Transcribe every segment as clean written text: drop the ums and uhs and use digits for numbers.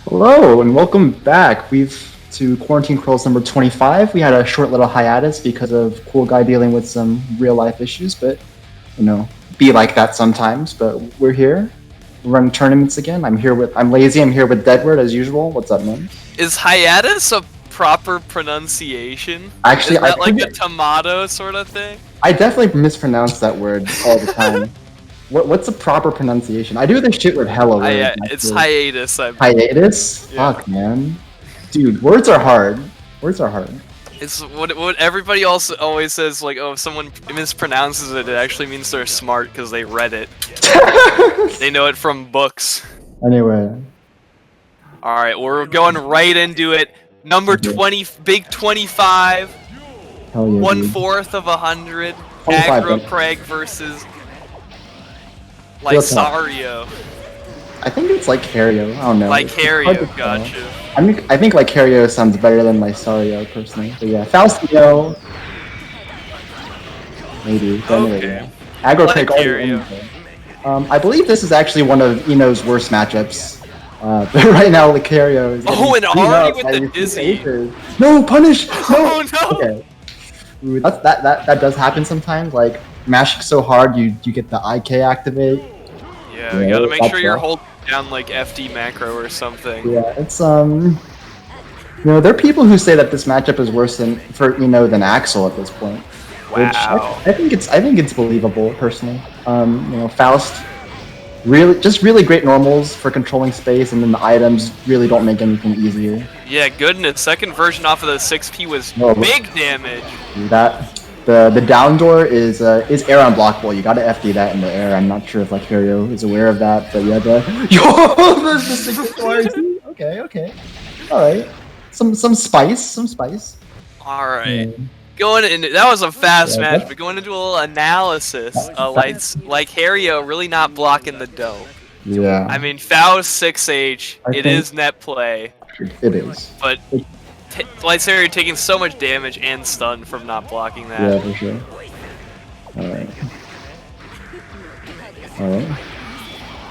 Hello and welcome back. We've to Quarantine Quarrels number 25. We had a short little hiatus because of Cool Guy dealing with some real life issues, but be like that sometimes. But we're here. We're running tournaments again. I'm lazy. I'm here with Deadward as usual. What's up, man? Is hiatus a proper pronunciation? Actually, is that like a tomato sort of thing? I definitely mispronounce that word all the time. What's the proper pronunciation? I do this shit with hello words. It's hiatus. Hiatus? Yeah. Fuck, man. Dude, words are hard. Words are hard. It's what everybody also always says, like, oh, if someone mispronounces it, it actually means they're smart because they read it. They know it from books. Anyway. Alright, we're going right into it. Number 20, big 25. Hell yeah, 1/4 of 100. 25, Aggro Craig versus Lysario. I think it's Lycario. I don't know. Lycario, gotcha. I think Lycario sounds better than Lysario personally. But yeah, Faustino. Maybe. Okay. Aggro Craig. I believe this is actually one of Eno's worst matchups. But right now, Lycario is. Oh, and Ari with the dizzy. No, punish! No! Oh no! Okay. Ooh, that does happen sometimes. Like mashing so hard, you get the IK activate. Yeah, you gotta make sure you're holding down like FD macro or something. Yeah, it's there are people who say that this matchup is worse than Axel at this point. Wow. Which I think it's believable personally. Faust really great normals for controlling space, and then the items really don't make anything easier. Yeah, goodness. Second version off of the 6P was big damage. The down door is air unblockable. You gotta FD that in the air. I'm not sure if Lycario is aware of that, but yeah, the 6 Okay. Alright. Some spice. Alright. Going into that was a fast match, but going into a little analysis, Lycario really not blocking the dough. Yeah. I mean, Faust 6H, it is net play. It is. But Lycario taking so much damage and stun from not blocking that. Yeah, for sure. Alright.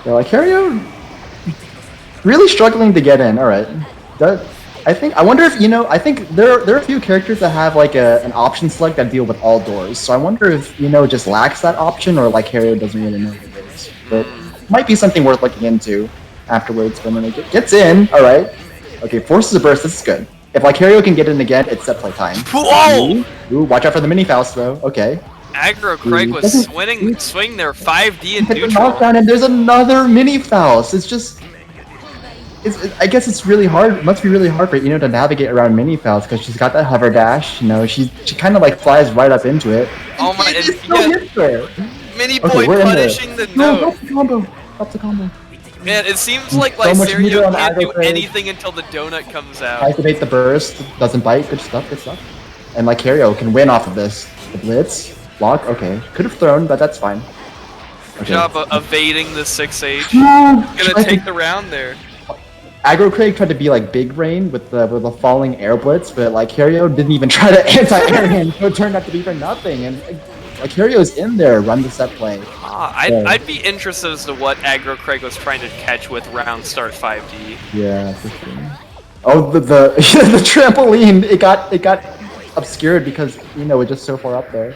Yeah, Lycario really struggling to get in. Alright. I wonder if, I think there are a few characters that have an option select that deal with all doors. So I wonder if, just lacks that option, or Lycario doesn't really know what it is. But it might be something worth looking into afterwards. But when it gets in, alright. Okay, forces a burst, this is good. If Lycario can get in again, it's set play time. Whoa! Ooh, watch out for the mini Faust though. Okay. Aggro Craig was swinging their 5D in neutral. Knockdown, and there's another mini Faust. I guess it's really hard. It must be really hard for to navigate around mini Faust because she's got that hover dash. She kind of flies right up into it. Oh my! Mini boy punishing the node. Stop the combo. Man, it seems like Lysario can't do anything until the donut comes out. Activate the burst, doesn't bite, good stuff. And Lycario can win off of this. The blitz, block, okay. Could have thrown, but that's fine. Good job of evading the 6H. Gonna take the round there. Aggro Craig tried to be Big Rain with the falling air blitz, but Lycario didn't even try to anti-air him, so it turned out to be for nothing. And Lycario's in there, run the set play. I'd be interested as to what Aggro Craig was trying to catch with round start 5D. Yeah, for sure. Oh, the the trampoline, it got obscured because it's just so far up there.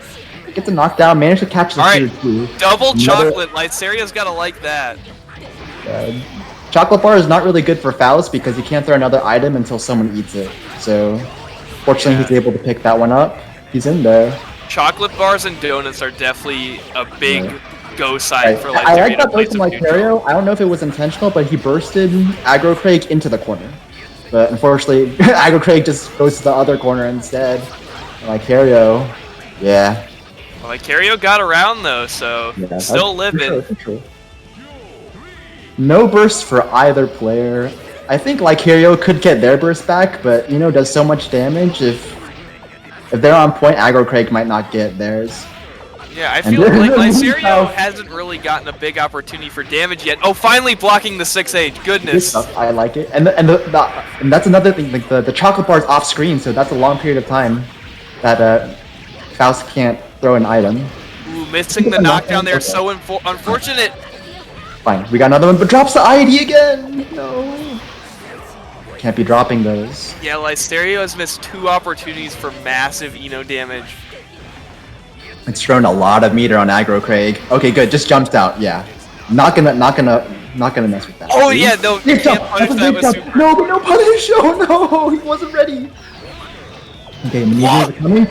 It gets a knockdown, managed to catch the too. Double chocolate, Lycaria's gotta like that. Chocolate bar is not really good for Faust because you can't throw another item until someone eats it. So, fortunately, he's able to pick that one up. He's in there. Chocolate bars and donuts are definitely a big go side for Lycario. I like that play from Lycario. I don't know if it was intentional, but he bursted Aggro Craig into the corner. But unfortunately, Aggro Craig just goes to the other corner instead. And Lycario, yeah. Well, Lycario got around though, so still living. For sure. No burst for either player. I think Lycario could get their burst back, but does so much damage. If they're on point, Aggro Craig might not get theirs. Yeah, I feel like Lycario hasn't really gotten a big opportunity for damage yet. Oh, finally blocking the 6H. Goodness. I like it. And that's another thing. The chocolate bar is off screen, so that's a long period of time that Faust can't throw an item. Ooh, missing the knockdown there. So unfortunate. Fine, we got another one, but drops the ID again. No. Can't be dropping those. Yeah, Listerio has missed 2 opportunities for massive Eno damage. It's thrown a lot of meter on aggro Craig. Okay, good. Just jumps out. Yeah. Not gonna mess with that. Oh yeah, no, you can't punish that with super. No, but no punish! Oh no, he wasn't ready. Okay, the meteors are coming.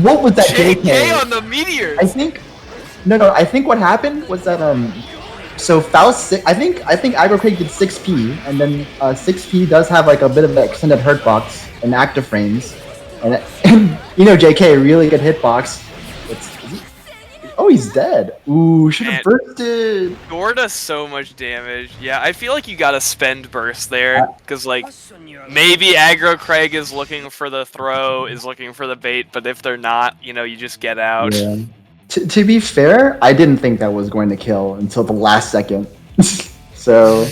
What was that JK on the meteors? I think. No. I think what happened was that So Faust, I think aggro Craig did 6P, and then 6P does have like a bit of an extended hurt box and active frames, and you know JK really good hitbox. Oh, he's dead. Ooh, should have bursted. Gore does so much damage. Yeah, I feel like you gotta spend burst there, because like maybe aggro Craig is looking for the throw, is looking for the bait, but if they're not, you know, you just get out. Yeah. To be fair, I didn't think that was going to kill until the last second. So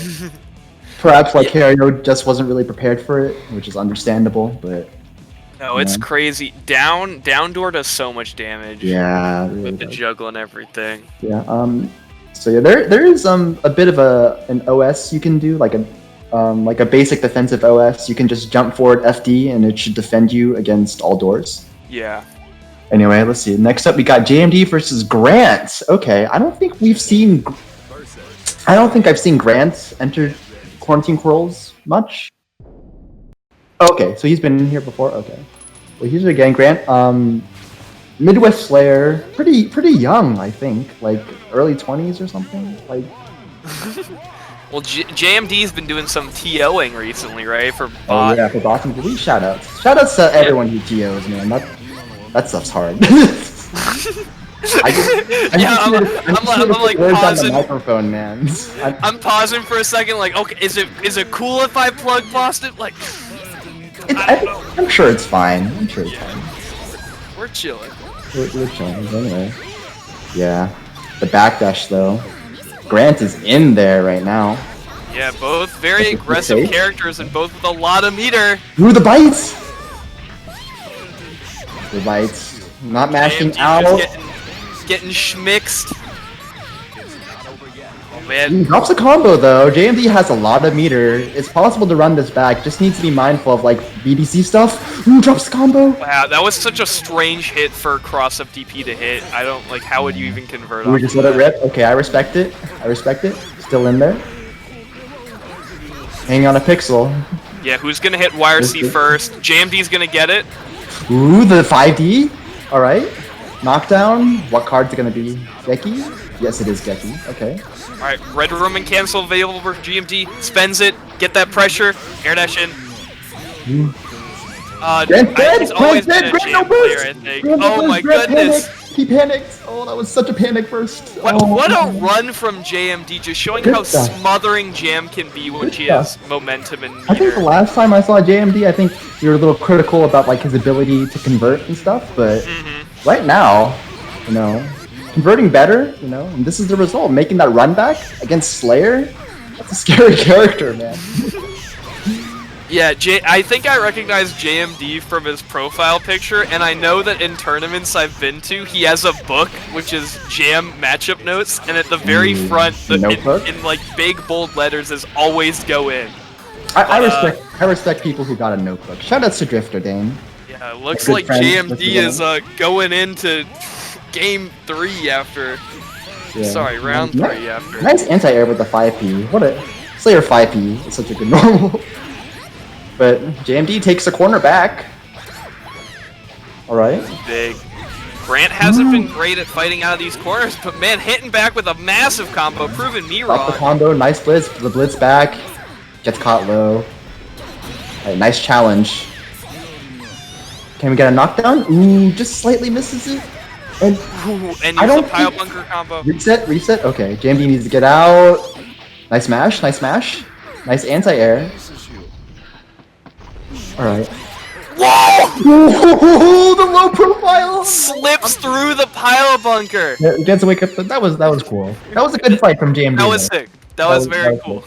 perhaps like Hario just wasn't really prepared for it, which is understandable, but no, it's crazy. Down door does so much damage. Yeah, really with the juggle and everything. Yeah. So yeah, there is a bit of an OS you can do, like a basic defensive OS. You can just jump forward FD and it should defend you against all doors. Yeah. Anyway, let's see. Next up, we got JMD versus Grant. Okay, I don't think I've seen Grant enter Quarantine Quarrels much. Okay, so he's been in here before. Okay, well, here's again Grant. Midwest Slayer, pretty young, I think, like early 20s or something. Like, well, JMD's been doing some TOing recently, right? For bot. Oh yeah, for Boston. Please shoutouts. Shoutouts to everyone who TOs, man. That stuff's hard. I'm like pausing. On the microphone, man. I'm pausing for a second. Like, okay, is it cool if I plug Boston? Like, I'm sure it's fine. We're chilling. We're chilling anyway. Yeah, the backdash though. Grant is in there right now. Yeah, both very aggressive characters and both with a lot of meter. Ooh, the bites! The bites. Not mashing out. Getting schmixed. Oh man. He drops a combo though. JMD has a lot of meter. It's possible to run this back. Just needs to be mindful of like BDC stuff. Ooh, drops the combo. Wow, that was such a strange hit for cross up DP to hit. I don't like. How would you even convert? We just let it rip. Okay, I respect it. Still in there. Hanging on a pixel. Yeah, who's gonna hit YRC first? JMD's gonna get it. Ooh, the 5D. All right. Knockdown. What card's it gonna be? Geki? Yes, it is Geki. Okay. All right, Red Room and cancel available for GMD. Spends it. Get that pressure. Air dash in. He's always been a jam player, I think. Oh my goodness. He panicked. Oh, that was such a panic burst. What a run from JMD, just showing how smothering Jam can be when she has momentum and meter. I think the last time I saw JMD, I think you were a little critical about like his ability to convert and stuff, but right now, you know, converting better, you know, and this is the result. Making that run back against Slayer, that's a scary character, man. Yeah, I think I recognize JMD from his profile picture, and I know that in tournaments I've been to, he has a book, which is Jam matchup notes, and at the very front, in like big bold letters, is always go in. I respect people who got a notebook. Shoutouts to Drifter Dane. Yeah, it looks like JMD is going into game 3 after. Yeah. Sorry, round 3 after. Nice anti-air with the 5P. What a Slayer 5P. It's such a good normal. But JMD takes the corner back. Alright. Big. Grant hasn't been great at fighting out of these corners, but man, hitting back with a massive combo, proving me wrong. Drop the combo, nice blitz, the blitz back. Gets caught low. Alright, nice challenge. Can we get a knockdown? Ooh, just slightly misses it. And I don't pile bunker combo. Reset. Okay, JMD needs to get out. Nice mash. Nice anti-air. Alright. Whoa! The low profile! Slips through the pile bunker! Yeah, gets to wake up. That was cool. That was a good fight from JMD. That was sick. That was very cool.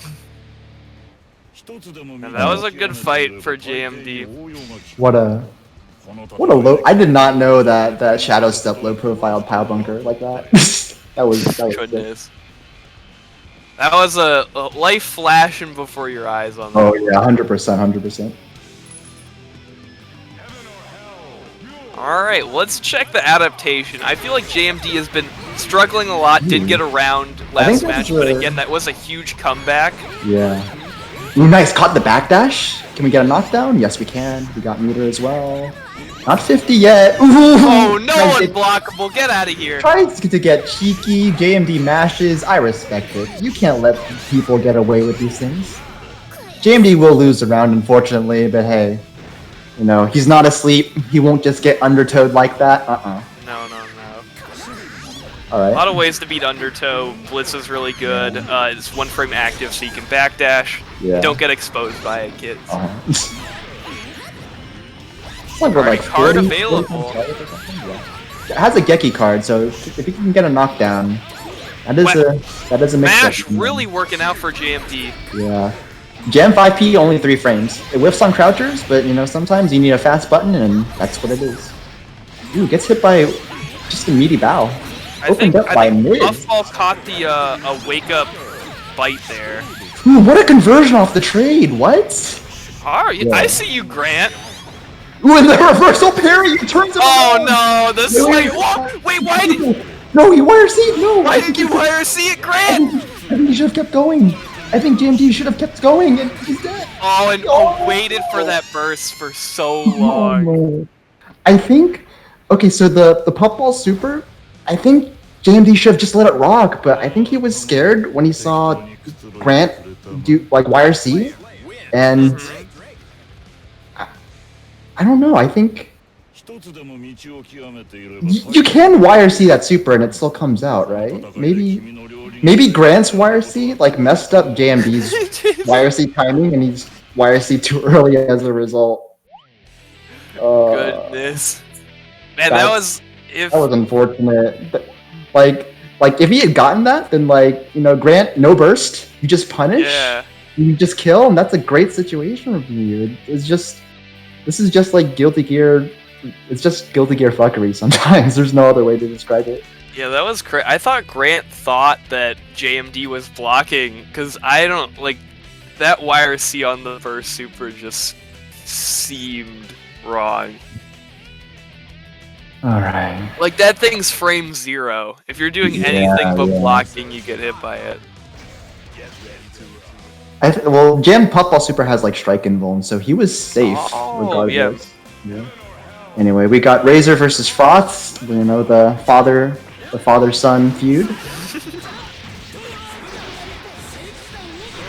And that was a good fight for JMD. What a low. I did not know that Shadow Step low profile pile bunker like that. that was goodness. That was a life flashing before your eyes on that. Oh yeah, 100%, 100%. Alright, let's check the adaptation. I feel like JMD has been struggling a lot, did get around last match, but again, that was a huge comeback. Yeah. Ooh, nice, caught the backdash. Can we get a knockdown? Yes, we can. We got meter as well. Not 50 yet. Ooh. Oh, no unblockable, get out of here. Tries to get cheeky, JMD mashes. I respect it. You can't let people get away with these things. JMD will lose the round, unfortunately, but hey. You know, he's not asleep. He won't just get undertowed like that. No. Alright. A lot of ways to beat undertow. Blitz is really good. It's one frame active, so you can backdash. Yeah. Don't get exposed by it, kids. Like card 40, available. 40 yeah. It has a Geki card, so if you can get a knockdown, that is a mix. Mash really working out for JMD. Yeah. Jam 5P, only 3 frames. It whiffs on crouchers, but you know, sometimes you need a fast button, and that's what it is. Ooh, gets hit by just a meaty bow. I think Buffball caught the a wake up bite there. Ooh, what a conversion off the trade! What? Yeah. I see you, Grant. Ooh, and the reversal parry turns it around. No, this is like, wait, why did No, he YRC'd, no! Why did you YRC it, Grant? I think he should have kept going. I think JMD should have kept going, and he's dead. Waited for that burst for so long. No. I think, okay, so the puffball super, I think JMD should have just let it rock, but I think he was scared when he saw Grant do like YRC, and I don't know. I think you can YRC that super and it still comes out, right? Maybe Grant's YRC like messed up JMD's YRC timing, and he's YRC too early as a result. Goodness, man, that was unfortunate. Like if he had gotten that, then like, you know, Grant no burst, you just punish, you just kill, and that's a great situation for you. This is just like Guilty Gear. It's just Guilty Gear fuckery sometimes. There's no other way to describe it. Yeah, that was crazy. I thought Grant thought that JMD was blocking, because I don't, like, that YRC on the first super just seemed wrong. Alright. Like, that thing's frame 0. If you're doing anything but blocking, you get hit by it. Well, Jam Puffball Super has like strike invuln, so he was safe regardless. Yeah. Anyway, we got Razor versus Froth. You know, the father-son feud.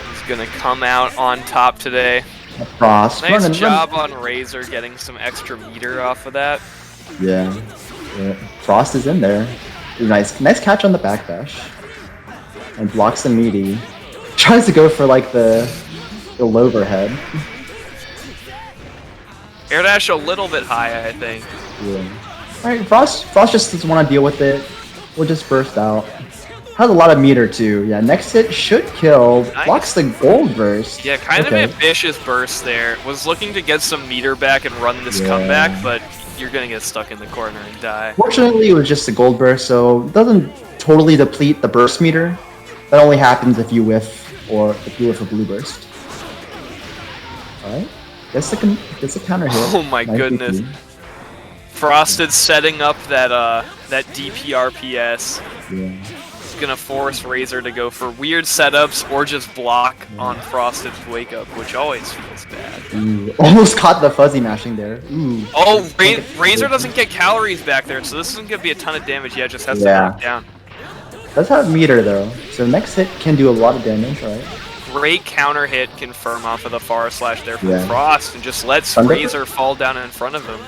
He's gonna come out on top today. Frost. Nice job on Razor getting some extra meter off of that. Yeah. Frost is in there. Nice catch on the backdash. And blocks the meaty. Tries to go for like the overhead. Air dash a little bit high, I think. Yeah. Alright, Frost just doesn't want to deal with it. We'll just burst out. Has a lot of meter too. Yeah, next hit should kill. Nice. Blocks the gold burst. Yeah, kind of ambitious burst there. Was looking to get some meter back and run this comeback, but you're gonna get stuck in the corner and die. Fortunately, it was just a gold burst, so it doesn't totally deplete the burst meter. That only happens if you whiff, or if you whiff a blue burst. Alright. Gets a counter hit. Oh my goodness. DP. Frosted setting up that DPRPS. Yeah. It's gonna force Razor to go for weird setups or just block on Frosted's wake up, which always feels bad. Ooh, almost caught the fuzzy mashing there. Ooh. Oh, Razor doesn't get calories back there, so this isn't gonna be a ton of damage. Yeah, just has to knock down. Does have meter though, so next hit can do a lot of damage, right? Great counter hit confirm off of the forward slash there from Frost, and just lets Razor fall down in front of him.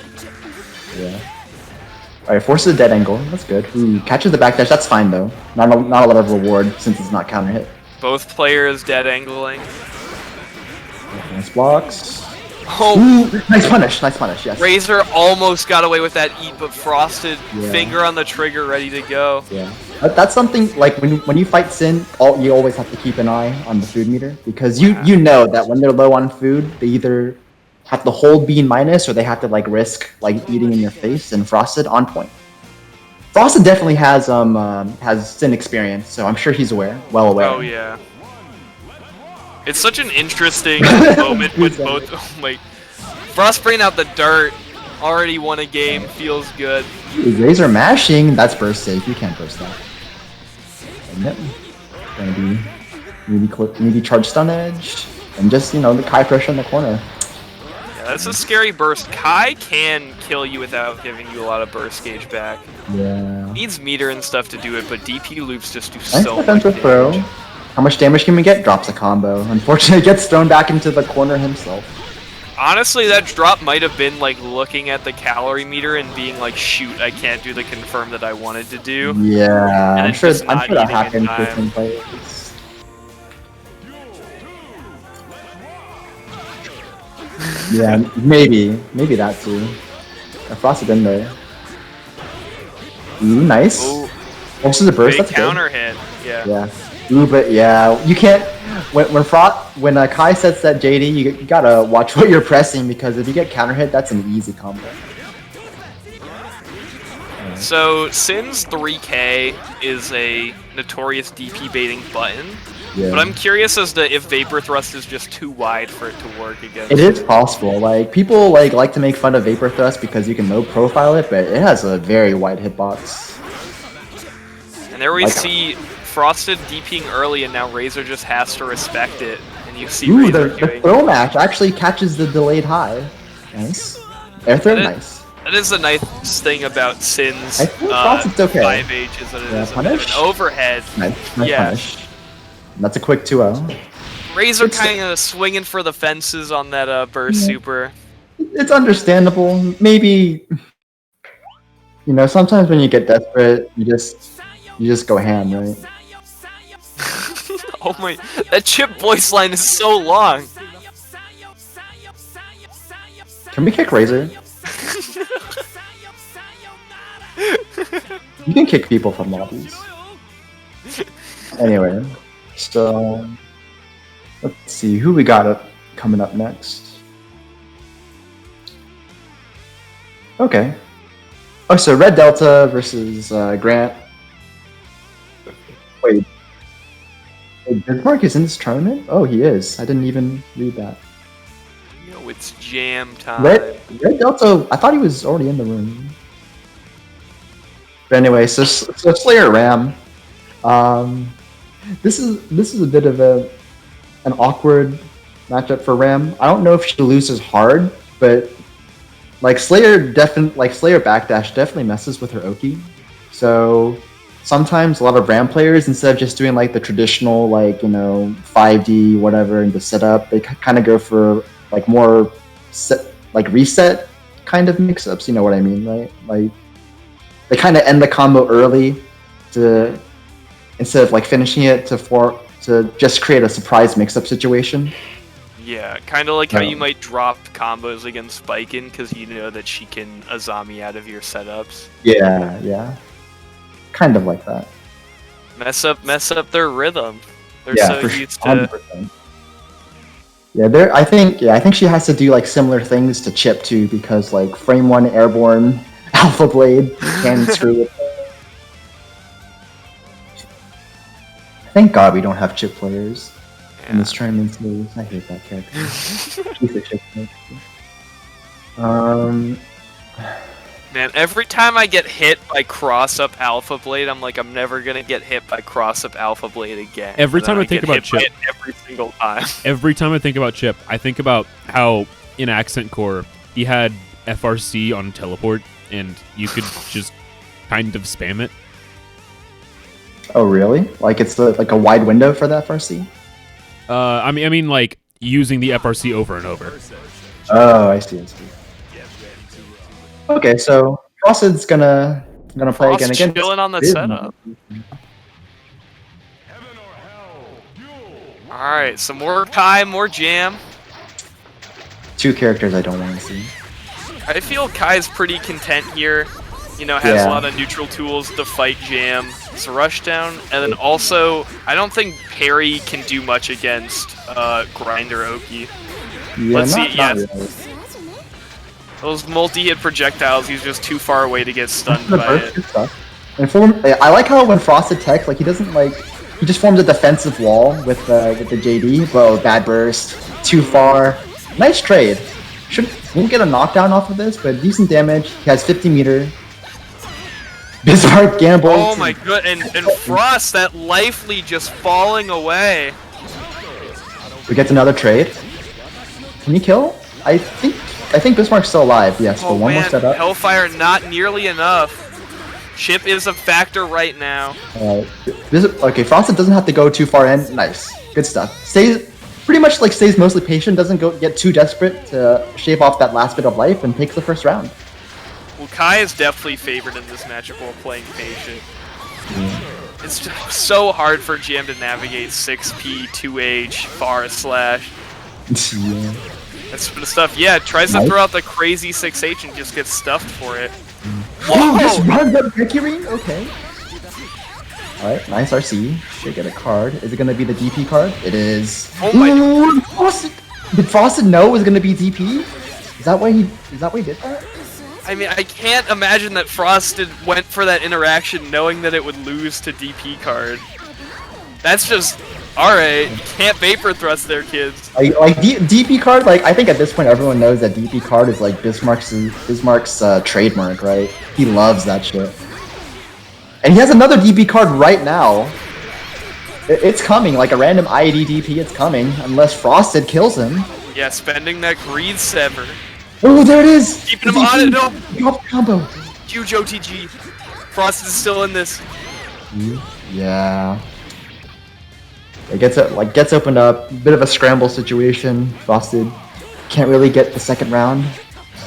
Yeah. Alright, forces a dead angle. That's good. Ooh, catches the backdash. That's fine though. Not a lot of reward since it's not counter hit. Both players dead angling. Nice blocks. Oh, ooh, nice punish, yes. Razor almost got away with that eat, but Frosted finger on the trigger, ready to go. Yeah, that's something like when you fight Sin, you always have to keep an eye on the food meter, because you know that when they're low on food, they either have to hold bean minus or they have to like risk like eating in your face. And Frosted on point. Frosted definitely has Sin experience, so I'm sure he's well aware. Oh yeah. It's such an interesting moment when both. Oh my. Frostbrain out the dirt. Already won a game. Feels good. Razor mashing. That's burst safe. You can't burst that. Yep. Gonna be maybe charge stun edge, and just the Kai pressure in the corner. Yeah, that's a scary burst. Kai can kill you without giving you a lot of burst gauge back. Yeah. Needs meter and stuff to do it, but DP loops just do Nice so much defensive damage. throw. How much damage can we get? Drops a combo. Unfortunately, gets thrown back into the corner himself. Honestly, that drop might have been like looking at the calorie meter and being like, shoot, I can't do the confirm that I wanted to do. Yeah, I'm sure that eating happens in with time. some players. Yeah, maybe that too. I frosted in there. Ooh, nice. Ooh, Also the burst. big That's counter good. hit. Yeah. Yeah. Ooh, but yeah, you can't. When Kai sets that JD, you gotta watch what you're pressing, because if you get counter hit, that's an easy combo. So, Sin's 3K is a notorious DP baiting button, Yeah. but I'm curious as to if Vapor Thrust is just too wide for it to work against. It is possible. Like people like to make fun of Vapor Thrust because you can low profile it, but it has a very wide hitbox. And there we Like- see Frosted DPing early, and now Razor just has to respect it. And you see Ooh, Razor the doing. throw match actually catches the delayed high. Nice. Air throw, That is- nice. That is the nice thing about Sin's I think Frosted's okay. 5H is that it Yeah, is a bit of an punish? overhead. Nice Yeah. punish. That's a quick 2-0. Razor It's- kind of swinging for the fences on that burst Yeah. super. It's understandable. Maybe sometimes when you get desperate, you just go ham, right? Oh my, that chip voice line is so long. Can we kick Razor? You can kick people from lobbies. Anyway, so let's see who we got coming up next. Okay. Oh, so Red Delta versus Grant. Wait, Bismarck is in this tournament? Oh, he is. I didn't even read that. Yo, it's jam time. Red Delta. I thought he was already in the room. But anyway, so Slayer Ram. This is a bit of an awkward matchup for Ram. I don't know if she loses hard, but Slayer backdash definitely messes with her Oki. So sometimes a lot of Ram players, instead of just doing the traditional 5D whatever in the setup, they kind of go for more reset kind of mix-ups. You know what I mean, right? They kind of end the combo early to instead of finishing it to just create a surprise mix-up situation. Yeah, kind of like how you might drop combos against Spiken because you know that she can Azami out of your setups. Yeah. Kind of like that. Mess up their rhythm. They're Yeah, so for used to. 100%. Yeah, I think she has to do similar things to Chip too, because frame 1 airborne Alpha Blade can screw with it. Thank God we don't have Chip players in this tournament series. I hate that character. She's a Chip character. Man, every time I get hit by Cross Up Alpha Blade, I'm like, I'm never gonna get hit by Cross Up Alpha Blade again. Every And time then I think get about hit by Chip. it every single time. Every time I think about Chip, I think about how in Accent Core he had FRC on teleport, and you could just kind of spam it. Oh really? It's a wide window for the FRC? I mean, using the FRC over and over. Oh, I see. Okay, so Frosted's gonna play Frost again against chilling on the Bismarck. setup. Alright, some more Kai, more Jam. Two characters I don't want to see. I feel Kai's pretty content here. You know, has Yeah. a lot of neutral tools to fight Jam. It's a rushdown, and then also, I don't think Parry can do much against Grinder Oki. Yeah, Let's see, not yeah. really. Those multi-hit projectiles, he's just too far away to get stunned The by burst it. is tough. And I like how when Frosted techs, he doesn't He just forms a defensive wall with the JD. Whoa, bad burst. Too far. Nice trade. Won't get a knockdown off of this, but decent damage. He has 50 meter. Bismarck gambles. Oh my god, and Frost, that life lead just falling away. We get another trade. Can he kill? I think Bismarck's still alive. Yes, but one more setup. Hellfire not nearly enough. Chip is a factor right now. Okay, Frosted doesn't have to go too far in. Nice, good stuff. Stays pretty much like stays mostly patient. Doesn't get too desperate to shave off that last bit of life and takes the first round. Well, Kai is definitely favored in this matchup while playing patient. It's just so hard for Jam to navigate 6P, 2H, far slash. Yeah. That's the stuff. Yeah, tries to throw out the crazy 6H and just gets stuffed for it. Whoa! Just runs up Mercury? Okay. Alright, nice RC. Should get a card. Is it gonna be the DP card? It is. Oh my god. Frosted! Did Frosted know it was gonna be DP? Is that why he did that? I mean, I can't imagine that Frosted went for that interaction knowing that it would lose to DP card. That's just... Alright, can't Vapor Thrust there, kids. Like DP card, like, I think at this point everyone knows that DP card is like Bismarck's trademark, right? He loves that shit. And he has another DP card right now. It's coming, like a random IED DP, it's coming, unless Frosted kills him. Yeah, spending that Greed Sever. Oh, there it is! Keeping him on it, no! Drop combo! Huge OTG. Frosted is still in this. Yeah. It gets opened up, bit of a scramble situation. Frosted can't really get the second round,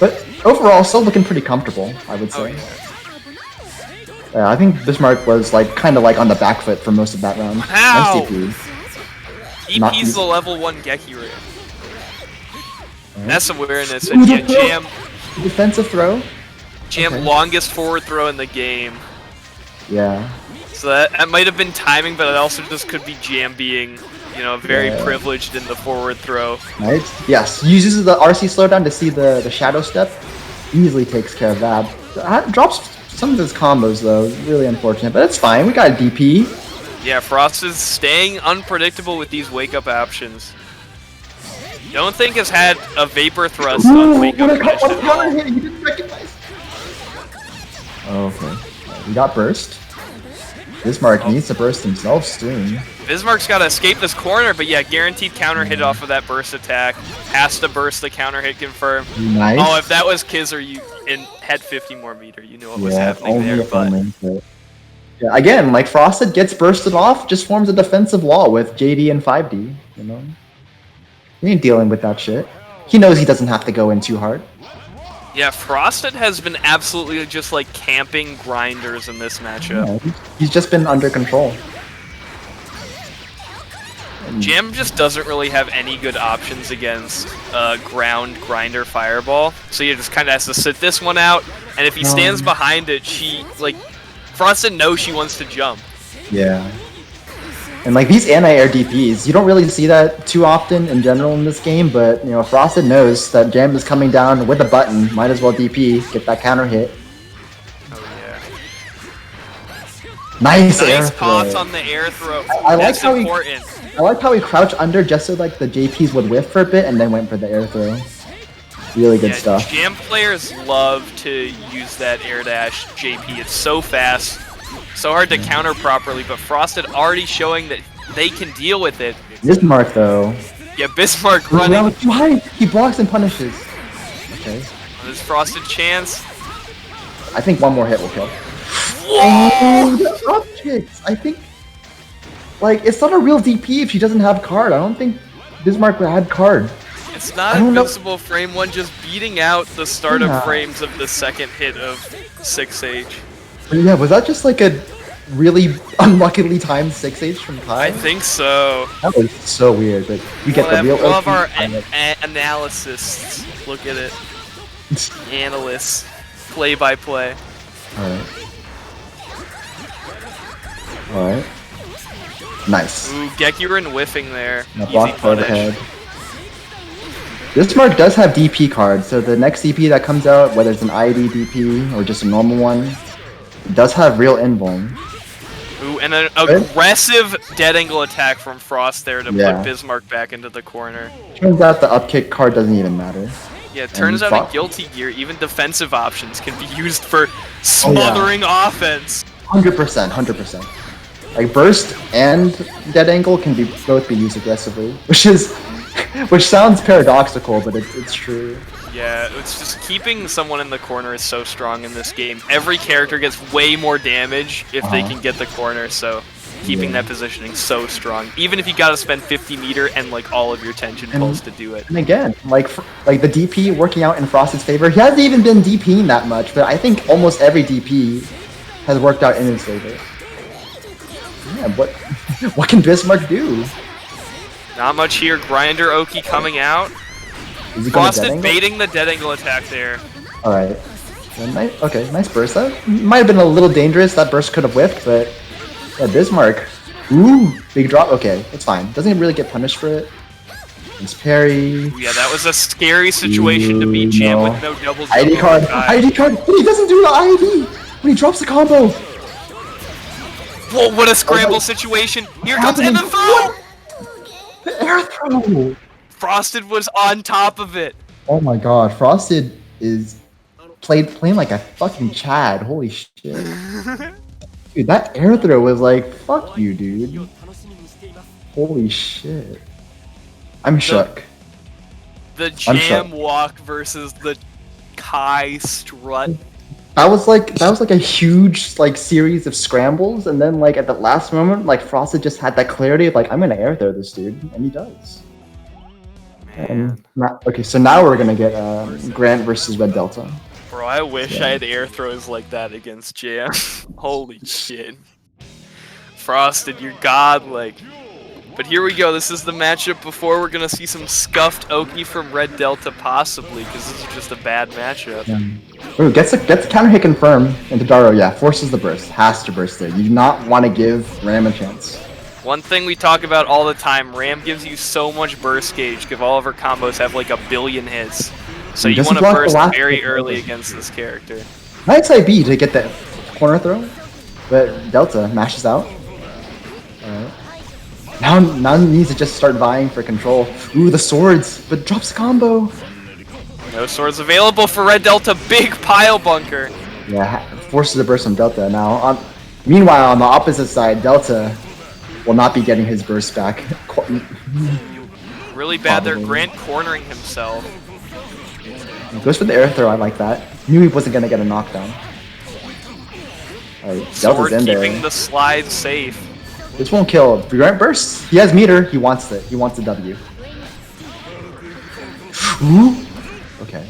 but overall still looking pretty comfortable, I would say. Oh, yeah. I think Bismarck was kind of on the back foot for most of that round. How? Nice DP. DP's the level 1 Gekiryu. That's awareness, and yeah, Jam. Defensive throw. Jam longest forward throw in the game. Yeah. So that might have been timing, but it also just could be Jam being, very privileged in the forward throw. Nice. Yes. Uses the RC slowdown to see the shadow step. Easily takes care of that. Drops some of his combos though. Really unfortunate, but it's fine. We got a DP. Yeah, Frost is staying unpredictable with these wake up options. Don't think has had a Vapor Thrust on wake up mission. He didn't recognize. Okay. We got burst. Bismarck needs to burst himself soon. Bismarck's got to escape this corner, but yeah, guaranteed counter hit off of that burst attack. Has to burst the counter hit confirm. Nice. Oh, if that was Kiz or you had 50 more meter, you knew what was happening there. But yeah, again, Frosted gets bursted off, just forms a defensive wall with JD and 5D. He ain't dealing with that shit. He knows he doesn't have to go in too hard. Yeah, Frosted has been absolutely just camping grinders in this matchup. Yeah, he's just been under control. Jam just doesn't really have any good options against ground grinder fireball, so he just kind of has to sit this one out, and if he stands behind it, Frosted knows she wants to jump. Yeah. And these anti-air DPs, you don't really see that too often in general in this game, but Frosted knows that Jam is coming down with a button, might as well DP, get that counter hit. Oh yeah. Nice air pots on the air throw. I That's like important. I like how he crouched under just so the JPs would whiff for a bit and then went for the air throw. Really good stuff. Jam players love to use that air dash JP. It's so fast. So hard to counter properly, but Frosted already showing that they can deal with it. Bismarck, though. Yeah, Bismarck running. Why? He blocks and punishes. Okay. There's Frosted chance. I think one more hit will kill. Whoa! The objects! I think... it's not a real DP if she doesn't have card. I don't think Bismarck had card. It's not invincible frame 1, just beating out the startup frames of the second hit of 6H. Yeah, was that just a really unluckily timed 6H from Kai? I think so. That was so weird, but we get the real... All of our analysts look at it. Analysts. Play-by-play. Alright. Nice. Ooh, Gekiryu whiffing there. Block overhead. Bismarck does have DP cards, so the next DP that comes out, whether it's an ID DP or just a normal one, it does have real invuln. Ooh, and an aggressive dead angle attack from Frost there to Yeah. put Bismarck back into the corner. Turns out the upkick card doesn't even matter. Yeah, it turns out in Guilty Gear, even defensive options can be used for smothering offense. 100%, 100%. Like burst and dead angle can both be used aggressively, which sounds paradoxical, but it's true. Yeah, it's just keeping someone in the corner is so strong in this game. Every character gets way more damage if they can get the corner, so keeping that positioning so strong. Even if you gotta spend 50 meter and like all of your tension pulls to do it. And again, like the DP working out in Frosted's favor. He hasn't even been DPing that much, but I think almost every DP has worked out in his favor. Yeah, but what can Bismarck do? Not much here. Grinder Oki coming out. Frosted baiting the dead angle attack there. Alright. Okay, nice burst. That might have been a little dangerous. That burst could have whiffed, but yeah, Bismarck. Ooh, big drop. Okay, it's fine. Doesn't really get punished for it. Nice parry. Ooh, yeah, that was a scary situation to beat Jam with no double jump. ID card. ID card. He doesn't do the ID when he drops the combo. Whoa, what a scramble situation. Here comes in the throw. The air throw. Frosted was on top of it. Oh my god, Frosted is playing like a fucking Chad. Holy shit. Dude, that air throw was like, fuck you, dude. Holy shit. I'm shook. The Jam walk versus the Kai strut. That was like a huge like series of scrambles, and then like at the last moment, like Frosted just had that clarity of like, I'm gonna air throw this dude, and he does. Okay, so now we're gonna get Grant versus Red Delta. Bro, I wish I had air throws like that against Jam. Holy shit. Frosted, you're godlike. But here we go, this is the matchup before we're gonna see some scuffed Oki from Red Delta possibly, because this is just a bad matchup. Ooh, gets the counter hit confirm into Daro, yeah, forces the burst, has to burst there. You do not want to give Ram a chance. One thing we talk about all the time, Ram gives you so much burst gauge, because all of her combos have like 1 billion hits. So you want to burst very early against this character. Nice IB to get that corner throw, but Delta mashes out. Alright. Now he needs to just start vying for control. Ooh, the swords, but drops the combo. No swords available for Red Delta, big pile bunker. Yeah, forces a burst from Delta. Now, meanwhile, on the opposite side, Delta will not be getting his burst back. Really bad there, Grant cornering himself. He goes for the air throw, I like that. Knew he wasn't gonna get a knockdown. Alright, Delta's in there. Keeping the slide safe. This won't kill. Grant bursts. He has meter. He wants it. He wants the W. Ooh. Okay.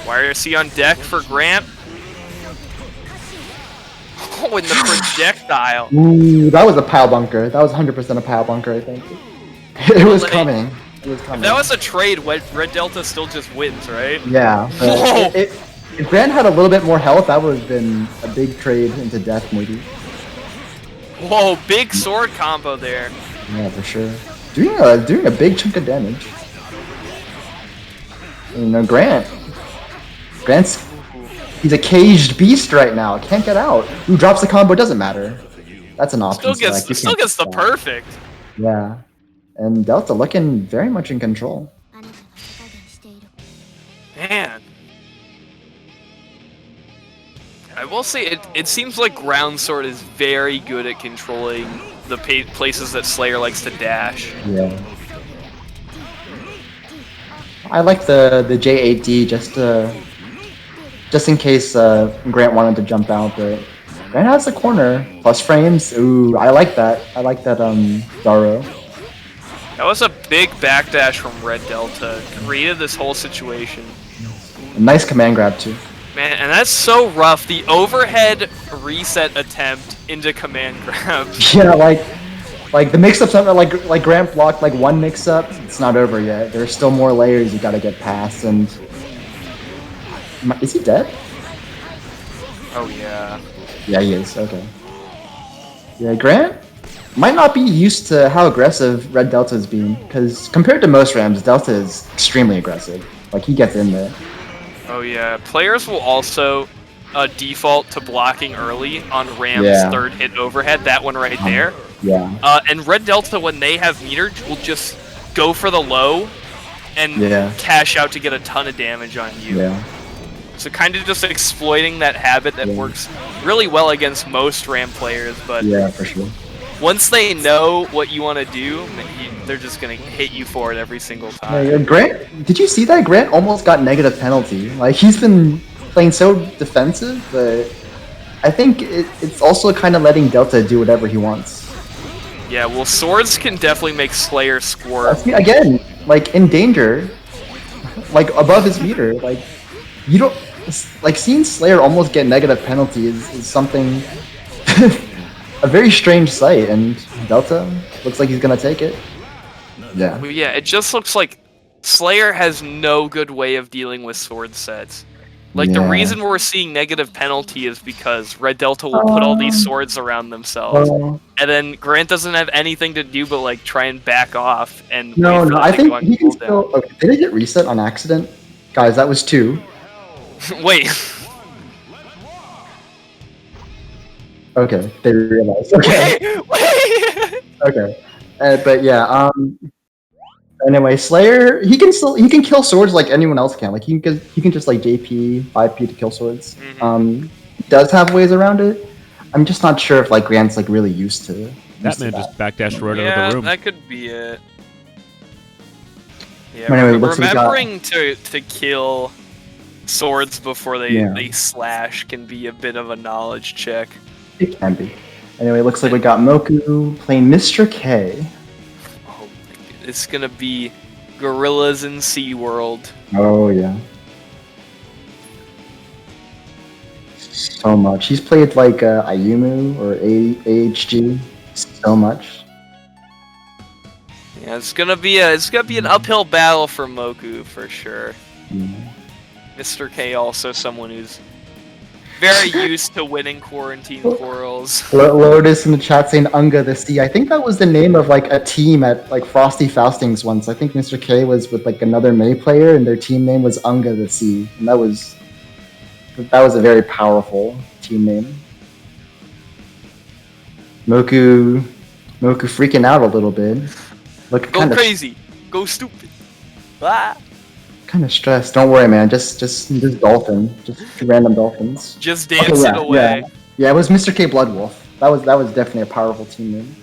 YRC on deck for Grant. Oh, in the projectile. Ooh, that was a pile bunker. That was 100% a pile bunker, I think. It was coming. It was coming. If that was a trade, Red Delta still just wins, right? Yeah. If Grant had a little bit more health, that would have been a big trade into death, maybe. Whoa, big sword combo there. Yeah, for sure. Doing a big chunk of damage. You know, he's a caged beast right now. Can't get out. Who drops the combo? Doesn't matter. That's an option. Still gets the perfect. Yeah, and Delta looking very much in control. Man. I will say, it seems like Ground Sword is very good at controlling the places that Slayer likes to dash. Yeah. I like the J8D just in case Grant wanted to jump out, but Grant has the corner. Plus frames. Ooh, I like that. I like that Daro. That was a big backdash from Red Delta. Created this whole situation. A nice command grab too. Man, and that's so rough. The overhead reset attempt into command grab. Yeah, like the mix-ups, like Grant blocked like one mix-up. It's not over yet. There's still more layers you gotta get past. And is he dead? Oh yeah. Yeah, he is. Okay. Yeah, Grant might not be used to how aggressive Red Delta is being, because compared to most Rams, Delta is extremely aggressive. Like he gets in there. Oh yeah, players will also default to blocking early on Ram's Yeah. third hit overhead. That one right there. Yeah. And Red Delta, when they have meter, will just go for the low and Yeah. cash out to get a ton of damage on you. Yeah. So kind of just exploiting that habit that works really well against most Ram players, but Yeah, for sure. once they know what you want to do, they're just going to hit you for it every single time. Yeah, Grant, did you see that? Grant almost got negative penalty. Like, he's been playing so defensive, but I think it's also kind of letting Delta do whatever he wants. Yeah, well, swords can definitely make Slayer squirt. Again, like, in danger, like, above his meter, like, you don't... Like, seeing Slayer almost get negative penalty is something... a very strange sight, and Delta looks like he's gonna take it. Yeah. Well, yeah, it just looks like Slayer has no good way of dealing with sword sets. Like, the reason we're seeing negative penalty is because Red Delta will put all these swords around themselves, and then Grant doesn't have anything to do but, like, try and back off and No, I think he can still... Okay, did it get reset on accident? Guys, that was 2. Wait. Okay, they realized. Okay. Wait! Okay. But yeah, anyway, Slayer, he can kill swords like anyone else can. Like, he can just, like, JP, 5P to kill swords. He does have ways around it. I'm just not sure if, like, Grant's, like, really used to That man just backdashed right out of the room. that could be it. Yeah, Anyway, looks like remembering to kill swords before they slash can be a bit of a knowledge check. It can be. Anyway, looks like we got Moku playing Mr. K. Oh, it's gonna be gorillas in SeaWorld. Oh, yeah. So much. He's played, like, Ayumu or AHG so much. Yeah, it's gonna be an uphill battle for Moku for sure. Mr. K also someone who's very used to winning quarantine quarrels. Lotus in the chat saying Unga the Sea. I think that was the name of, like, a team at, like, Frosty Faustings once. I think Mr. K was with, like, another May player, and their team name was Unga the Sea. And that was a very powerful team name. Moku freaking out a little bit. Go crazy. Go stupid. Ah. Kind of stressed. Don't worry, man. Just dolphin. Just random dolphins. Just dance it away. Yeah, it was Mr. K Bloodwolf. That was definitely a powerful team name.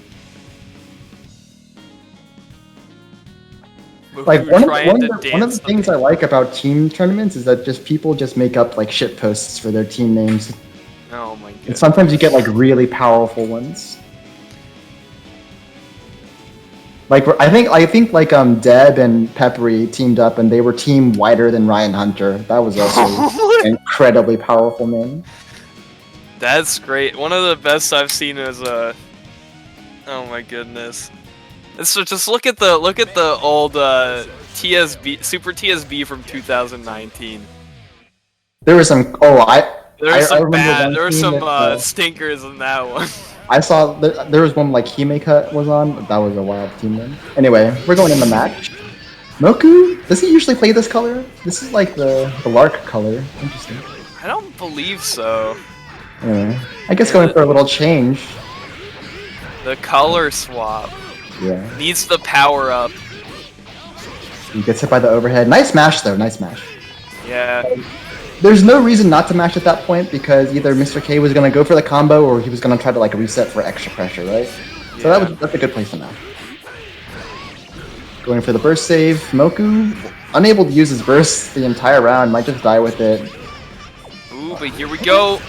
Like, one of the things I like about team tournaments is that just people just make up, like, shit posts for their team names. Oh my god. And sometimes you get, like, really powerful ones. Like, I think like Deb and Peppery teamed up and they were team whiter than Ryan Hunter. That was also an incredibly powerful name. That's great. One of the best I've seen is oh my goodness. So just look at the old TSB Super TSB from 2019. There was some There were some stinkers in that one. I saw there was one like Himeka was on. That was a wild team name. Anyway, we're going in the match. Moku, does he usually play this color? This is like the Lark color. Interesting. I don't believe so. Anyway, I guess going for a little change. The color swap. Yeah. Needs the power up. He gets hit by the overhead. Nice mash though. Nice mash. Yeah. There's no reason not to mash at that point because either Mr. K was going to go for the combo or he was going to try to like reset for extra pressure, right? Yeah. So that's a good place to mash. Going for the burst save. Moku, unable to use his burst the entire round, might just die with it. Ooh, but here we go.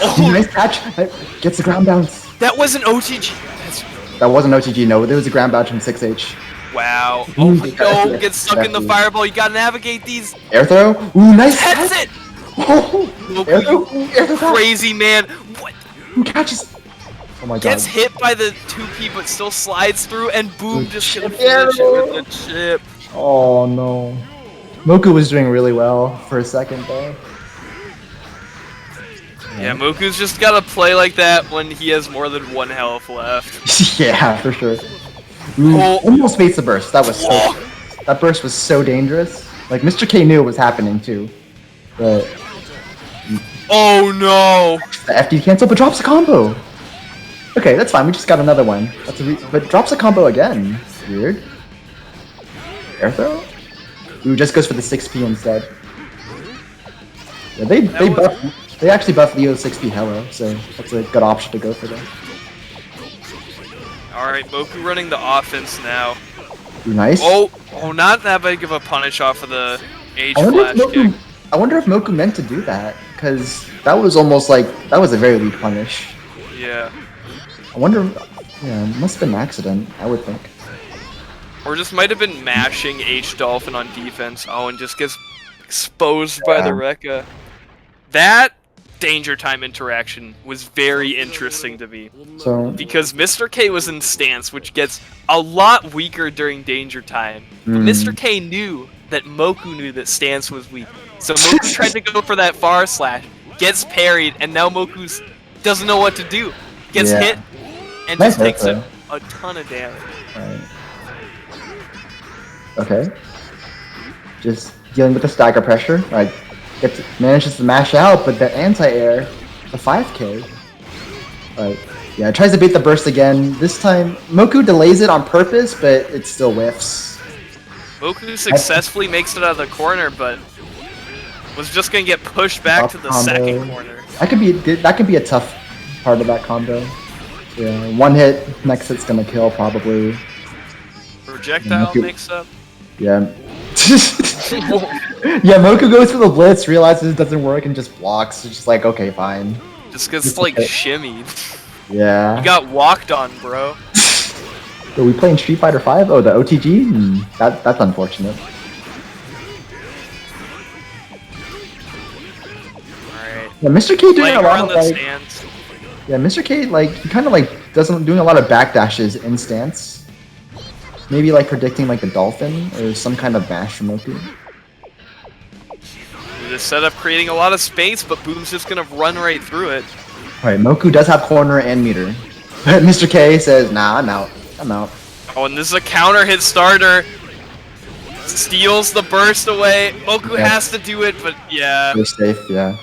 Oh, nice catch. Gets the ground bounce. That was an OTG. That wasn't OTG, no. There was a ground bounce from 6H. Wow. Oh my god, get stuck in the fireball. You gotta navigate these. Air throw? Ooh, nice. That's it! Oh, Air throw, crazy man. What? Who catches? Oh my god. Gets hit by the 2P but still slides through and boom, just gonna finish it with the chip. Oh no. Moku was doing really well for a second though. Yeah, Moku's just gotta play like that when he has more than 1 health left. Yeah, for sure. Almost faced the burst. That was that burst was so dangerous. Like Mr. K knew it was happening too. But Oh no! The FD cancel, but drops a combo. Okay, that's fine. We just got another one. But drops a combo again. Weird. Air throw? Ooh, just goes for the 6P instead. Yeah, they actually buff Leo 6P Hello, so that's a good option to go for them. Alright, Moku running the offense now. Ooh, nice. Oh, not that big of a punish off of the H I flash kick. wonder if Moku meant to do that, because that was almost like, that was a very weak punish. Yeah. I wonder, yeah, it must have been an accident, I would think. Or just might have been mashing H Dolphin on defense. Oh, and just gets exposed by the Rekka. That Danger Time interaction was very interesting to me. So, Because Mr. K was in stance, which gets a lot weaker during Danger Time. But Mr. K knew that Moku knew that stance was weak. So Moku tried to go for that far slash, gets parried, and now Moku doesn't know what to do. Gets hit, and nice just takes hit, a ton of damage. right. Okay. Just dealing with the stagger pressure. Like, manages to mash out, but the anti-air, the 5K. Like, yeah, tries to beat the burst again. This time, Moku delays it on purpose, but it still whiffs. Moku successfully makes it out of the corner, but was just gonna get pushed back to the second corner. That could be a tough part of that combo. Yeah, one hit, next hit's gonna kill probably. Projectile mix-up. Yeah. Yeah, Moku goes for the blitz, realizes it doesn't work, and just blocks. It's just like, okay, fine. Just gets like shimmied. Yeah. You got walked on, bro. Are we playing Street Fighter 5? Oh, the OTG? That's unfortunate. Alright. Yeah, Mr. K doing a lot of like, stands. yeah, Mr. K like he kind of like doing a lot of backdashes in stance. Maybe like predicting like a dolphin or some kind of bash from Moku. This setup creating a lot of space, but Boom's just gonna run right through it. Right, Moku does have corner and meter, but Mr. K says, "Nah, I'm out. I'm out." Oh, and this is a counter hit starter. Steals the burst away. Moku has to do it, but yeah. You're safe, yeah.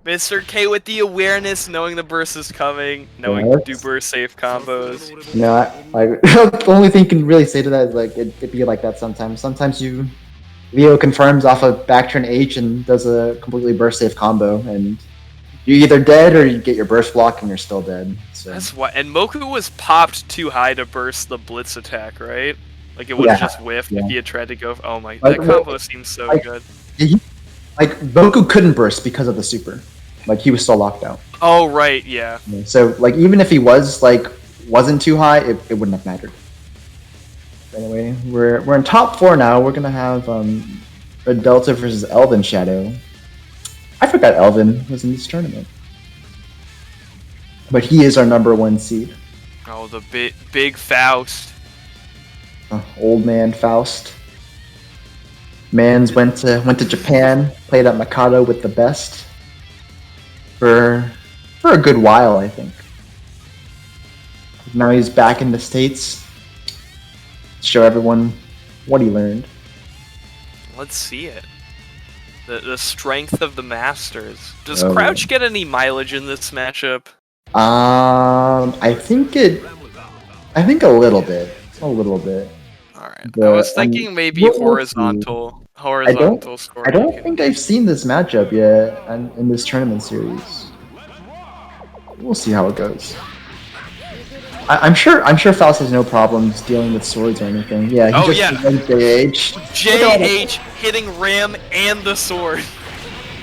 Mr. K with the awareness, knowing the burst is coming, knowing to do burst safe combos. You know, the only thing you can really say to that is like it be like that sometimes. Sometimes Leo confirms off a back turn H and does a completely burst safe combo, and you're either dead or you get your burst block and you're still dead. So. That's why. And Moku was popped too high to burst the blitz attack, right? Like it would have just whiffed if he had tried to go. Oh my, that combo seems so good. Like Moku couldn't burst because of the super. Like he was still locked out. Oh right, yeah. So like even if he wasn't too high, it wouldn't have mattered. Anyway, we're in top 4 now. We're gonna have Red Delta versus Elvin Shadow. I forgot Elvin was in this tournament, but he is our #1 seed. Oh, the big Faust. Old man Faust. Mans went to Japan, played at Mikado with the best for a good while, I think. Now he's back in the States. Show everyone what he learned. Let's see it. The strength of the Masters. Does Crouch get any mileage in this matchup? I think a little bit. A little bit. Alright. I was thinking maybe horizontal scoring. I don't think I've seen this matchup yet in this tournament series. We'll see how it goes. I'm sure Faust has no problems dealing with swords or anything. Yeah, he JH. JH hitting Ram and the sword.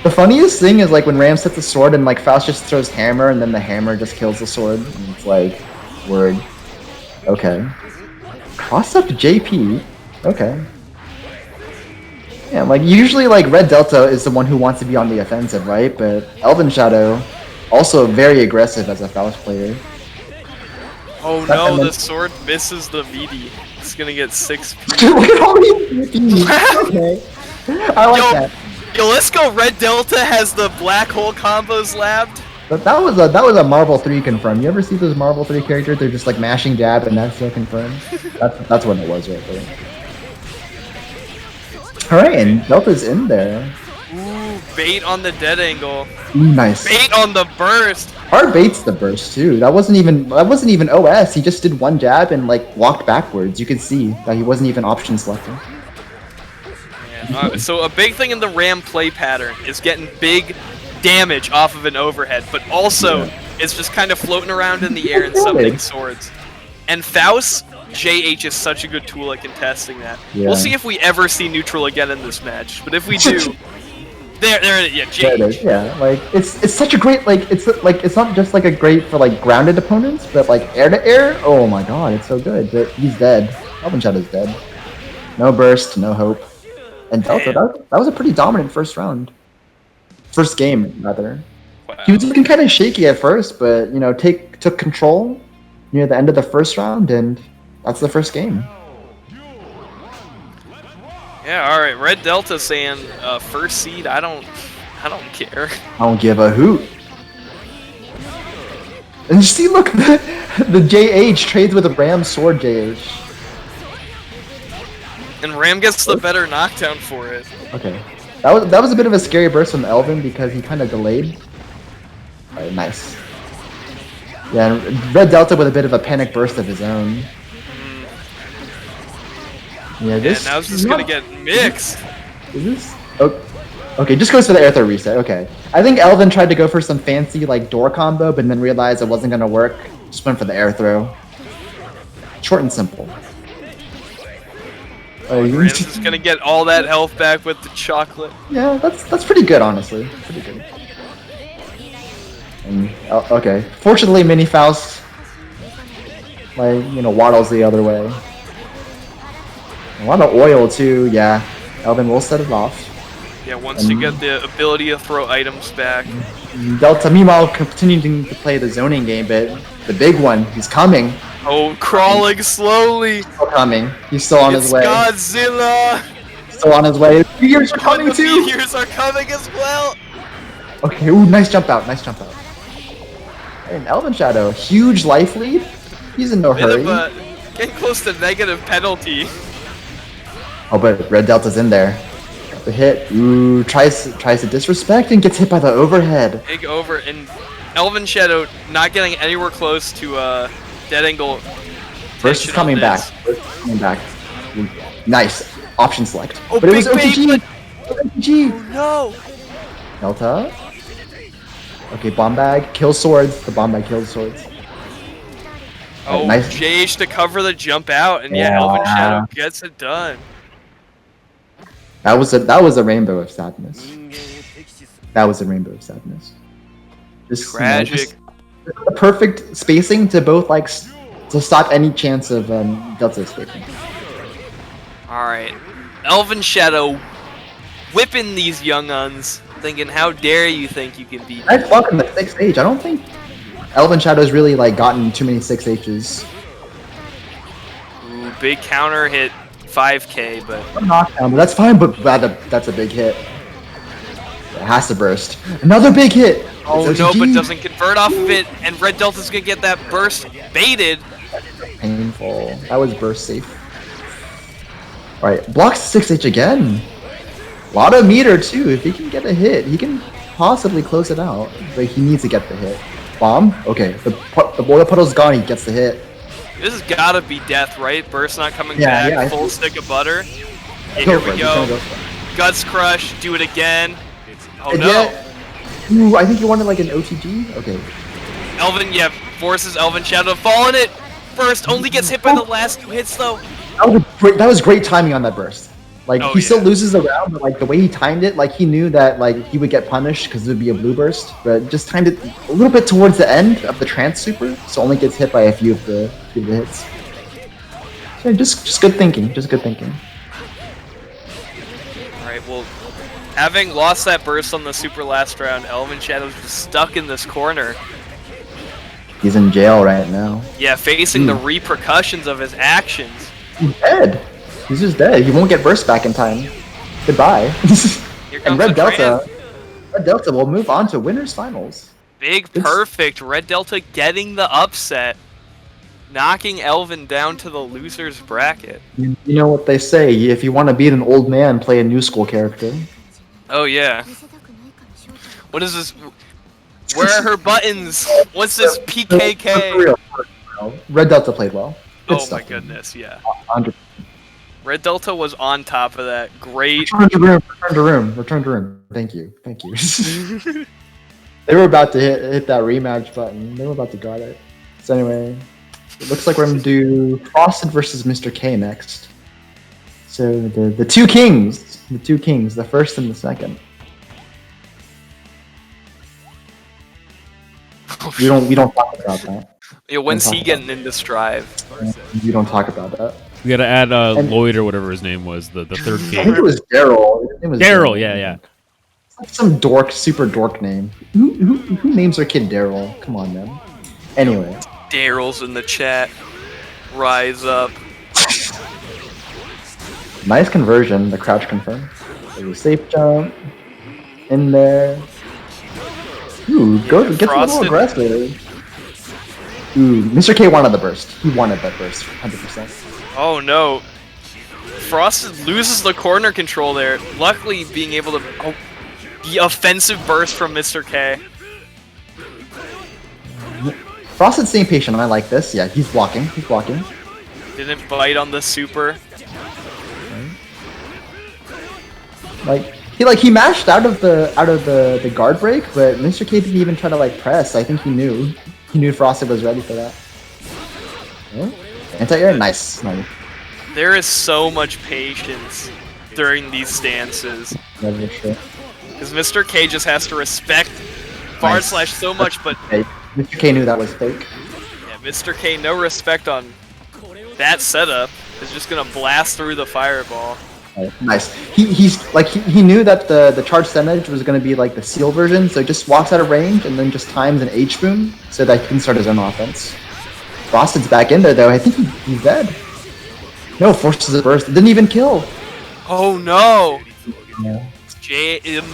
The funniest thing is like when Ram hits the sword and like Faust just throws hammer and then the hammer just kills the sword. And it's like, word. Okay. Cross up JP. Okay. Yeah, like usually like Red Delta is the one who wants to be on the offensive, right? But Elvin Shadow, also very aggressive as a Faust player. Oh no, the sword misses the VD. It's gonna get 6. Look at how many VDs. Okay. I like that. Yo, let's go. Red Delta has the black hole combos labbed. But that was a Marvel 3 confirm. You ever see those Marvel 3 characters? They're just like mashing jab and that's still confirmed. That's what it was right there. Alright, and Delta's in there. Ooh, bait on the dead angle. Ooh, nice. Bait on the burst. Hard baits the burst too. That wasn't even OS. He just did one jab and like walked backwards. You could see that he wasn't even option selecting. Yeah, so a big thing in the Ram play pattern is getting big damage off of an overhead, but also it's just kind of floating around in the air and summoning swords. And Faust, JH is such a good tool at contesting that. Yeah. We'll see if we ever see neutral again in this match, but if we do, yeah, JH. There it is. Yeah, like it's such a great it's not just like a great for like grounded opponents, but like air to air. Oh my god, it's so good. But he's dead. Elven Shadow's dead. No burst, no hope. And Delta, that was a pretty dominant first round. First game, rather. Wow. He was looking kind of shaky at first, but you know, took control near the end of the first round, and that's the first game. Yeah, all right. Red Delta saying first seed. I don't care. I don't give a hoot. And you see, look, the JH trades with a Ram Sword JH. And Ram gets the better knockdown for it. Okay, that was a bit of a scary burst from Elvin because he kind of delayed. Alright, nice. Yeah, and Red Delta with a bit of a panic burst of his own. Yeah, this. Yeah, now this is gonna get mixed. Is this? Okay, just goes for the air throw reset. Okay, I think Elvin tried to go for some fancy like door combo, but then realized it wasn't gonna work. Just went for the air throw. Short and simple. Ram's just gonna get all that health back with the chocolate. Yeah, that's pretty good, honestly. Pretty good. And, okay. Fortunately, Mini Faust, like, you know, waddles the other way. A lot of oil too. Yeah, Elvin will set it off. Yeah, once you get the ability to throw items back. Delta, meanwhile, continuing to play the zoning game, but the big one, he's coming. Oh, crawling slowly. Still coming. He's still on his way. Godzilla. Still on his way. The meteors are coming The too. meteors are coming as well. Okay. Ooh, nice jump out. Nice jump out. And Elven Shadow, huge life lead. He's in no hurry. Getting close to negative penalty. Oh, but Red Delta's in there. The hit. Ooh, tries to disrespect and gets hit by the overhead. Big over, and Elven Shadow not getting anywhere close to dead angle. Burst is coming back. Burst is coming back. Nice. Option select. Oh, but it was big OTG. OTG. No. Delta. Okay, bomb bag. Kill swords. The bomb bag kills swords. Oh, right, nice. JH to cover the jump out, and yeah, Elven Shadow gets it done. That was a rainbow of sadness. That was a rainbow of sadness. Just, Tragic. You know, just the perfect spacing to both like to stop any chance of Delta escaping. All right, Elven Shadow whipping these young uns, thinking, "How dare you think you can beat me?" Nice block in the 6H. I don't think Elven Shadow's really like gotten too many 6Hs. Ooh, big counter hit 5K, but Knockdown, but that's fine. But that's a big hit. It has to burst. Another big hit. oh It's no, OTG. but doesn't convert off of it, and Red Delta's gonna get that burst baited. Painful. That was burst safe. Alright, blocks 6H again. A lot of meter too. If he can get a hit, he can possibly close it out. But he needs to get the hit. Bomb? Okay, the oil puddle's gone, he gets the hit. This has gotta be death, right? Burst not coming Yeah, back, yeah, full stick of butter. And Go here for we it, he's gonna go. for it. Guts crush, do it again. Oh And no. yet- Ooh, I think you wanted like an OTG? Okay. Elven, yeah, forces Elven Shadow to fall in it. First, only gets hit by the last 2 hits though. That was great timing on that burst. Like, Oh, he still yeah. loses the round, but like the way he timed it, like he knew that like he would get punished because it would be a blue burst, but just timed it a little bit towards the end of the trance super, so only gets hit by a few of the hits. So just good thinking, just good thinking. Alright, well, having lost that burst on the super last round, Elven Shadow's just stuck in this corner. He's in jail right now. Yeah, facing the repercussions of his actions. He's dead. He's just dead. He won't get burst back in time. Goodbye. Here comes And Red the Delta. Red Delta will move on to winners finals. Big perfect. Red Delta getting the upset. Knocking Elvin down to the loser's bracket. You know what they say, if you want to beat an old man, play a new school character. Oh yeah. What is this? Where are her buttons? What's this For PKK? real, for real. Red Delta played well. Good Oh stuff, my goodness, yeah. 100%. Red Delta was on top of that. Great. Return to room. Return to room. Return to room. Thank you. Thank you. They were about to hit that rematch button. They were about to guard it. So anyway, it looks like we're gonna do Frosted versus Mr. K next. So the two kings, the first and the second. We don't talk about that. Yeah, when's he getting into Strive? We don't talk about that. We gotta add Lloyd or whatever his name was, the third I think king. it was Daryl. His name was Daryl, yeah. It's like some dork, super dork name. Who names their kid Daryl? Come on, man. Anyway. Daryl's in the chat. Rise up. Nice conversion, the crouch confirm. There's a safe jump. In there. Ooh, gets a little aggressive. Ooh, Mr. K wanted the burst. He wanted that burst, 100%. Oh no. Frost loses the corner control there. Luckily being able to... Oh, the offensive burst from Mr. K. Frosted's staying patient, I like this. Yeah, he's blocking. He's blocking. Didn't bite on the super. He mashed out of the guard break, but Mr. K didn't even try to press. I think he knew Frosted was ready for that. Oh, anti-air, nice. There is so much patience during these stances. Never sure. Because Mr. K just has to respect / so much, but Fake. Mr. K knew that was fake. yeah, Mr. K no respect on that setup. Is just gonna blast through the fireball. Nice. He knew that the charge percentage was going to be like the seal version, so he just walks out of range and then just times an H boom so that he can start his own offense. Frosted's back in there though. I think he's dead. No, forces a burst. It didn't even kill. Oh no! Yeah.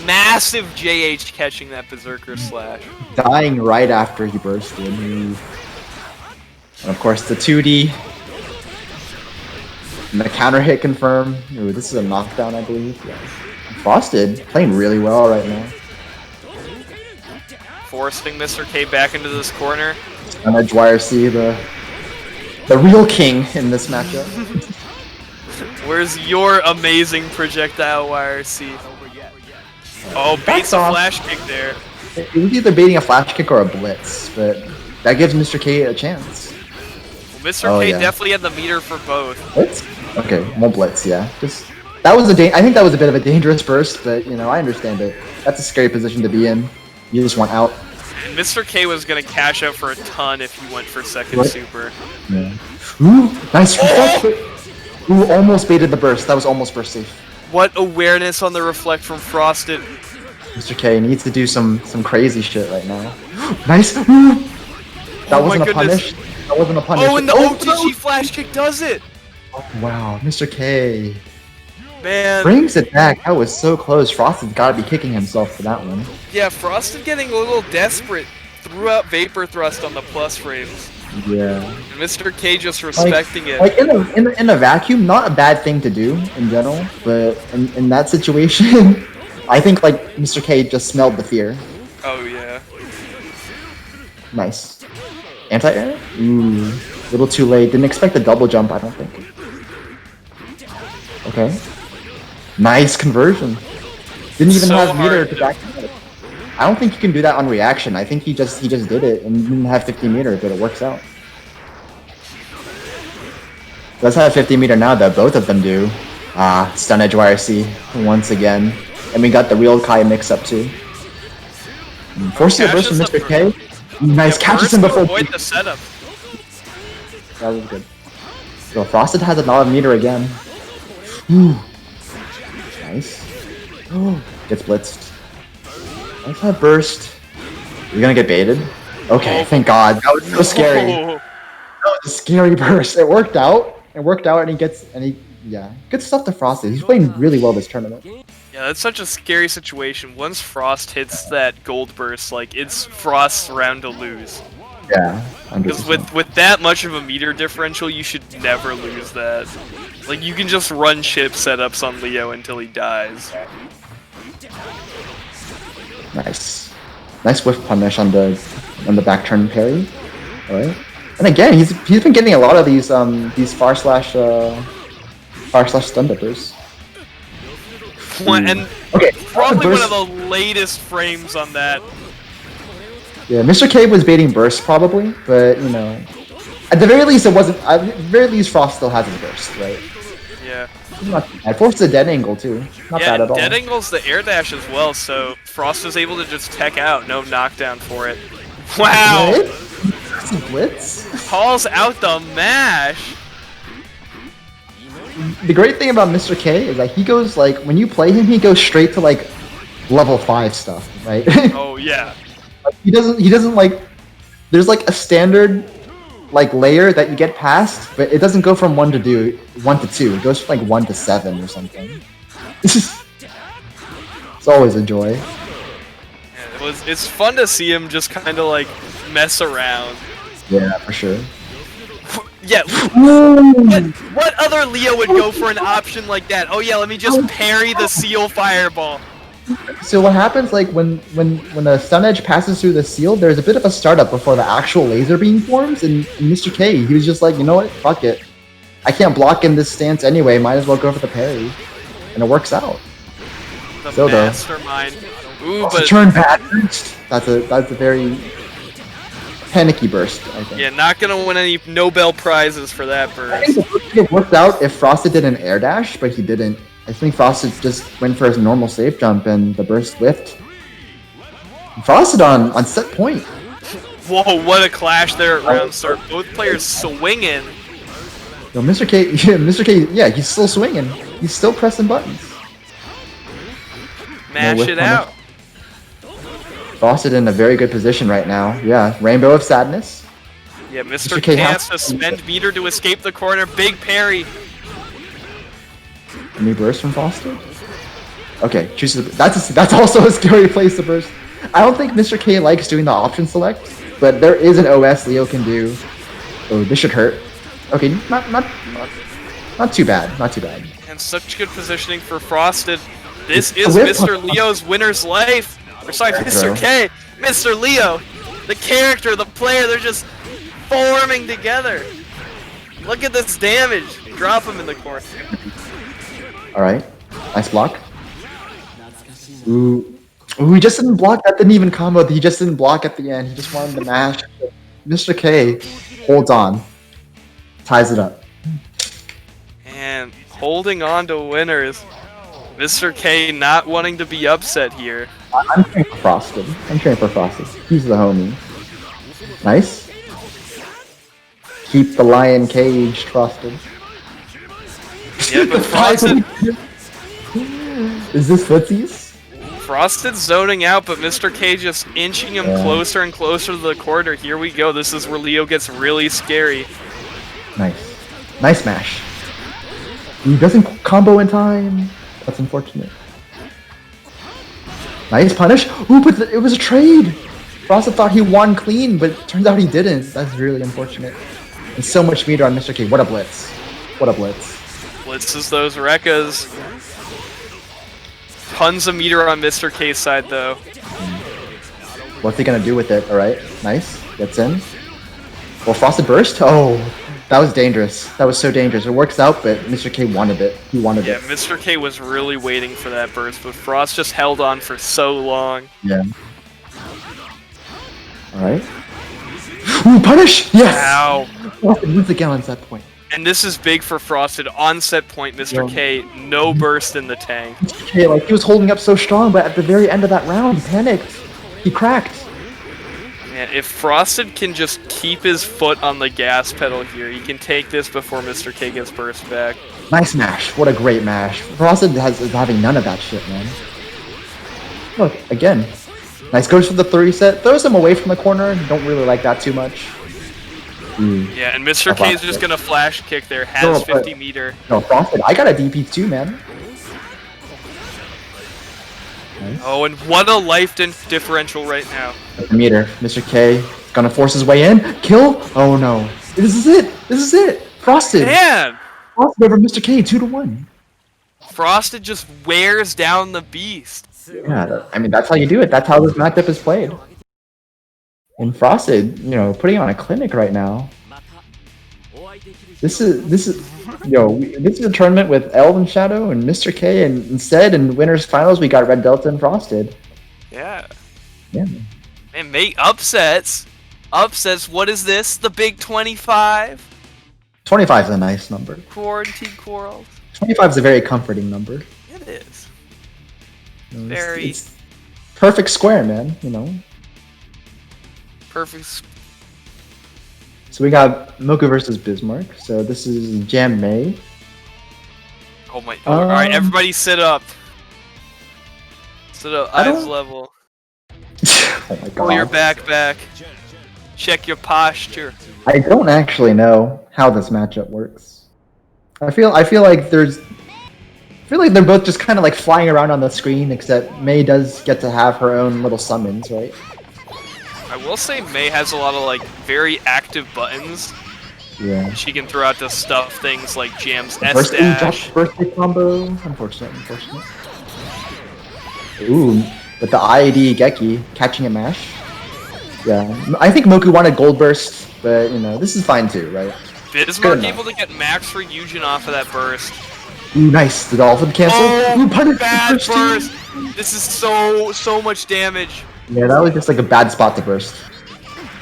Massive JH catching that Berserker slash. Dying right after he bursted. And of course the 2D. And the counter hit confirm. Ooh, this is a knockdown, I believe. Yeah. Frosted playing really well right now. Forcing Mr. K back into this corner. And Edge YRC, the real king in this matchup. Where's your amazing projectile YRC? Oh, baits a flash kick there. It was either baiting a flash kick or a blitz, but that gives Mr. K a chance. Well, Mr. K definitely had the meter for both. Blitz? Okay, more blitz, yeah. I think that was a bit of a dangerous burst, but I understand it. That's a scary position to be in. You just want out. And Mr. K was gonna cash out for a ton if he went for second super. Yeah. Ooh, nice reflect. Ooh, almost baited the burst. That was almost burst safe. What awareness on the reflect from Frosted. Mr. K needs to do some crazy shit right now. Nice. Ooh. That wasn't a punish. That wasn't a punish. Oh, and the OTG flash kick does it! Oh, wow, Mr. K. Man. Brings it back. That was so close. Frosted's got to be kicking himself for that one. Yeah, Frosted getting a little desperate. Threw out Vapor Thrust on the plus frames. Yeah. And Mr. K just respecting it. In a vacuum, not a bad thing to do in general, but in that situation, I think Mr. K just smelled the fear. Oh yeah. Nice. Anti-air? Ooh, a little too late. Didn't expect the double jump, I don't think. Okay. Nice conversion. Didn't even have meter to back it up. I don't think you can do that on reaction. I think he just did it and didn't have 50 meter, but it works out. Let's have 50 meter now that both of them do. Stun Edge YRC once again. And we got the real Kai mix up too. Forces a burst from Mr. K. Nice, catches him before. Avoid the setup. That was good. So Frosted has another meter again. Ooh. Nice. Oh, gets blitzed. Let's have burst. You're gonna get baited. Okay, thank God. That was so scary. That was a scary burst. It worked out. Yeah, good stuff to Frosted. He's playing really well this tournament. Yeah, that's such a scary situation. Once Frost hits that gold burst, it's Frost's round to lose. Yeah, 100%. Because with that much of a meter differential, you should never lose that. You can just run chip setups on Leo until he dies. Nice. Nice whiff punish on the back turn parry. Alright. And again, he's been getting a lot of these far slash stun dippers. And Okay, probably one of the latest frames on that. Yeah, Mr. K was baiting burst probably, but you know, at the very least it wasn't. At the very least, Frost still has his burst, right? Yeah. Not bad. Forced a dead angle too. Not bad at all. Dead angle's the air dash as well, so Frost is able to just tech out, no knockdown for it. Wow! That's a blitz. Calls out the mash. The great thing about Mr. K is that he goes like when you play him, he goes straight to like level 5 stuff, right? Oh yeah. He doesn't like. There's like a standard like layer that you get past, but it doesn't go from 1 to 2. It goes from like 1 to 7 or something. It's always a joy. Yeah, it's fun to see him just kind of like mess around. Yeah, for sure. Yeah. What other Leo would go for an option like that? Oh yeah, let me just parry the seal fireball. So what happens like when a stun edge passes through the seal, there's a bit of a startup before the actual laser beam forms, and Mr. K, he was just like, you know what, fuck it. I can't block in this stance anyway, might as well go for the parry. And it works out. The mastermind. Ooh, but turn backwards. That's a very panicky burst, I think. yeah, not gonna win any Nobel prizes for that I burst. think the burst would have worked out if Frosted did an air dash, but he didn't. I think Frosted just went for his normal safe jump and the burst whiffed. Frosted on set point. Whoa, what a clash there at round start. Both players swinging. Yo, Mr. K, Mr. K, yeah, he's still swinging. He's still pressing buttons. Mash whiff it punish. out. Frosted in a very good position right now. Yeah, Rainbow of Sadness. Yeah, Mr. K K has has to spend meter to escape the corner. Big parry. New burst from Frosted. Okay, chooses. That's also a scary place to burst. I don't think Mr. K likes doing the option select, but there is an OS Leo can do. Oh, this should hurt. Okay, not too bad. Not too bad. And such good positioning for Frosted. This is Mr. Leo's winner's life. Or sorry, Mr. K. Mr. Leo. The character, the player, they're just forming together. Look at this damage. Drop him in the corner. Alright. Nice block. Ooh. Ooh, he just didn't block. That didn't even combo. He just didn't block at the end. He just wanted to mash. Mr. K holds on. Ties it up. And holding on to winners. Mr. K not wanting to be upset here. I'm cheering for Frosted. He's the homie. Nice. Keep the lion caged, Frosted. Yeah, but Frosted, Is this footsies? Frosted's zoning out, but Mr. K just inching him closer and closer to the corner. Here we go. This is where Leo gets really scary. Nice. Nice mash. He doesn't combo in time. That's unfortunate. Nice punish. Ooh, but it was a trade. Frosted thought he won clean, but it turns out he didn't. That's really unfortunate. And so much meter on Mr. K. What a blitz. What a blitz. Blitzes those Rekkas. Tons of meter on Mr. K's side, though. What's he gonna do with it? Alright. Nice. Gets in. Well, Frosted burst? Oh, that was dangerous. That was so dangerous. It works out, but Mr. K wanted it. He wanted it. Yeah, Mr. K was really waiting for that burst, but Frost just held on for so long. Yeah. Alright. Ooh, punish! Yes! Ow. Frosted wins again on set point. And this is big for Frosted. On set point, Mr. K, no burst in the tank. Mr. K, like, he was holding up so strong, but at the very end of that round, he panicked. He cracked. Yeah, if Frosted can just keep his foot on the gas pedal here, he can take this before Mr. K gets burst back. Nice mash. What a great mash. Frosted is having none of that shit, man. Look, again. Nice goes for the 3 set. Throws him away from the corner. Don't really like that too much. Yeah, and Mr. K is just gonna flash kick there. Has 50 meter. No, Frosted, I got a DP too, man. Nice. Oh, and what a life differential right now. Meter. Mr. K gonna force his way in. Kill? Oh no. This is it. This is it. Frosted. Man! Frosted over Mr. K, 2-1. Frosted just wears down the beast. Yeah, I mean, that's how you do it. That's how this matchup is played. And Frosted, putting on a clinic right now. This is this is a tournament with Elven Shadow and Mr. K, and instead in winners finals we got Red Delta and Frosted. Yeah. Yeah. And make upsets. Upsets. What is this? The big 25? 25 is a nice number. Quarantine Quarrels. 25 is a very comforting number. It is. It's perfect square, man. Perfect. So we got Milka versus Bismarck. So this is Jam May. Oh my. All right, everybody sit up. Sit up. Eyes level. Oh my god. Pull your back back. Check your posture. I don't actually know how this matchup works. I feel like they're both just kind of like flying around on the screen, except May does get to have her own little summons, right? I will say May has a lot of like very active buttons. Yeah. She can throw out to stuff things like Jam's First S-dash. birthday combo. Unfortunate. Ooh, with the IAD Geki catching a mash. Yeah, I think Moku wanted Gold Burst, but this is fine too, right? Bismarck able to get max for Yujin off of that burst. Ooh, nice. The Dolphin cancel. Oh, Ooh, punish bad burst. This is so much damage. Yeah, that was just like a bad spot to burst.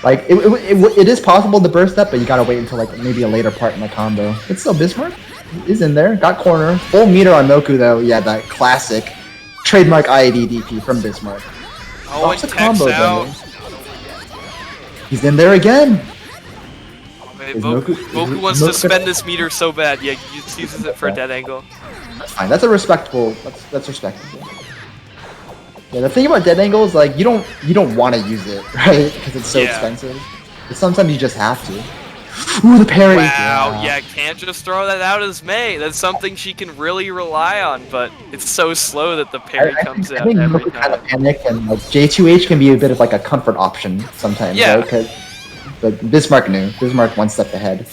Like it is possible to burst that, but you gotta wait until like maybe a later part in the combo. It's still Bismarck is in there. Got corner. Full meter on Moku though. Yeah, that classic trademark IAD DP from Bismarck. Oh, and techs out. He's in there again. Moku wants to spend this meter so bad. Yeah, he uses it for a dead angle. That's fine. That's a respectable. That's respectable. Yeah, the thing about dead angle is like you don't want to use it, right? Because it's so expensive. But sometimes you just have to. Ooh, the parry. Wow. Yeah, can't just throw that out as May. That's something she can really rely on, but it's so slow that the parry comes out every time. Kind of panic, and like J2H can be a bit of like a comfort option sometimes, right? But Bismarck knew. Bismarck one step ahead.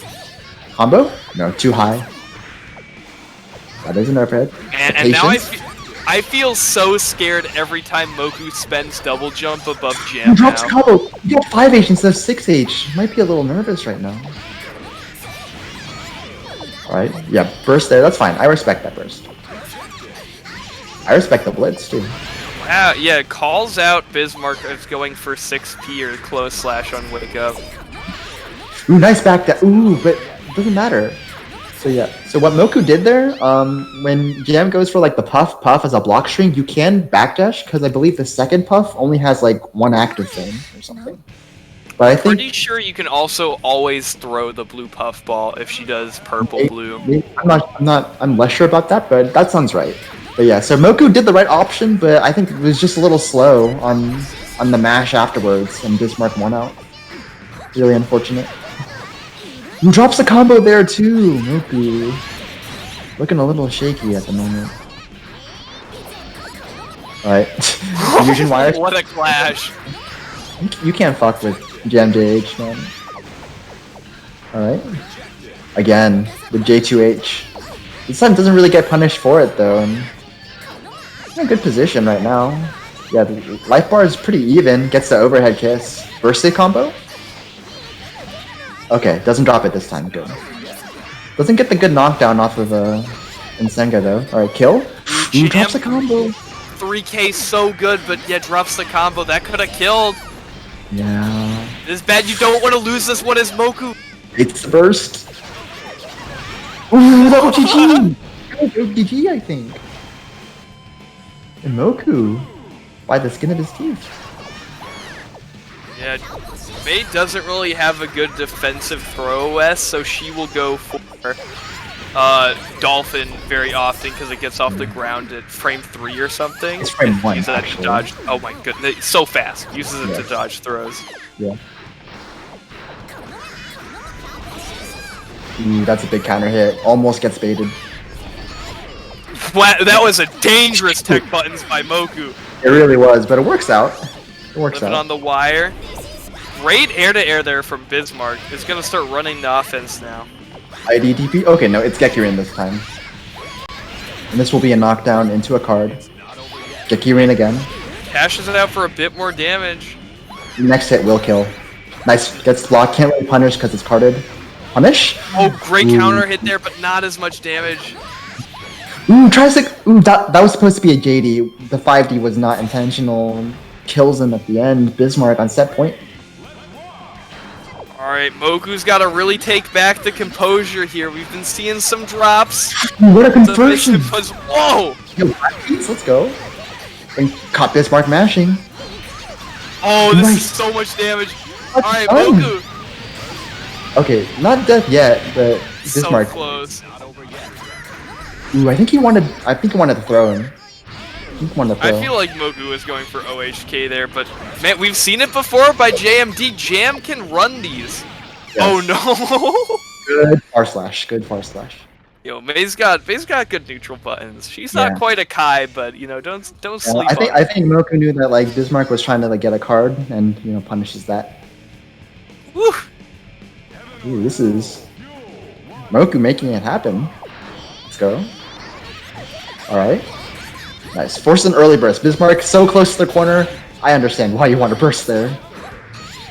Combo? No, too high. That is an overhead. And now I feel so scared every time Moku spends double jump above Jam. He drops combo. You got 5H instead of 6H. Might be a little nervous right now. Alright, yeah, burst there. That's fine. I respect that burst. I respect the blitz too. Wow, yeah, calls out Bismarck as going for 6P or close slash on Wake Up. Ooh, nice back that. Ooh, but it doesn't matter. So yeah, so what Moku did there, when Jam goes for like the puff as a block string, you can backdash, because I believe the second puff only has like one active thing or something. But I think pretty sure you can also always throw the blue puff ball if she does purple blue. I'm less sure about that, but that sounds right. But yeah, so Moku did the right option, but I think it was just a little slow on the mash afterwards, and Bismarck won out. Really unfortunate. Who drops the combo there too? Moku. Looking a little shaky at the moment. Alright. Fusion wires. What a clash. You can't fuck with Jam JH, man. Alright. Again, with J2H. This time doesn't really get punished for it though, and in a good position right now. Yeah, the life bar is pretty even. Gets the overhead kiss. Birthday combo? Okay, doesn't drop it this time. Good. Doesn't get the good knockdown off of Nsenga though. Alright, kill. He drops the combo. 3K so good, but yeah, drops the combo. That could have killed. Yeah. This is bad. You don't want to lose this one as Moku. It's the burst. Ooh, that was GG. GG, I think. And Moku, by the skin of his teeth. Yeah, May doesn't really have a good defensive throw OS, so she will go for Dolphin very often because it gets off the ground at frame 3 or something. It's frame 1, uses that actually. to dodge. Oh my goodness, so fast. Uses it to dodge throws. Yeah. Ooh, that's a big counter hit. Almost gets baited. Wow, that was a dangerous tech buttons by Moku. It really was, but it works out. It works Living out. on the wire. Great air-to-air there from Bismarck. It's going to start running the offense now. IDDP? Okay, no, it's Gekirin this time. And this will be a knockdown into a card. Geki Rain again. Cashes it out for a bit more damage. Next hit will kill. Nice, gets blocked, can't really punish because it's carded. Punish? Oh, great Ooh. counter hit there, but not as much damage. Ooh, tries to. Ooh, that was supposed to be a JD. The 5D was not intentional. Kills him at the end. Bismarck on set point. Alright, Moku's got to really take back the composure here. We've been seeing some drops. Ooh, what a The conversion! mission was, whoa! Yo, let's go. And caught Bismarck mashing. Oh, this Nice. is so much damage. That's Alright, fun. Moku. Okay, not death yet, but So Bismarck. close. Ooh, I think he wanted to throw him. I feel like Moku is going for OHK there, but man, we've seen it before by JMD. Jam can run these. Yes. Oh no! Good far slash. Good far slash. Yo, May's got good neutral buttons. She's not Yeah. quite a Kai, but you know, don't Yeah, sleep I think on her. Moku knew that like Bismarck was trying to like get a card and punishes that. Woo! Ooh, this is Moku making it happen. Let's go. All right. Nice. Force an early burst. Bismarck so close to the corner. I understand why you want to burst there.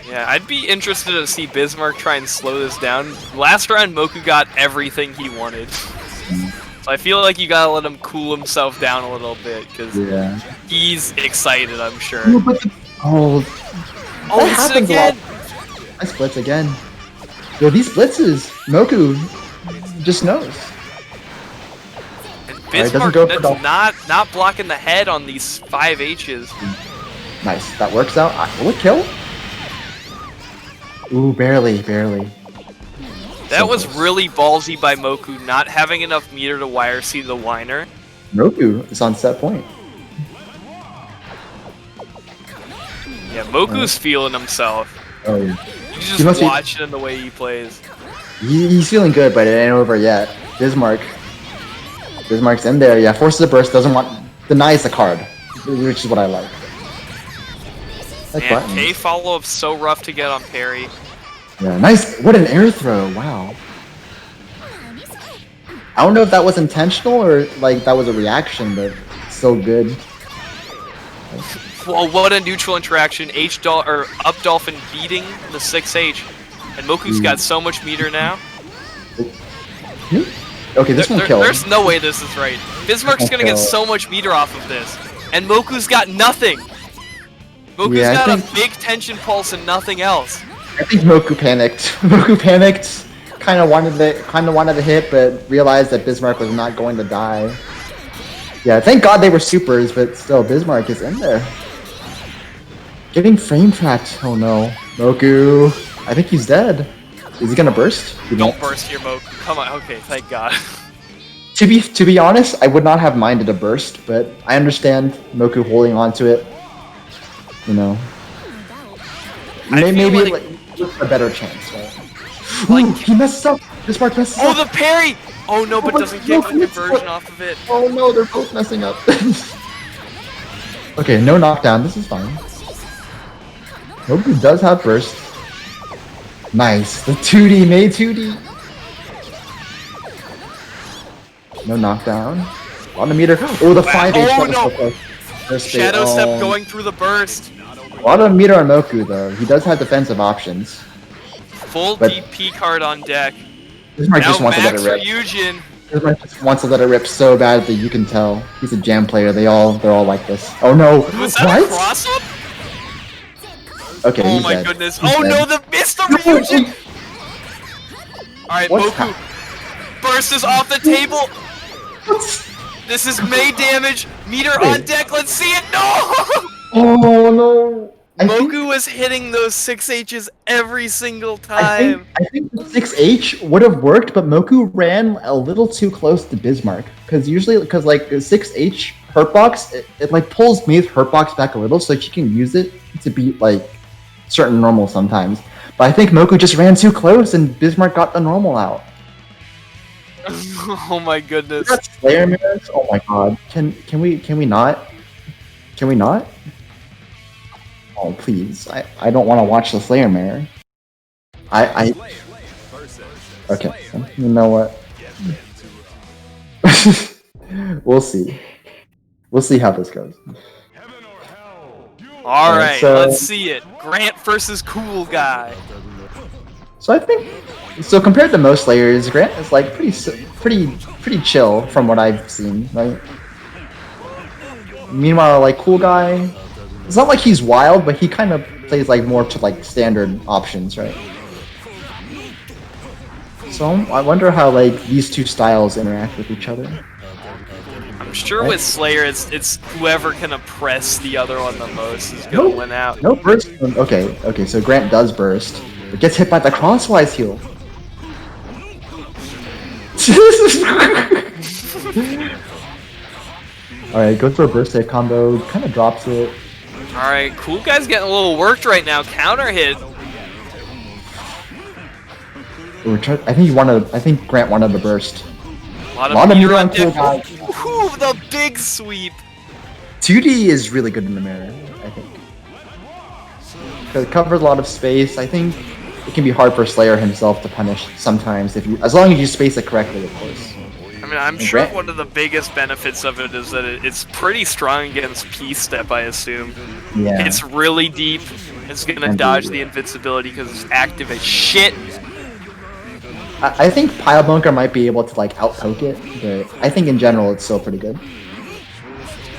Yeah, I'd be interested to see Bismarck try and slow this down. Last round, Moku got everything he wanted. So I feel like you gotta let him cool himself down a little bit, because Yeah. he's excited, I'm sure. Ooh, but oh, Oh, that it's happens a again! lot. I splits again. Yo, these blitzes, Moku just knows. And doesn't Bismarck go for that's the- not blocking the head on these 5Hs. Nice. That works out. Will it kill? Ooh, barely. That So was close. really ballsy by Moku, not having enough meter to wire see the whiner. Moku is on set point. Yeah, Moku's feeling himself. Oh, yeah. You He just must be- watch it in the way he plays. He's feeling good, but it ain't over yet. Bismarck's in there. Yeah, forces a burst. Denies the card, which is what I like. Like Man, buttons. K follow-up so rough to get on parry. Yeah, nice. What an air throw! Wow. I don't know if that was intentional or like that was a reaction, but so good. Well, what a neutral interaction. Up Dolphin beating the 6H. And Moku's got so much meter now. Okay, this one killed. There's no way this is right. Bismarck's gonna get so much meter off of this. And Moku's got nothing. Moku's Yeah, I got a think- big tension pulse and nothing else. I think Moku panicked. Moku panicked. Kind of wanted the hit, but realized that Bismarck was not going to die. Yeah, thank God they were supers, but still, Bismarck is in there. Getting frame trapped. Oh no, Moku. I think he's dead. Is he gonna burst? He Don't won't. burst here, Moku. Come on. Okay, thank God. To be honest, I would not have minded a burst, but I understand Moku holding on to it. You know, I feel maybe like- a better chance, right? Like- Ooh, he messes up. Bismarck messes Oh, up. the parry! Oh no, but Oh, doesn't get the no, conversion off of it. Oh no, they're both messing up. Okay, no knockdown. This is fine. Moku does have burst. Nice. The 2D made 2D. No knockdown. A lot of meter. Oh, the 5H. Oh, that was no. so close. First bait. Shadow Step Oh. going through the burst. A lot of meter on Moku though. He does have defensive options. Full But- DP card on deck. Bismarck Now just wants to let Max it rip. Ryujin. Bismarck just wants to let it rip so bad that you can tell. He's a jam player. They're all like this. Oh no! Was that a cross up? Okay, Oh he's my dead. goodness. He's Oh dead. no, the Mr. Ryujin! Alright, What's Moku. Burst is off the table. This is May damage. Meter on Wait. deck. Let's see it. No! Oh no! I think, Moku was hitting those 6Hs every single I time. think the 6H would have worked, but Moku ran a little too close to Bismarck. Because like the 6H hurtbox, it like pulls May's hurtbox back a little, so she can use it to beat like certain normal sometimes. But I think Moku just ran too close, and Bismarck got the normal out. Oh my goodness. That's Slayer mirrors. Oh my god. Can we not? Can we not? Oh please. I don't want to watch the Slayer mirror. Okay. You know what? We'll see. We'll see how this goes. Alright, so- let's see it. Grant versus Cool Guy. So I think, so compared to most Slayers, Grant is like pretty chill from what I've seen, right? Meanwhile, like Cool Guy, it's not like he's wild, but he kind of plays like more to like standard options, right? So I wonder how like these two styles interact with each other. I'm sure Right. with Slayer, it's whoever can oppress the other one the most is gonna win out. No burst. Okay, so Grant does burst, but gets hit by the crosswise heal. Alright, goes for a burst hit combo, kind of drops it. Alright, Cool Guy's getting a little worked right now. Counter hit. I think Grant wanted the burst. A lot Lot of of meter meter on on Cool deck. Guy. Ooh, the big sweep. 2D is really good in the mirror, I think. Because it covers a lot of space. I think it can be hard for Slayer himself to punish sometimes, as long as you space it correctly, of course. I mean, I'm sure one of the biggest benefits of it is that it's pretty strong against P-Step, I assume. Yeah. It's really deep. It's gonna And dodge deep. the invincibility because it's active as shit. I think Pile Bunker might be able to like outpoke it, but I think in general it's still pretty good.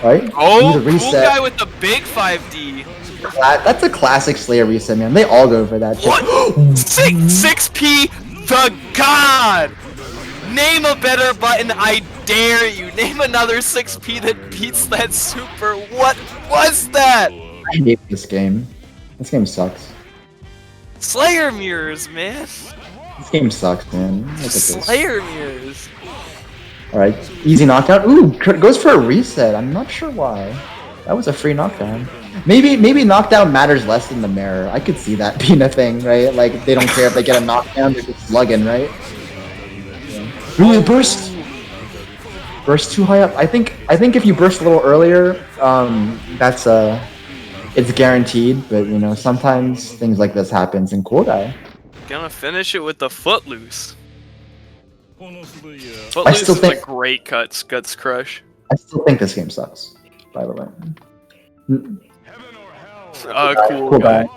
Right? Oh, Need a Cool reset. Guy with the big 5D. That's a classic Slayer reset, man. They all go for that shit. What? 6P the God! Name a better button, I dare you. Name another 6P that beats that super. What was that? I hate this game. This game sucks. Slayer mirrors, man. This game sucks, man. Look at this. Slayer mirrors. Alright, easy knockdown. Ooh, goes for a reset. I'm not sure why. That was a free knockdown. Maybe knockdown matters less than the mirror. I could see that being a thing, right? Like, they don't care if they get a knockdown, they're just slugging, right? Yeah. Ooh, burst! Burst too high up. I think if you burst a little earlier, that's it's guaranteed, but you know, sometimes things like this happens in Cool Guy. Gonna finish it with the Footloose. I Footloose still is think- a great guts crush. I still think this game sucks, by the way. Cool guy.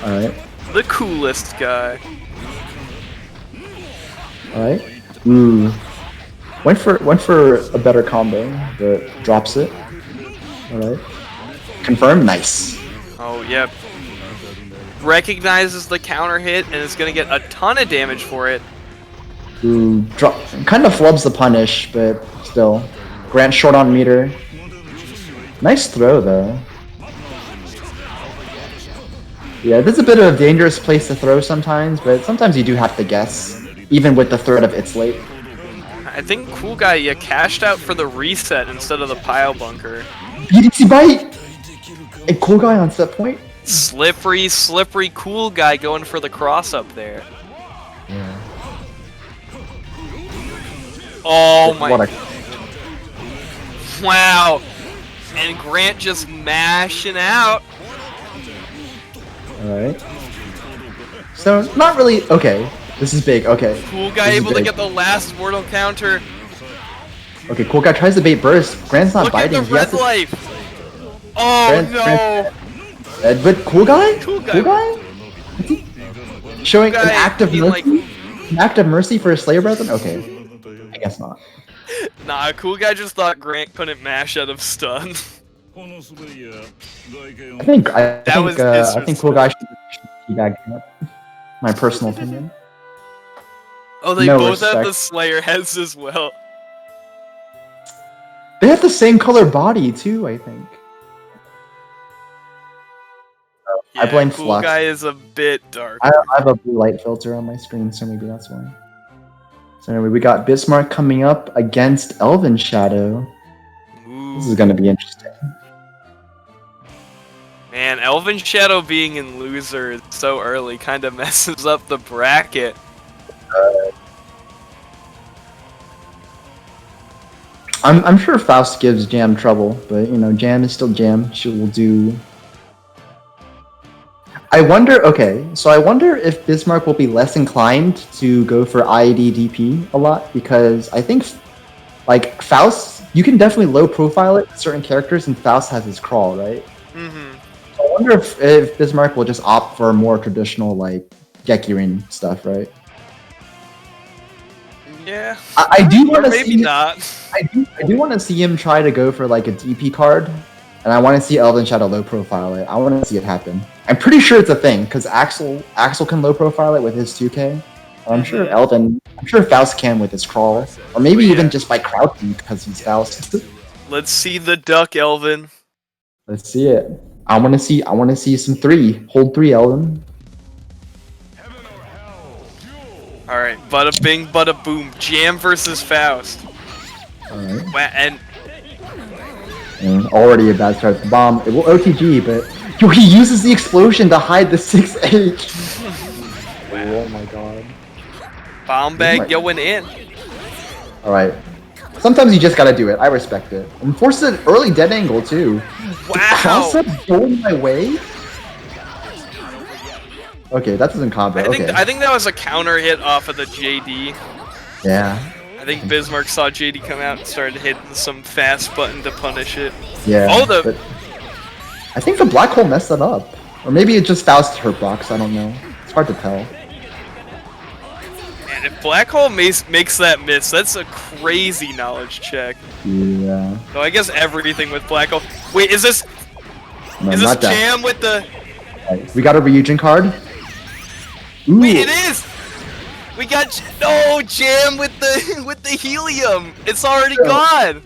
Alright. The coolest guy. Alright. Ooh. Went for a better combo, but drops it. Alright. Confirm, nice. Oh, yep. Recognizes the counter hit and is gonna get a ton of damage for it. Ooh, kind of flubs the punish, but still. Grant short on meter. Nice throw though. Yeah, this is a bit of a dangerous place to throw sometimes, but sometimes you do have to guess, even with the threat of it's late. I think Cool Guy, you cashed out for the reset instead of the pile bunker. BDT bite! A Cool Guy on set point? Slippery Cool Guy going for the cross up there. Yeah. Oh my. What a... Wow. And Grant just mashing out. Alright. So, not really... Okay. This is big, okay. Cool Guy This is able to big. get the last mortal counter. Okay, Cool Guy tries to bait burst. Grant's not Look at biting. the He has red to- life. Oh no. But Cool Guy? Cool Guy. Cool Guy? Showing Cool an Guy act of being mercy? like- An act of mercy for a Slayer Brethren? Okay. I guess not. Nah, Cool Guy just thought Grant couldn't mash out of stun. I think Cool Guy should teabag him. My personal opinion. Oh, they No both have respect. the Slayer heads as well. They have the same color body too, I think. I blame Cool Flux. Guy is a bit dark. I have a blue light filter on my screen, so maybe that's why. So anyway, we got Bismarck coming up against Elven Shadow. This is gonna be interesting. Man, Elven Shadow being in loser so early kind of messes up the bracket. I'm sure Faust gives Jam trouble, but you know, Jam is still Jam. She will do. I wonder. Okay, so I wonder if Bismarck will be less inclined to go for IED DP a lot because I think, like Faust you can definitely low profile it with certain characters, and Faust has his crawl, right? Mm-hmm. I wonder if Bismarck will just opt for more traditional like Gekirin stuff, right? Yeah. I do Or want to maybe see. not. I do want to see him try to go for like a DP card, and I want to see Elven Shadow low profile it. I want to see it happen. I'm pretty sure it's a thing because Axel can low profile it with his 2K. I'm sure I'm sure Faust can with his crawl, or maybe even just by crouching because he's Faust. Let's see the duck, Elvin. Let's see it. I want to see some 3. Hold 3, Elven. Alright, bada bing, bada boom. Jam versus Faust. Alright. And And already a bad start. The bomb. It will OTG, but yo, he uses the explosion to hide the 6H. Oh my god. bomb bag going in. Alright. Sometimes you just gotta do it. I respect it. And forces an early dead angle too. Wow. Cross-up going my way? Okay, that doesn't combo. I think that was a counter hit off of the JD. Yeah. I think Bismarck saw JD come out and started hitting some fast button to punish it. Yeah. Oh, but I think the black hole messed that up. Or maybe it just Faust hurt blocks, I don't know. It's hard to tell. And if Black Hole makes that miss, that's a crazy knowledge check. Yeah. So I guess everything with Black Hole. Wait, is this No, is this not that. Jam with the? Right. We got a Ryujin card. Ooh. Wait, it is. We got Jam with the helium. It's already gone.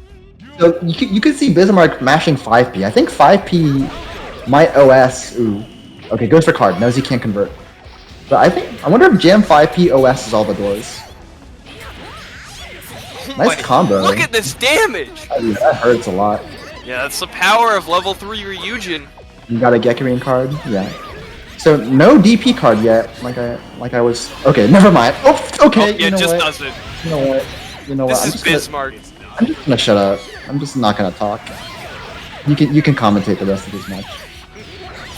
So you can see Bismarck mashing 5P. I think 5P might OS. Ooh. Okay, goes for card. Knows he can't convert. But I wonder if Jam 5P OS is all the doors. Nice combo. Look at this damage. I mean, that hurts a lot. Yeah, that's the power of level 3 Ryujin. You got a Gekirin card? Yeah. So no DP card yet. Like I was. Okay, never mind. Oh, okay. Oh, yeah, you know it just what? doesn't. You know what? You know This what? is Bismarck. I'm just gonna shut up. I'm just not gonna talk. You can commentate the rest of this match.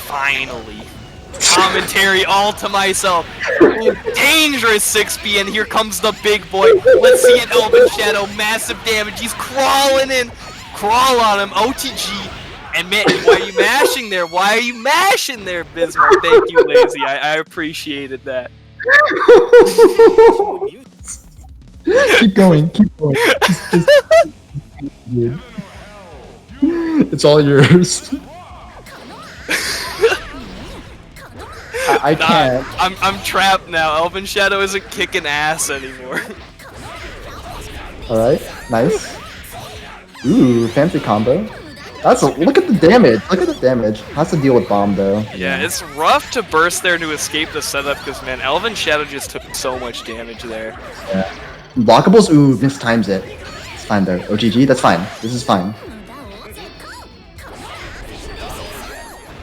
Finally. Commentary all to myself. Ooh, dangerous 6B, and here comes the big boy. Let's see it, Elven Shadow. Massive damage. He's crawling in. Crawl on him. OTG. And man, why are you mashing there? Why are you mashing there, Bismarck? Thank you, Lazy. I appreciated that. Keep going. Keep going. Dude. It's all yours. I can't. I'm trapped now. Elven Shadow isn't kicking ass anymore. Alright, nice. Ooh, fancy combo. Look at the damage. Look at the damage. Has to deal with bomb though. Yeah, it's rough to burst there to escape the setup because man, Elven Shadow just took so much damage there. Yeah. Blockables. Ooh, mistimes it. It's fine though. OGG. That's fine. This is fine.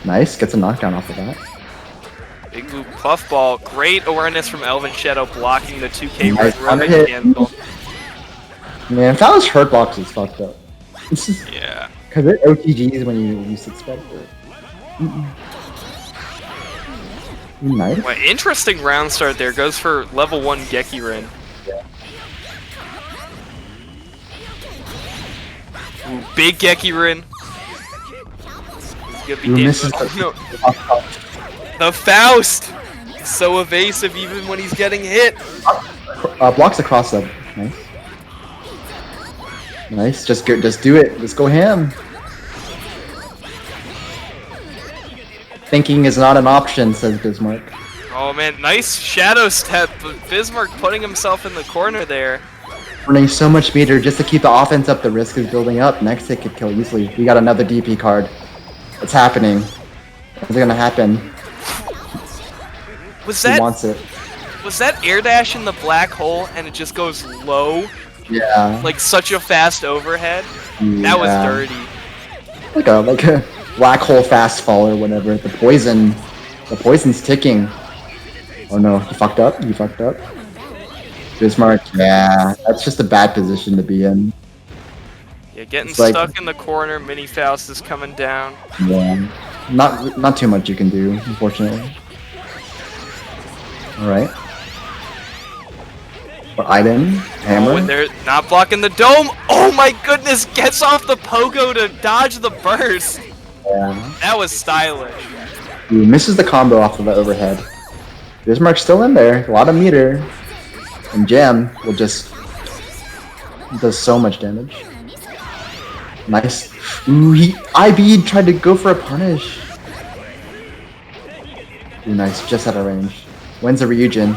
Nice. Gets a knockdown off of that. Big blue puffball. Great awareness from Elven Shadow blocking the 2K Nice Ruben hit. cancel. Man, Faust hurt box is fucked up. Yeah. Because it OTGs when you least expect it. Nice. Well, interesting round start there. Goes for level 1 Gekirin. Ooh, big Gekirin. He's gonna be Misses no. The Faust! So evasive even when he's getting hit. Blocks across them. Nice. Nice. Just do it. Just go ham. Thinking is not an option, says Bismarck. Oh man, nice shadow step, but Bismarck putting himself in the corner there. Running so much meter just to keep the offense up. The risk is building up. Next hit could kill easily. We got another DP card. It's happening. It's gonna happen. Was He that wants it. was that air dash in the black hole and it just goes low? Yeah. Like such a fast overhead? That was dirty. Like a black hole fast fall or whatever. The poison's ticking. Oh no, you fucked up. You fucked up. Bismarck, yeah, that's just a bad position to be in. Yeah, getting It's like- stuck in the corner. Mini Faust is coming down. Yeah, not too much you can do, unfortunately. All right. Or Iden, hammer. Oh, and they're not blocking the dome. Oh my goodness, gets off the pogo to dodge the burst. Yeah. That was stylish. He misses the combo off of the overhead. Bismarck's still in there, a lot of meter. And Jam will just does so much damage. Nice. Ooh, IB tried to go for a punish. Ooh, nice, just out of range. When's the Ryujin?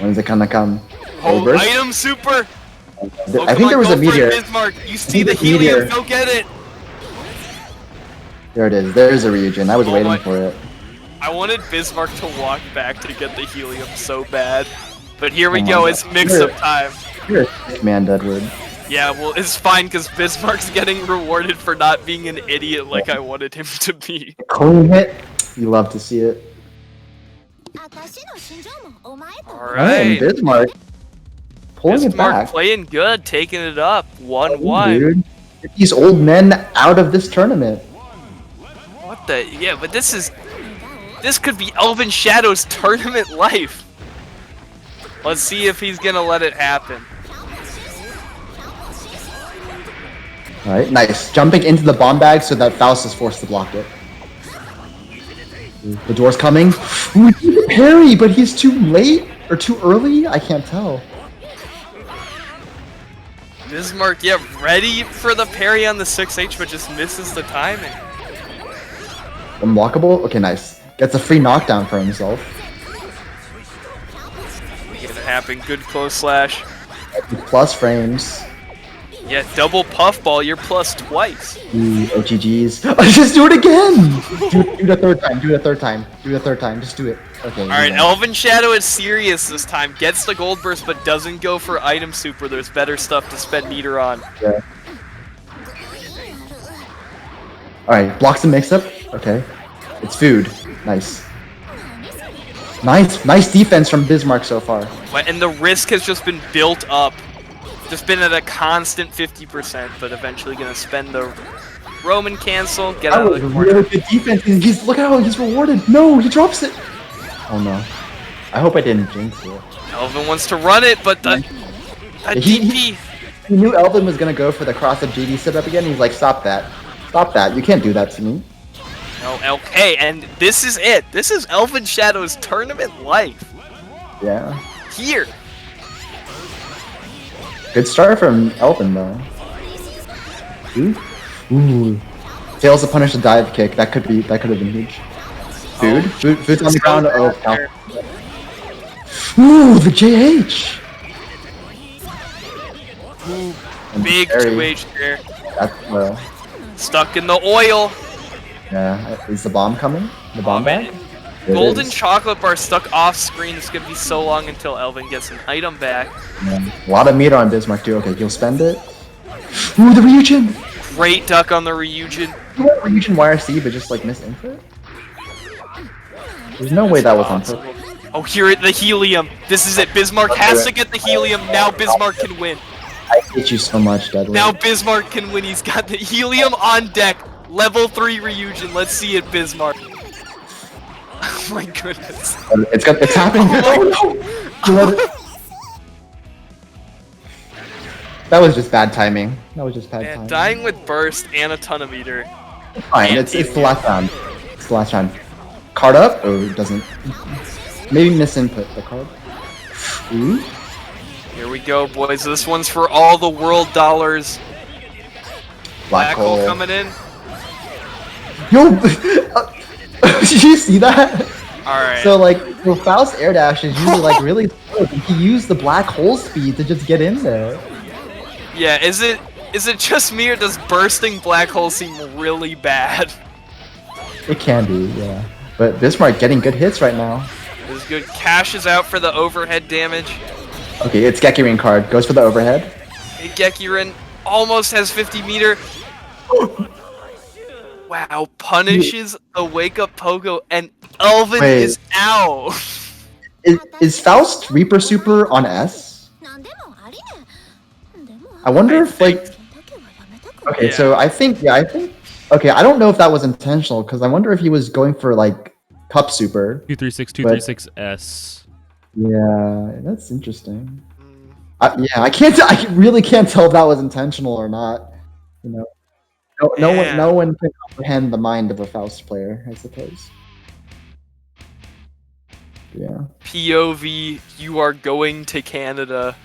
When's it gonna come? Oh, burst? item super. I think there was a meteor. Bismarck. You see the meteor. helium, go get it. There it is. There's a Ryujin. I was waiting for it. I wanted Bismarck to walk back to get the helium so bad. But here we go, it's mix-up time. You're a sick man, Deadwood. Yeah, well, it's fine because Bismarck's getting rewarded for not being an idiot like I wanted him to be. Clean hit. You love to see it. Alright. Bismarck. Pulling it Bismarck back. playing good, taking it up. 1-1. Dude. Get these old men out of this tournament. What the? Yeah, but this could be Elven Shadow's tournament life. Let's see if he's gonna let it happen. Alright, nice. Jumping into the bomb bag so that Faust is forced to block it. The door's coming. Ooh, he parry, but he's too late or too early? I can't tell. Bismarck, yeah, ready for the parry on the 6H, but just misses the timing. Unblockable? Okay, nice. Gets a free knockdown for himself. Make it happen. Good close slash. Plus frames. Yeah, double puffball, you're plus twice. Ooh, OGGs. Just do it again! Do it a third time, do it a third time, do it a third time, just do it. Okay. Alright, Elven Shadow is serious this time. Gets the gold burst, but doesn't go for item super. There's better stuff to spend meter on. Yeah. Alright, blocks the mix-up. Okay. It's food. Nice. Nice defense from Bismarck so far. And the risk has just been built up. Just been at a constant 50%, but eventually gonna spend the Roman cancel, get out of the corner. Really good defense, and look at how he's rewarded. No, he drops it. Oh no. I hope I didn't jinx it. Elvin wants to run it, but the DP. He knew Elvin was gonna go for the cross of GD setup again. He's like, stop that. Stop that. You can't do that to me. No, okay, and this is it. This is Elven Shadow's tournament life. Yeah. Here. Good start from Elvin though. Ooh. Fails to punish a dive kick. That could have been huge. Food's on the ground. Oh, no. Ooh, the JH. Ooh, big 2H there. That's Stuck in the oil. yeah. Is the bomb coming? The bomb bag? Golden chocolate bar stuck off screen. It's gonna be so long until Elvin gets an item back. Yeah. A lot of meter on Bismarck too. Okay, he'll spend it. Ooh, the Ryujin! Great duck on the Ryujin. Ryujin YRC, but just like miss input? There's no way that was on purpose. Oh, here the helium. This is it. Bismarck has to get the helium. Now Bismarck can win. I hate you so much, Deadly. Now Bismarck can win. He's got the helium on deck. Level 3 Ryujin. Let's see it, Bismarck. Oh my goodness. It's happening. Oh no! That was just bad timing. Man, dying with burst and a ton of meter. Fine, it's the last round. It's the last round. Card up? Oh, it doesn't. Maybe misinput the card. Ooh. Here we go, boys. This one's for all the world dollars. Black hole coming in. Yo! Did you see that? Alright. So, like, Faust air dash is usually, like, really slow. He used the black hole speed to just get in there. Yeah, is it just me or does bursting black hole seem really bad? It can be, yeah. But Bismarck getting good hits right now. This is good. Cash is out for the overhead damage. Okay, it's Gekirin card. Goes for the overhead. Hey, Gekirin almost has 50 meter. Wow, punishes the wake up pogo and Elvin is out. Is Faust Reaper Super on S? I wonder if like. Okay, so I think. Okay, I don't know if that was intentional because I wonder if he was going for like Cup Super. 236 236S. Yeah, that's interesting. Yeah, I can't. I really can't tell if that was intentional or not. You know, no one can comprehend the mind of a Faust player, I suppose. Yeah. POV, you are going to Canada.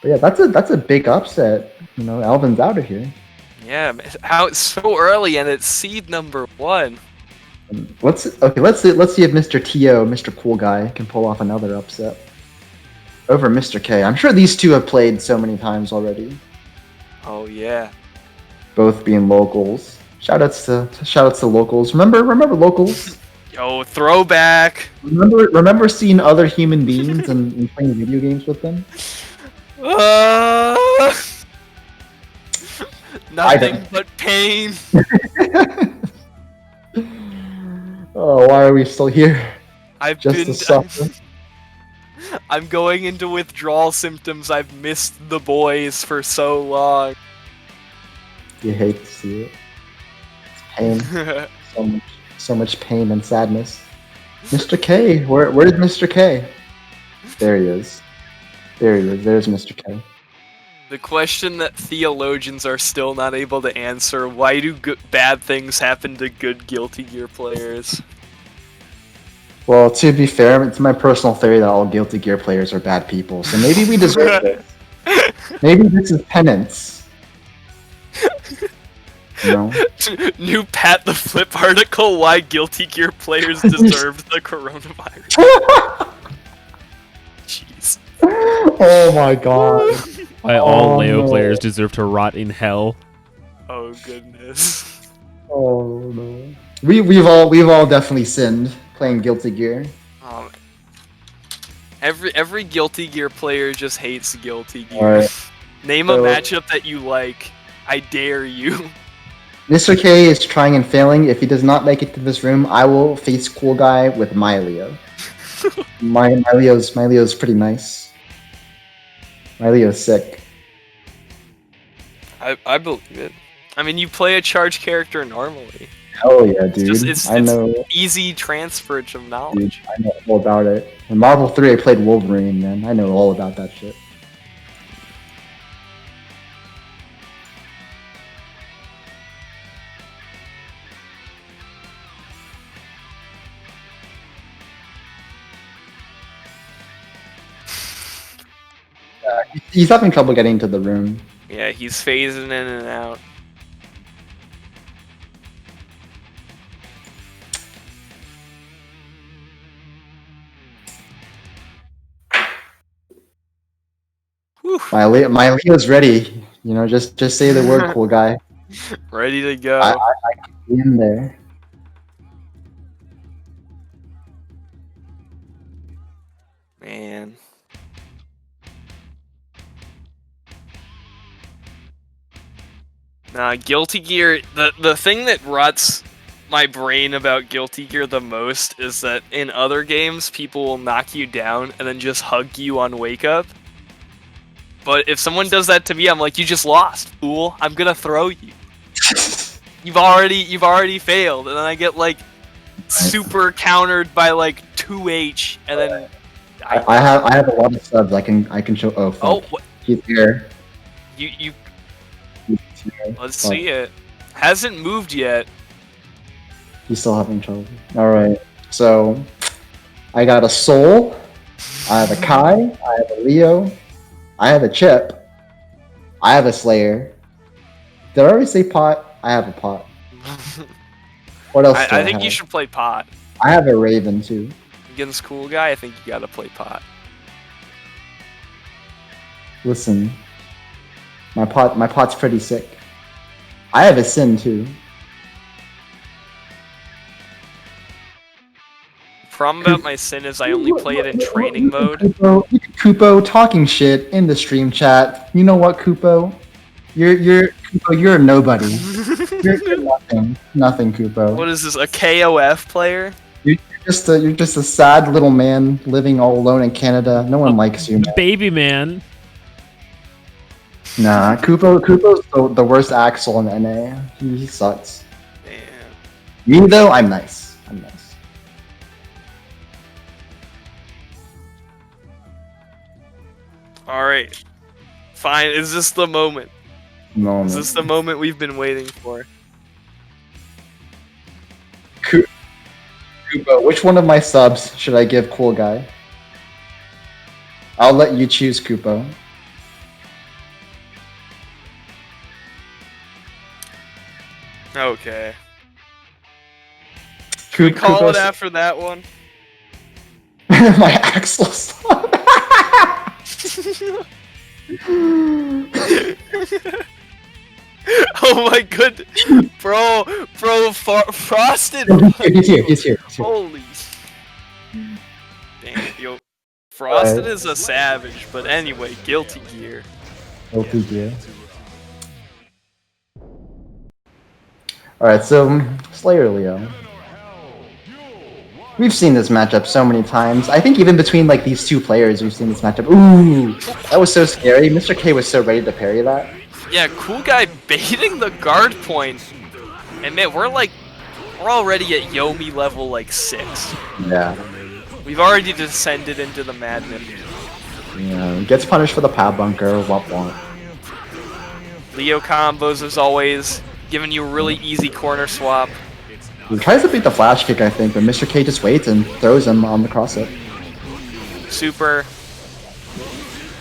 But yeah, that's a big upset. You know, Alvin's out of here. Yeah, how it's so early and it's seed number 1. Let's see if Mr. To, Mr. Cool Guy, can pull off another upset over Mr. K. I'm sure these two have played so many times already. Oh yeah. Both being locals. Shoutouts to locals. Remember locals? Yo, throwback. Remember seeing other human beings and playing video games with them? Nothing but pain. Oh, why are we still here? To suffer. I'm going into withdrawal symptoms. I've missed the boys for so long. You hate to see it. It's pain. So much pain and sadness. Mr. K, where's Mr. K? There he is. There's Mr. K. The question that theologians are still not able to answer: why do bad things happen to good Guilty Gear players? Well, to be fair, it's my personal theory that all Guilty Gear players are bad people, so maybe we deserve this. Maybe this is penance. No. New Pat the Flip article: why Guilty Gear players deserved the coronavirus. Jeez. Oh my god. Why all Leo players deserve to rot in hell. Oh goodness. Oh no. We've all definitely sinned playing Guilty Gear. Every Guilty Gear player just hates Guilty Gear. Alright. Name a matchup that you like. I dare you. Mr. K is trying and failing. If he does not make it to this room, I will face Cool Guy with my Leo. my Leo's pretty nice. My Leo's sick. I believe it. I mean, you play a charged character normally. Hell yeah, dude. It's easy transfer of knowledge. Dude, I know all about it. In Marvel 3, I played Wolverine, man. I know all about that shit. He's having trouble getting to the room. Yeah, he's phasing in and out. My Leo's ready. You know, just say the word, Cool Guy. Ready to go. I can be in there. Man. Nah, Guilty Gear, the thing that rots my brain about Guilty Gear the most is that in other games, people will knock you down and then just hug you on wake up. But if someone does that to me, I'm like, you just lost, fool. I'm gonna throw you. You've already failed, and then I get like super countered by like 2H, and then I have a lot of subs. I can show. Oh, fuck. Oh, what? He's here. You He's here. let's Fuck. see it. Hasn't moved yet. He's still having trouble. All right. So I got a Soul. I have a Kai. I have a Leo. I have a Chip. I have a Slayer. Did I already say Pot? I have a Pot. What else? I think you should play Pot. I have a Raven too. Against Cool Guy, I think you gotta play Pot. Listen, my Pot's pretty sick. I have a Sin too. The problem about my Sin is I only play it in training mode. Kupo talking shit in the stream chat. You know what, Kupo? You're a nobody. You're nothing, Kupo. What is this? A KOF player? You're just a sad little man living all alone in Canada. No one likes you. Man. Baby man. Nah, Kupo's the worst Axel in NA. He sucks. Man. Me though, I'm nice. Alright. Fine, is this the moment? Moment. Is this the moment we've been waiting for? Kubo, which one of my subs should I give Cool Guy? I'll let you choose, Kupo. Okay. Should we call it after that one? My Axel song. Oh my good, bro, Frosted. He's here. Holy, dang it, yo, Frosted is a savage. But anyway, Guilty Gear. Guilty Gear. All right, so Slayer Leo. We've seen this matchup so many times. I think even between like these two players, we've seen this matchup. Ooh, that was so scary. Mr. K was so ready to parry that. Yeah, Cool Guy baiting the guard point. And man, we're already at Yomi level like 6. Yeah. We've already descended into the madness. Yeah, gets punished for the pad bunker. Womp womp. Leo combos as always, giving you a really easy corner swap. He tries to beat the flash kick, I think, but Mr. K just waits and throws him on the cross hit. Super.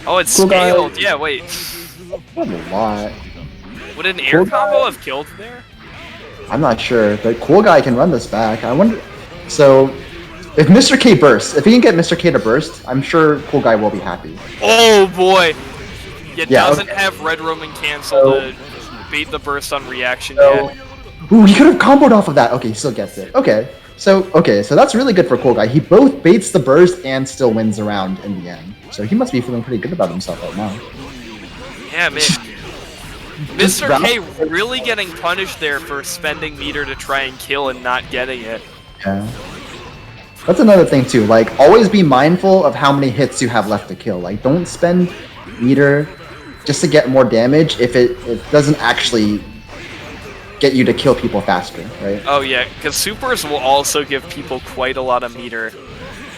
Oh, it's Cool Guy. scaled. Yeah, wait. Not a lot. Would an air Cool Guy. combo have killed there? I'm not sure, but Cool Guy can run this back. I wonder. So, if Mr. K bursts, if he can get Mr. K to burst, I'm sure Cool Guy will be happy. Oh boy! It Yeah, doesn't okay. have Red Roman cancel to bait the burst on reaction So, yet. ooh, he could have comboed off of that. Okay, he still gets it. Okay, so that's really good for Cool Guy. He both baits the burst and still wins the round in the end. So he must be feeling pretty good about himself right now. Yeah, man. Mr. K really getting punished there for spending meter to try and kill and not getting it. Yeah. That's another thing too. Like, always be mindful of how many hits you have left to kill. Like, don't spend meter just to get more damage if it doesn't actually get you to kill people faster, right? Oh yeah, because supers will also give people quite a lot of meter.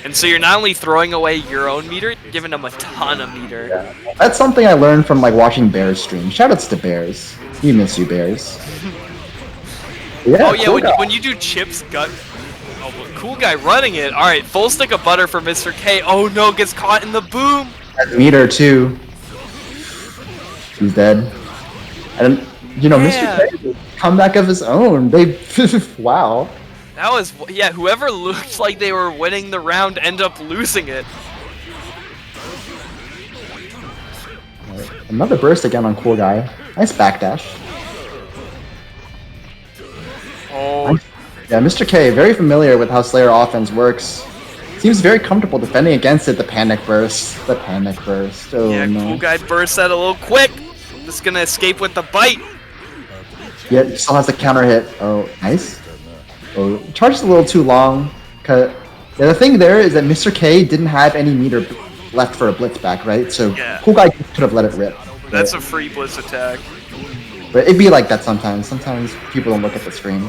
And so you're not only throwing away your own meter, you're giving them a ton of meter. Yeah. That's something I learned from like watching Bears stream. Shoutouts to Bears. We miss you, Bears. Yeah, Oh yeah, Cool Guy. when you do Chip's gut. Oh, well, Cool Guy running it. All right, full stick of butter for Mr. K. Oh no, gets caught in the boom. Has meter too. He's dead. And you know, Yeah. Mr. K, comeback of his own. They wow. That was, yeah, whoever looked like they were winning the round end up losing it. Right. Another burst again on Cool Guy. Nice backdash. Oh, Yeah, Mr. K, very familiar with how Slayer offense works. Seems very comfortable defending against it. The panic burst. The panic burst. Oh yeah, no. Cool Guy burst that a little quick. Just gonna escape with the bite. Yeah, he still has the counter hit. Oh, nice. Oh, charged a little too long. Yeah, the thing there is that Mr. K didn't have any meter left for a blitz back, right? So Yeah. Cool Guy could have let it rip. That's a free blitz attack. But it'd be like that sometimes. Sometimes people don't look at the screen.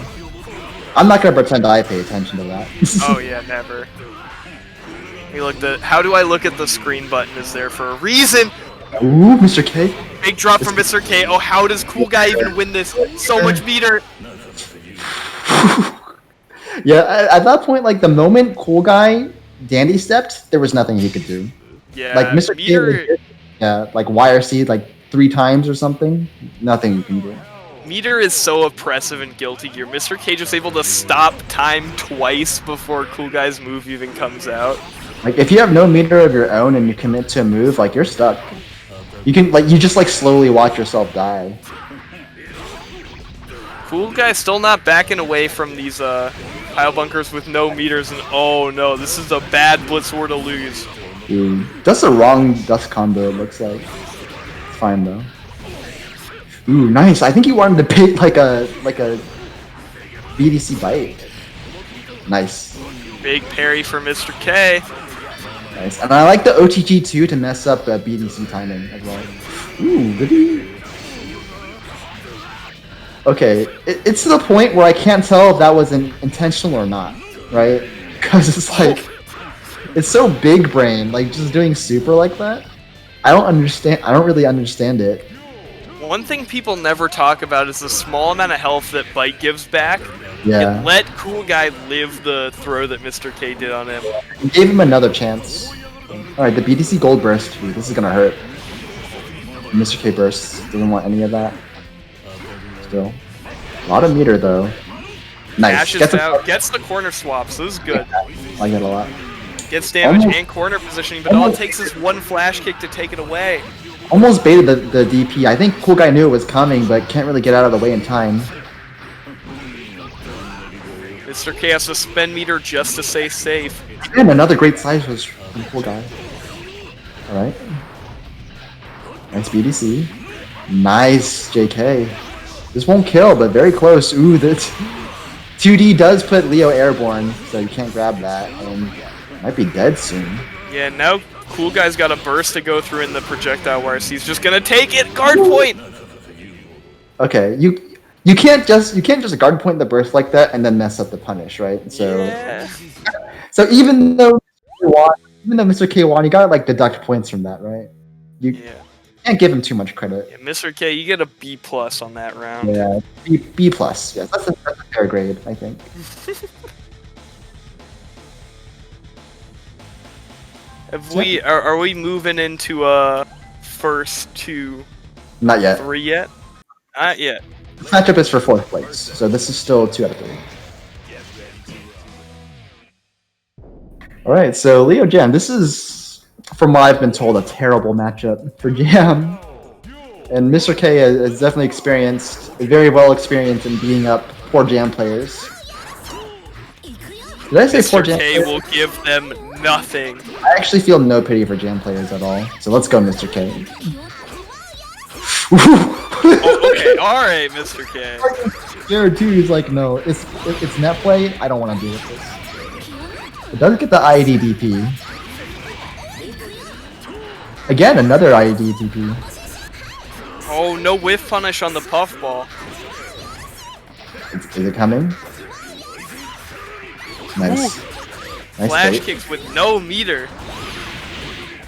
I'm not gonna pretend I pay attention to that. Oh yeah, never. Hey, look, how do I look at the screen button is there for a reason. Ooh, Mr. K. Big drop from Mr. K. Oh, how does Cool Guy even win this? So much meter. Yeah, at that point, like the moment Cool Guy dandy stepped, there was nothing he could do. Yeah, Like Mr. meter. K, yeah, like YRC like 3 times or something. Nothing you can do. Meter is so oppressive in Guilty Gear. Mr. K just able to stop time twice before Cool Guy's move even comes out. Like if you have no meter of your own and you commit to a move, like you're stuck. You can you just like slowly watch yourself die. Cool Guy still not backing away from these pile bunkers with no meters, and oh no, this is a bad blitz war to lose. Ooh, that's the wrong dust combo. It looks like. It's fine though. Ooh, nice. I think he wanted to bait like a BDC bite. Nice. Big parry for Mr. K. Nice. And I like the OTG too to mess up the BDC timing as well. Ooh, goody. Okay, it's to the point where I can't tell if that was intentional or not, right? Because it's like, it's so big brain, like just doing super like that. I don't understand. I don't really understand it. One thing people never talk about is the small amount of health that Bite gives back. Yeah. It let Cool Guy live the throw that Mr. K did on him. He gave him another chance. Alright, the BDC Gold Burst. Dude, this is gonna hurt. Mr. K Burst doesn't want any of that. Still. A lot of meter though. Nice. Dashes out, gets the corner swap, so this is good. I like it a lot. Gets damage Almost- and corner positioning, but all it takes is one flash kick to take it away. Almost baited the DP. I think Cool Guy knew it was coming, but can't really get out of the way in time. Mr. K has to spend meter just to stay safe. And another great side was from Cool Guy. Alright. Nice BDC. Nice JK. This won't kill, but very close. Ooh, that 2D does put Leo airborne, so you can't grab that, and might be dead soon. Yeah, now Cool Guy's got a burst to go through in the projectile wire, so he's just gonna take it! Guard point! Okay, you can't just guard point the burst like that and then mess up the punish, right? So Yeah. so even though Mr. K1, you gotta like deduct points from that, right? You Yeah. can't give him too much credit. Yeah, Mr. K, you get a B+ on that round. Yeah, B plus. Yes, that's a fair grade, I think. Are we moving into first 2, Not yet. 3 yet? Not yet. This matchup is for 4th place, so this is still 2 out of 3. Alright, so Leo Jam, this is, from what I've been told, a terrible matchup for Jam. And Mr. K has definitely very well experienced in beating up poor Jam players. Did I say poor Mr. Jam K players? will give them nothing. I actually feel no pity for Jam players at all. So let's go, Mr. K. Oh, okay, alright, Mr. K. Jared too is like, no, it's net play. I don't want to deal with this. It does get the IED DP. Again, another IED DP. Oh, no whiff punish on the puffball. Is it coming? Nice. Nice Flash bait. kicks with no meter.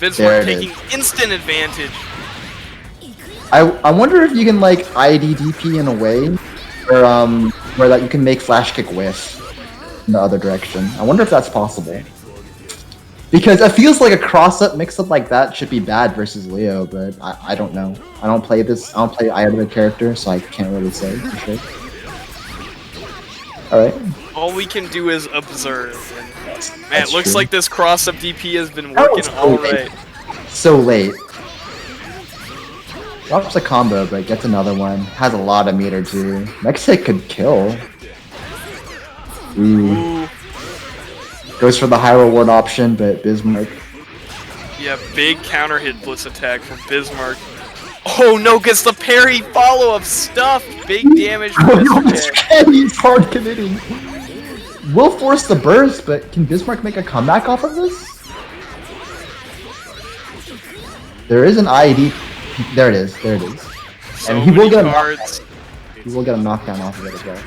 There Bismarck it taking is. instant advantage. I wonder if you can like IED DP in a way where that you can make flash kick whiff in the other direction. I wonder if that's possible. Because it feels like a cross-up mix-up like that should be bad versus Leo, but I don't know. I don't play either character, so I can't really say for sure. Alright. All we can do is observe. And, man, That's it looks true. like this cross-up DP has been That working was so alright. So late. Drops a combo, but gets another one. Has a lot of meter too. Next hit could kill. Ooh. Ooh, Goes for the high reward option, but Bismarck. yeah, big counter hit blitz attack from Bismarck. Oh no, gets the parry follow-up stuff. Big damage from Mr. K. He's hard committing. Will force the burst, but can Bismarck make a comeback off of this? There is an IED. There it is. There it is. So And he will many get a cards. He will get a knockdown off of it as well.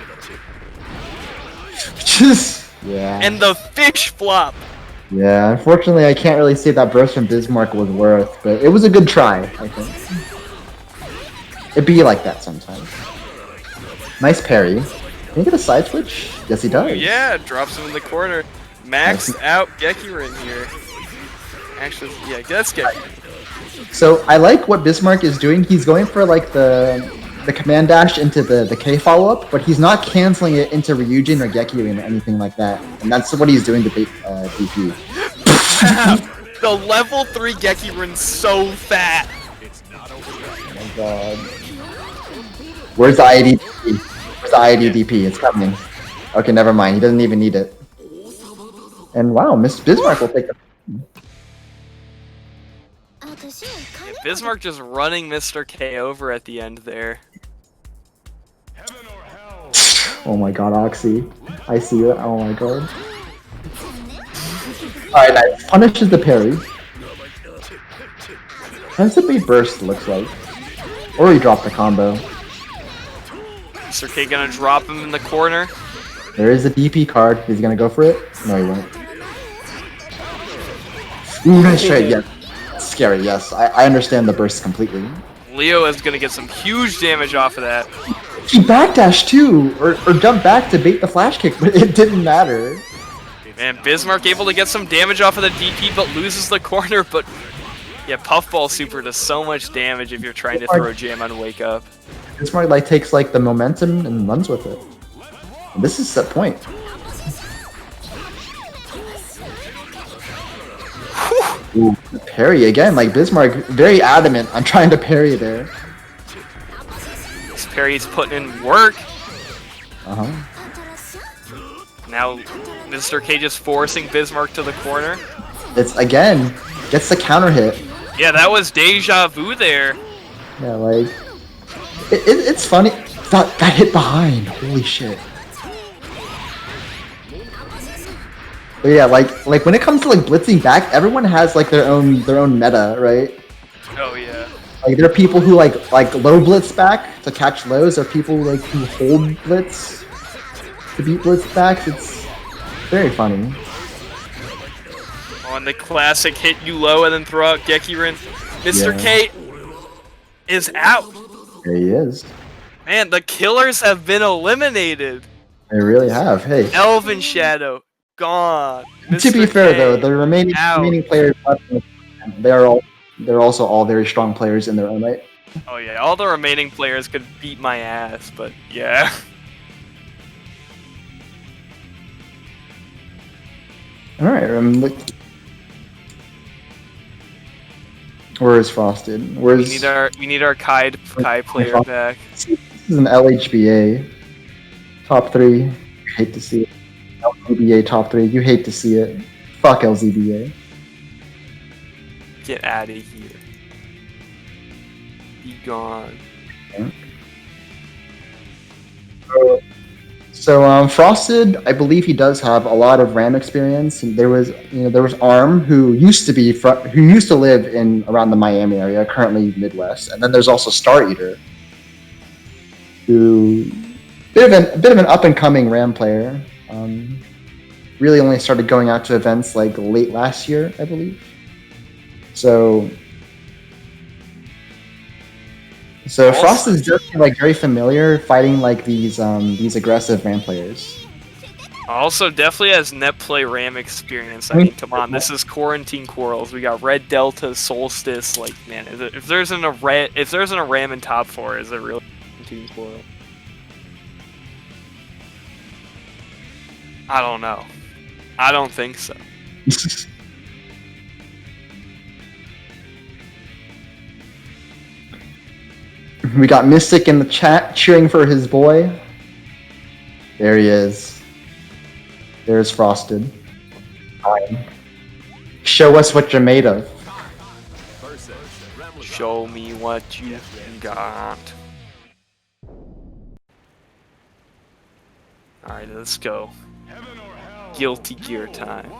Just yeah. And the fish flop. Yeah, unfortunately I can't really say that burst from Bismarck was worth, but it was a good try, I think. It'd be like that sometimes. Nice parry. Can he get a side switch? Yes he does. Yeah, drops him in the corner. Maxed out Gekirin here. Actually, yeah, that's Gekirin. So I like what Bismarck is doing. He's going for like the command dash into the K follow-up, but he's not canceling it into Ryujin or Gekirin or anything like that. And that's what he's doing to beat DP. The level 3 Gekirin's so fat. Oh my god. Where's the IED DP? Where's the IED DP? It's coming. Okay, never mind. He doesn't even need it. And wow, Miss Bismarck will take the... Yeah, Bismarck just running Mr. K over at the end there. Oh my god, Oxy. I see it. Oh my god. Alright, nice. Punishes the parry. That's a big burst, looks like. Or he dropped the combo. Mr. K gonna drop him in the corner. There is a DP card. Is he gonna go for it? No, he won't. Ooh, nice trade, yeah. scary, yes. I understand the burst completely. Leo is gonna get some huge damage off of that. He backdashed too, or jumped back to bait the flash kick, but it didn't matter. And Bismarck able to get some damage off of the DP, but loses the corner. But yeah, Puffball Super does so much damage if you're trying to throw Jam on Wake Up. Bismarck like takes like the momentum and runs with it. And this is set point. Ooh, parry again, like Bismarck very adamant on trying to parry there. This parry's putting in work. Uh-huh. Now Mr. K just forcing Bismarck to the corner. It's again, gets the counter hit. Yeah, that was deja vu there. Yeah, like it's funny. Got hit behind. Holy shit. But yeah, like when it comes to like blitzing back, everyone has like their own meta, right? Oh yeah. Like there are people who like low blitz back to catch lows. There are people who hold blitz to beat blitz backs. It's very funny. On the classic hit you low and then throw out Gekirin. Mr. K is out. There he is. Man, the killers have been eliminated. They really have. Hey. Elven Shadow gone. To be fair though, the remaining players left, they're also all very strong players in their own right. Oh yeah, all the remaining players could beat my ass, but yeah. All right, where is Frosted? Where's we need our Kai player back. This is an LHBA top 3. Hate to see it. LZBA top 3. You hate to see it. Fuck LZBA. Get out of here. Be gone. So Frosted, I believe he does have a lot of RAM experience. And there was Arm who used to live in around the Miami area, currently Midwest, and then there's also Star Eater, who bit of an up and coming RAM player. Really only started going out to events like late last year, I believe. So Frost is just like very familiar fighting like these aggressive RAM players. Also, definitely has net play RAM experience. I mean, come on, this is Quarantine Quarrels. We got Red Delta, Solstice. Like, man, if there isn't a RAM in top 4, is it really Quarantine Quarrel? I don't know. I don't think so. We got Mystic in the chat cheering for his boy. There he is. There's Frosted. Show us what you're made of. Show me what you got. Alright, let's go. Guilty Gear time.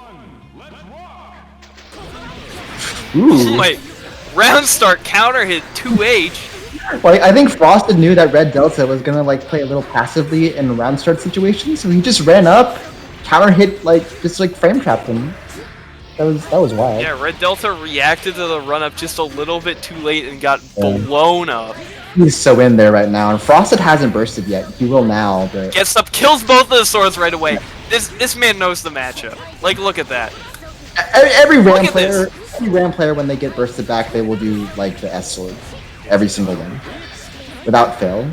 Ooh. Wait, round start counter hit 2H. Like, I think Frosted knew that Red Delta was gonna like play a little passively in round start situations, so he just ran up, counter hit, just frame trapped him. That was wild. Yeah, Red Delta reacted to the run up just a little bit too late and got blown up. He's so in there right now, and Frosted hasn't bursted yet. He will now, but gets up, kills both of the swords right away. This man knows the matchup. Like, look at that. Every RAM player, when they get bursted back, they will do like the S sword. Every single one, without fail.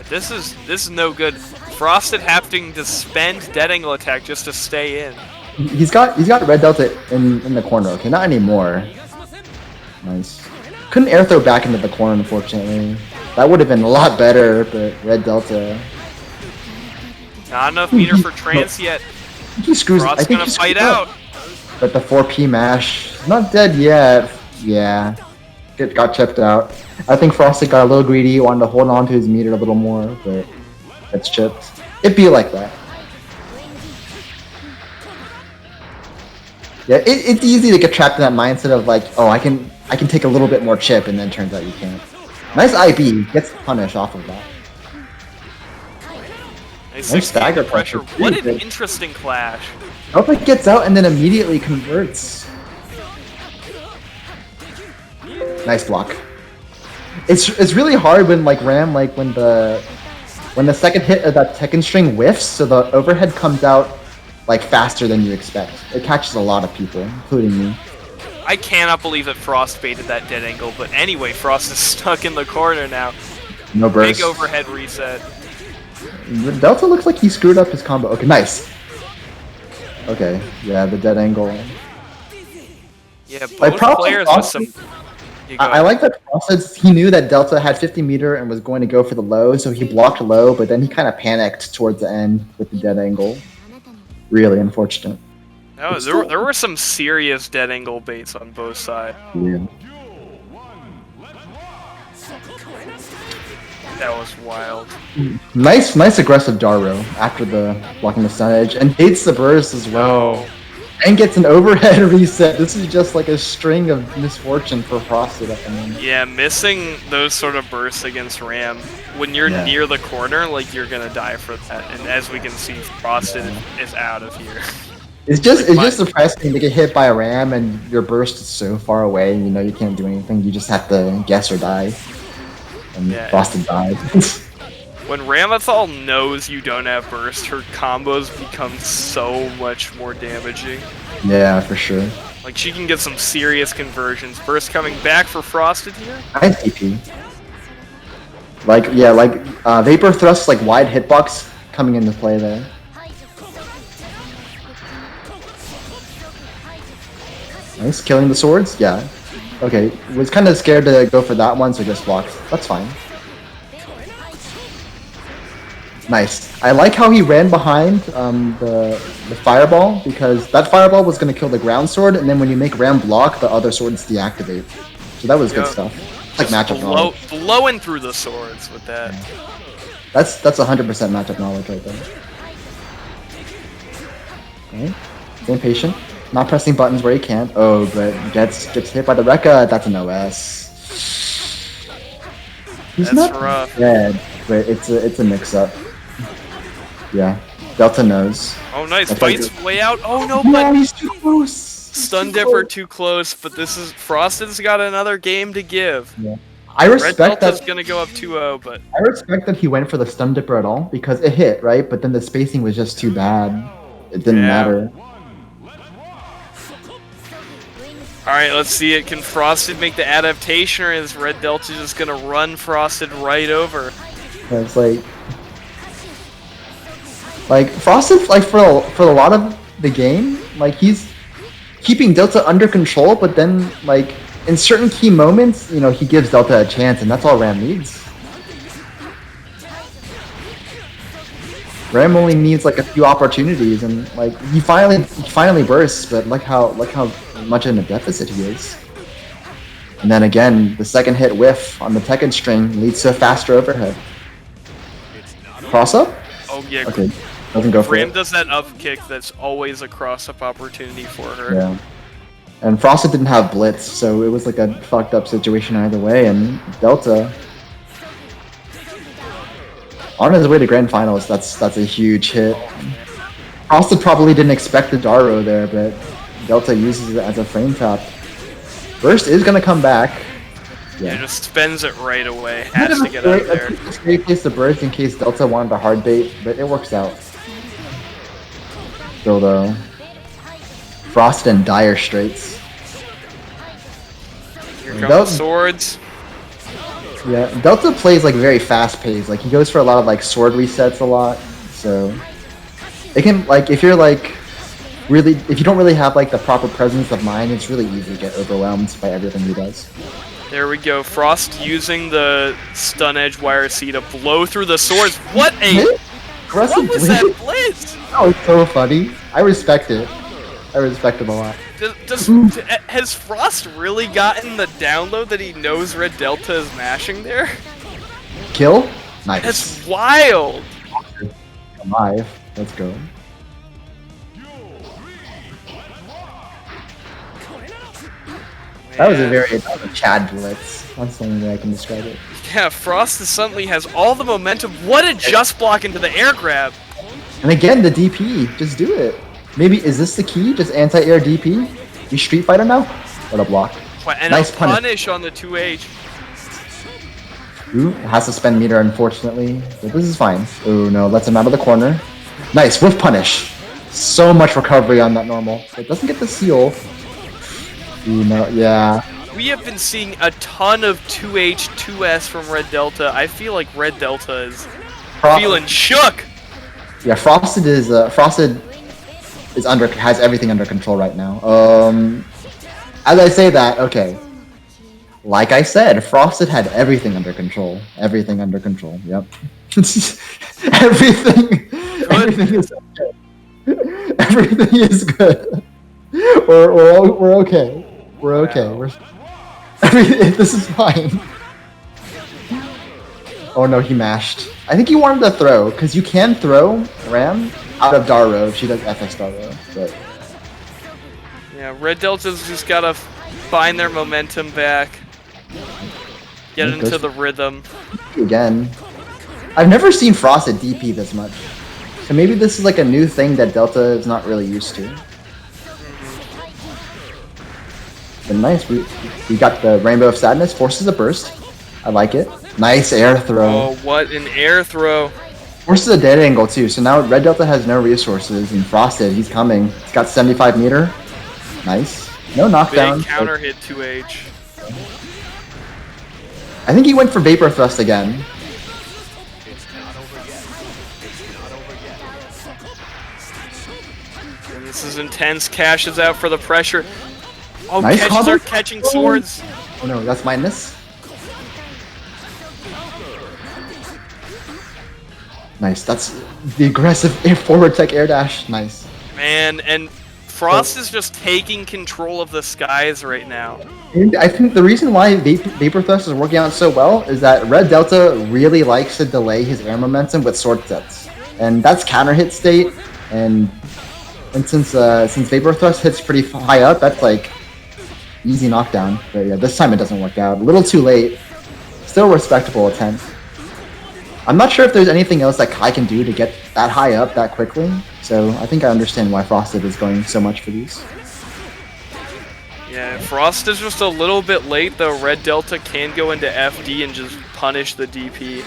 This is no good. Frosted having to spend Dead Angle attack just to stay in. He's got Red Delta in the corner. Okay, not anymore. Nice. Couldn't air throw back into the corner, unfortunately. That would have been a lot better, but Red Delta. Not enough meter for trance yet. He screws. Frost's gonna fight out. But the 4P mash, not dead yet. Yeah. Got chipped out. I think Frosted got a little greedy, wanted to hold on to his meter a little more, but it's chipped. It'd be like that. Yeah, it's easy to get trapped in that mindset of like, oh, I can take a little bit more chip, and then turns out you can't. Nice IB, gets punish off of that. Nice stagger pressure. What an interesting clash. Delta gets out and then immediately converts. Nice block. It's really hard when like Ram when the second hit of that second string whiffs, so the overhead comes out like faster than you expect. It catches a lot of people, including me. I cannot believe that Frost baited that dead angle, but anyway, Frost is stuck in the corner now. No burst. Big overhead reset. Delta looks like he screwed up his combo. Okay, nice. Okay, yeah, the dead angle. Yeah, both Like, players with some... I like that Frost, he knew that Delta had 50 meter and was going to go for the low, so he blocked low, but then he kind of panicked towards the end with the dead angle. Really unfortunate. No, there were some serious dead angle baits on both sides. Yeah. That was wild. Nice aggressive Daro after the blocking the stun edge, and hates the burst as well. And gets an overhead reset. This is just like a string of misfortune for Frosted at the moment. Yeah, missing those sort of bursts against Ram, when you're near the corner, like, you're gonna die for that. And as we can see, Frosted is out of here. It's just depressing to get hit by a Ram and your burst is so far away, you know you can't do anything. You just have to guess or die. And Frosted died. When Ramethal knows you don't have burst, her combos become so much more damaging. Yeah, for sure. Like, she can get some serious conversions. Burst coming back for Frosted here. Nice TP. Like, yeah, like, Vapor Thrust, like, wide hitbox coming into play there. Nice, killing the swords? Yeah. Okay, was kind of scared to go for that one, so just blocked. That's fine. Nice. I like how he ran behind the fireball, because that fireball was going to kill the ground sword, and then when you make Ram block, the other swords deactivate. So that was good stuff. It's like matchup knowledge. Blowing through the swords with that. That's 100% matchup knowledge right there. Okay. Staying patient. Not pressing buttons where he can't. Oh, but gets hit by the Rekka. That's an OS. He's not rough. dead, but it's a mix-up. Yeah, Delta knows. Oh, nice. Fight's way out. Oh, no, but... he's too close. Stun Dipper too close, but this is... Frosted's got another game to give. Yeah. I respect Red Delta's that... gonna go up 2-0, but... I respect that he went for the Stun Dipper at all, because it hit, right? But then the spacing was just too bad. It didn't matter. Alright, let's see it. Can Frosted make the adaptation, or is Red Delta just gonna run Frosted right over? Yeah, it's like Frosted, like for a lot of the game, like he's keeping Delta under control, but then like in certain key moments, you know, he gives Delta a chance, and that's all Ram needs. Ram only needs like a few opportunities, and like he finally bursts, but look how much in a deficit he is. And then again, the second hit whiff on the Tekken string leads to a faster overhead. Cross up? Oh yeah. Okay, doesn't go for Ram it. does that up kick that's always a cross-up opportunity for her. Yeah. And Frosted didn't have Blitz, so it was like a fucked up situation either way, and Delta... on his way to Grand Finals, that's a huge hit. Frosted probably didn't expect the Daro there, but Delta uses it as a frame trap. Burst is gonna come back. Yeah, just spends it right away. Has to get out of there. It's a great place to burst in case Delta wanted a hard bait, but it works out. Still though, Frost in dire straits. Here come the swords. Yeah, Delta plays like very fast paced. Like he goes for a lot of like sword resets a lot. So it can like if you don't really have like the proper presence of mind, it's really easy to get overwhelmed by everything he does. There we go. Frost using the stun edge YRC to blow through the swords. What was that blitz? That was so funny. I respect it. I respect it a lot. Has Frost really gotten the download that he knows Red Delta is mashing there? Kill? Nice. That's wild. Alive. Let's go. That was a Chad blitz. That's the only way I can describe it. Yeah, Frost suddenly has all the momentum. What a just block into the air grab. And again, the DP. Just do it. Maybe, is this the key? Just anti-air DP? You Street Fighter now? What a block. And Nice a punish. punish on the 2H. Ooh, has to spend meter, unfortunately. But this is fine. Ooh, no, lets him out of the corner. Nice, whiff punish. So much recovery on that normal. It doesn't get the seal. Ooh, no, yeah. We have been seeing a ton of 2H, 2S from Red Delta. I feel like Red Delta is feeling shook. Yeah, Frosted is has everything under control right now. As I say that, okay. Like I said, Frosted had everything under control. Everything under control. Yep. everything. Everything is okay. Everything is good. We're okay. We're okay. Wow. This is fine. Oh no, he mashed. I think he wanted to throw, because you can throw Ram out of Daro if she does FX Daro, but... Yeah, Red Delta's just gotta find their momentum back. Get into the rhythm. Again. I've never seen Frosted DP this much. So maybe this is like a new thing that Delta is not really used to. But nice, we got the Rainbow of Sadness, forces a burst. I like it. Nice air throw. Oh, what an air throw. Forces a dead angle too, so now Red Delta has no resources, and Frosted, he's coming. He's got 75 meter. Nice. No knockdown. Big counter hit 2H. I think he went for Vapor Thrust again. And this is intense. Cash is out for the pressure. Oh, Nice catches combo. are catching swords. Oh no, that's minus. Nice, that's the aggressive forward tech air dash. Nice. Man, and Frost is just taking control of the skies right now. And I think the reason why Vapor Thrust is working out so well is that Red Delta really likes to delay his air momentum with sword sets. And that's counter hit state, and since Vapor Thrust hits pretty high up, that's like easy knockdown. But yeah, this time it doesn't work out. A little too late. Still a respectable attempt. I'm not sure if there's anything else that Kai can do to get that high up that quickly, so I think I understand why Frosted is going so much for these. Yeah, Frost is just a little bit late, though. Red Delta can go into FD and just punish the DP.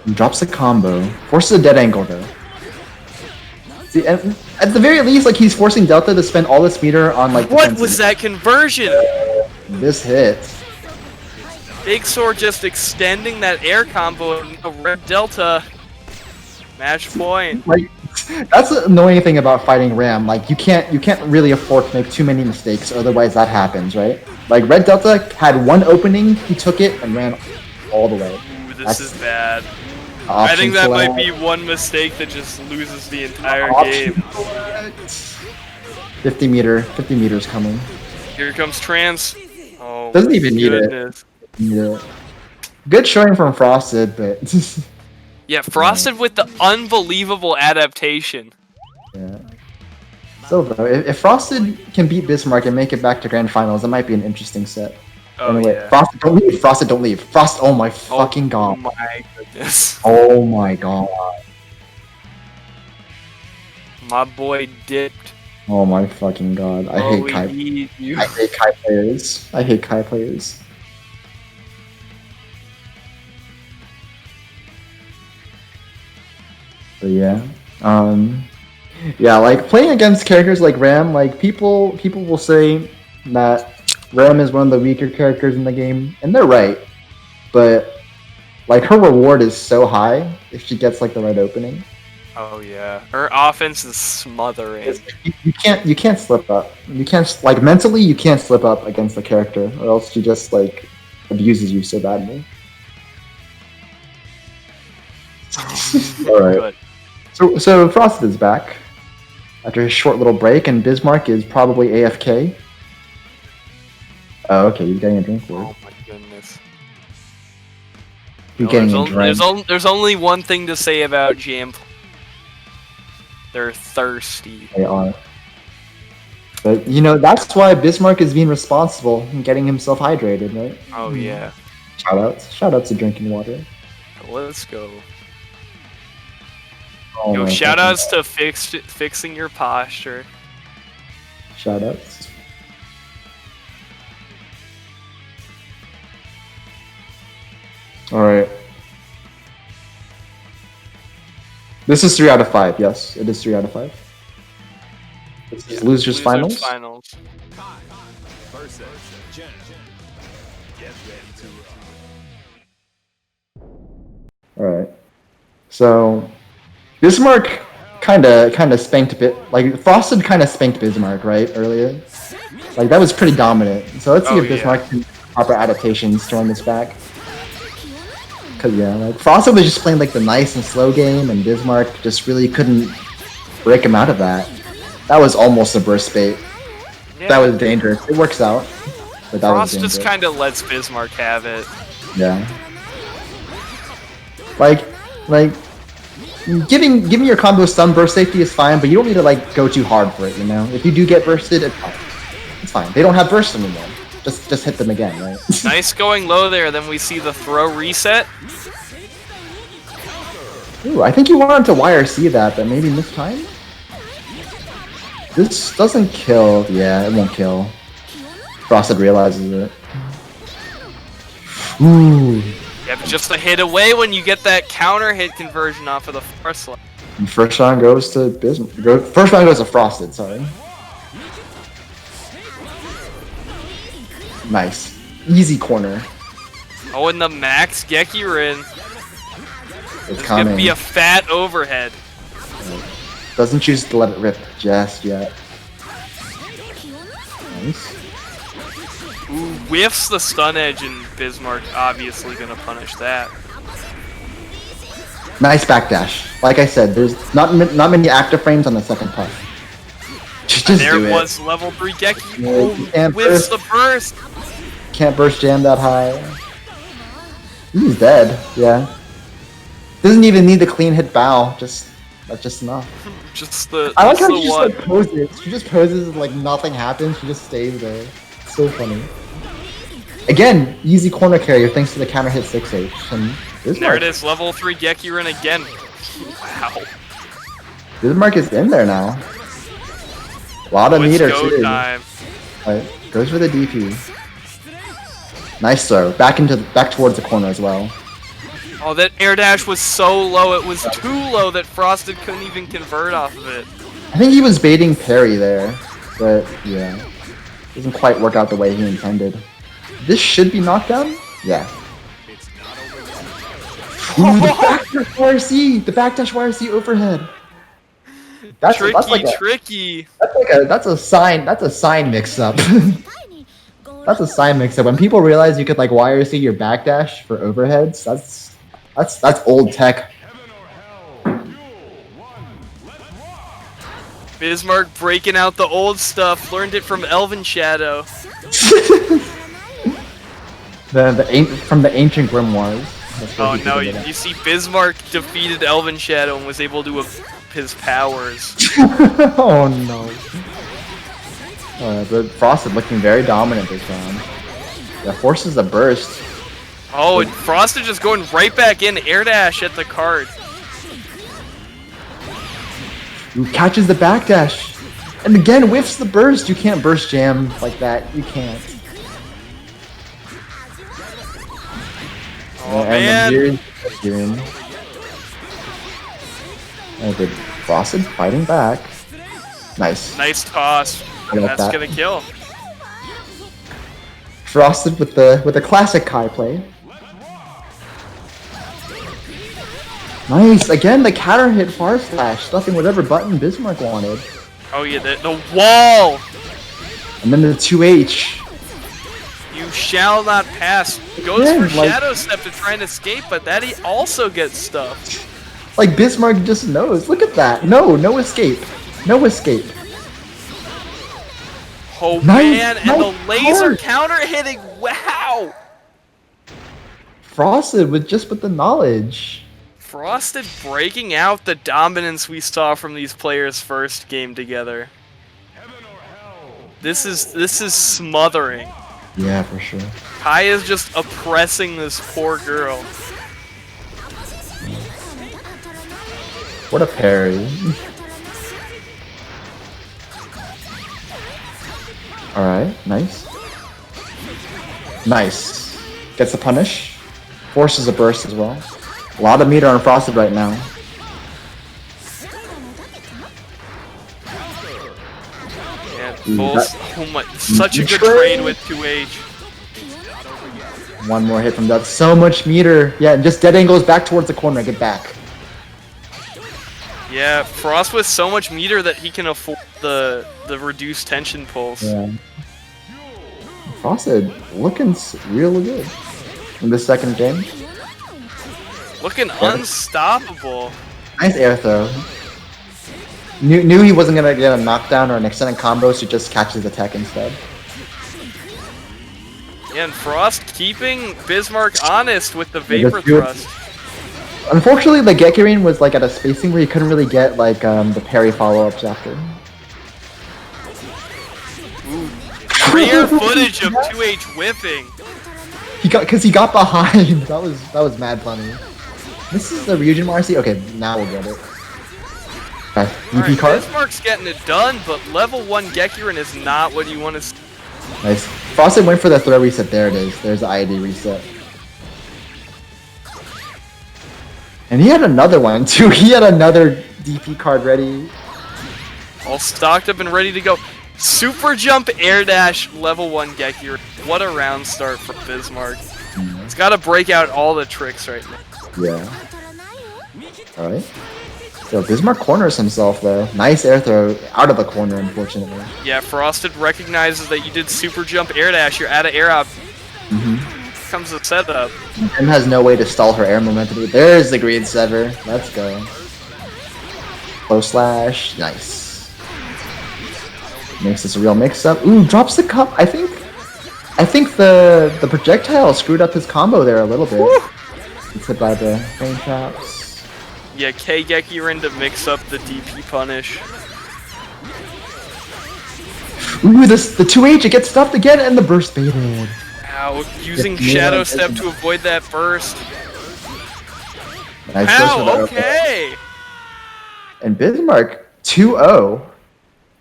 He drops a combo. Forces a dead angle, though. See, at the very least, like, he's forcing Delta to spend all this meter on, like, What was that conversion? This hit. Big Sword just extending that air combo of Red Delta. Match point. Like, that's the annoying thing about fighting Ram. Like, you can't really afford to make too many mistakes, otherwise that happens, right? Like, Red Delta had one opening, he took it, and ran all the way. Ooh, this is bad. I think that might be one mistake that just loses the entire game. 50 meters coming. Here comes Trance. Oh, Doesn't even need goodness. Yeah. Good showing from Frosted, but Yeah, Frosted with the unbelievable adaptation. yeah. So though, if Frosted can beat Bismarck and make it back to grand finals, that might be an interesting set. Oh anyway, yeah. Frosted, don't leave. Frosted, don't leave. Frost. Oh my fucking god. Oh my goodness. Oh my god. My boy dipped. Oh my fucking god. I hate Kai. Need you. I hate Kai players. I hate Kai players. But yeah. Yeah, like playing against characters like Ram, like people will say that Ram is one of the weaker characters in the game, and they're right. But like her reward is so high if she gets like the right opening. Oh yeah, her offense is smothering. You can't slip up. You can't like mentally you can't slip up against the character, or else she just like abuses you so badly. All right. Good. So Frosted is back after his short little break, and Bismarck is probably AFK. Oh, okay, he's getting a drink for it. Oh my goodness. He's getting a drink. There's only one thing to say about Jam. They're thirsty. They are. But you know that's why Bismarck is being responsible in getting himself hydrated, right? Oh yeah. Shoutouts to drinking water. Let's go. Oh Yo, my shoutouts to fixing your posture. Shoutouts. Alright. This is 3 out of 5, yes. It is 3 out of 5. This is losers finals. Alright. So Bismarck kinda spanked a bit, like Frosted kinda spanked Bismarck, right, earlier? Like that was pretty dominant. So let's see if Bismarck can proper adaptations to run this back. Cause yeah, like Frosted was just playing like the nice and slow game, and Bismarck just really couldn't break him out of that. That was almost a burst bait. Yeah. That was dangerous. It works out, but that was Frost dangerous. just kind of lets Bismarck have it. Yeah. Like, giving your combo some burst safety is fine, but you don't need to like go too hard for it. You know, if you do get bursted, it's fine. It's fine. They don't have burst anymore. Just hit them again, right? Nice going low there. Then we see the throw reset. Ooh, I think you wanted to YRC that, but maybe mistimed? This doesn't kill. Yeah, it won't kill. Frosted realizes it. Ooh. Yeah, but just a hit away when you get that counter hit conversion off of the first line. And first round goes to Bismarck. First round goes to Frosted, sorry. Nice. Easy corner. Oh, and the max Gekirin. It's It's coming. gonna be a fat overhead. Doesn't choose to let it rip just yet. Nice. Ooh, whiffs the stun edge, and Bismarck obviously gonna punish that. Nice backdash. Like I said, there's not many active frames on the second push. Just And there do it. was level 3 Geki. Yeah, Ooh, you can't whiffs burst. the burst. Can't burst jam that high. He's dead. Yeah. Doesn't even need the clean hit bow. That's just enough. Just the. I like just how the she just one. like poses. She just poses like nothing happens. She just stays there. It's so funny. Again, easy corner carrier thanks to the counter hit 6H. And There it is, level 3 Gekirin again. Wow. Bismarck is in there now. A lot of It's meter go too. time. Right. Goes for the DP. Nice throw. Back towards the corner as well. Oh, that air dash was so low, it was too low that Frosted couldn't even convert off of it. I think he was baiting parry there, but yeah, doesn't quite work out the way he intended. This should be knockdown. Yeah. Ooh, the backdash YRC, the backdash YRC overhead. That's Tricky. That's a sign mix-up. That's a sign mix-up. When people realize you could like YRC your backdash for overheads, that's old tech. Bismarck breaking out the old stuff, learned it from Elven Shadow. From the ancient grimoires. That's what Oh he no, figured it you see Bismarck defeated Elven Shadow and was able to whip his powers. out. Oh no. But Frosted looking very dominant this round. Yeah, forces a burst. Oh, and Frosted just going right back in, air dash at the card. Who catches the backdash. And again whiffs the burst. You can't burst jam like that. You can't. Oh And man. then good. Frosted fighting back. Nice. Nice toss. I like That's that. gonna kill. Frosted with the classic Kai play. Nice. Again, the counter hit far slash, stuffing whatever button Bismarck wanted. Oh yeah, the wall! And then the 2H. You shall not pass. Goes Yeah, for like- Shadow Step to try and escape, but that he also gets stuffed. Like Bismarck just knows. Look at that. No escape. No escape. Oh Nice, man, and nice the laser card. counter hitting, wow! Frosted with the knowledge. Frosted breaking out the dominance we saw from these players' first game together. This is smothering. Yeah, for sure. Kai is just oppressing this poor girl. What a parry. Alright, nice. Nice. Gets the punish. Forces a burst as well. A lot of meter on Frosted right now. Yeah, Ooh, full. that- Oh my! Such a good Trade. trade with 2H. One more hit from that. So much meter. Yeah, and just dead angles back towards the corner. Get back. Yeah, Frost with so much meter that he can afford the reduced tension pulse. Yeah. Frosted looking really good in the second game. Looking unstoppable. Nice air throw. Knew he wasn't gonna get a knockdown or an extended combo, so just catches the tech instead. Yeah, and Frost keeping Bismarck honest with the Yeah, Vapor just do it. Thrust. Unfortunately, the Gekirine was like at a spacing where he couldn't really get like the parry follow-ups after. Rare footage of 2H whiffing. He got behind. That was mad funny. This is the Ryujin Marcy. Okay, now we'll get it. Okay, DP Alright, card. Bismarck's getting it done, but level 1 Gekirine is not what you want to see. Nice. Frosted went for the throw reset. There it is. There's the ID reset. And he had another one too. He had another DP card ready. All stocked up and ready to go. Super jump air dash level 1 Gekirine. What a round start for Bismarck. It's got to break out all the tricks right now. Yeah. Alright. So Bismarck corners himself though. Nice air throw out of the corner, unfortunately. Yeah, Frosted recognizes that you did super jump air dash. You're out of air up. Comes the setup. Em has no way to stall her air momentum. There's the green sever. Let's go. Close slash. Nice. Makes this a real mix-up. Ooh, drops the cup. I think the projectile screwed up his combo there a little bit. It's hit by the frame traps. Yeah, K Gekirine to mix up the DP punish. Ooh, the 2H, it gets stuffed again, and the burst baited. Ow, using Yeah, Shadow yeah, Step yeah. to avoid that burst. Nice burst for Ow, the- okay! And Bismarck, 2-0.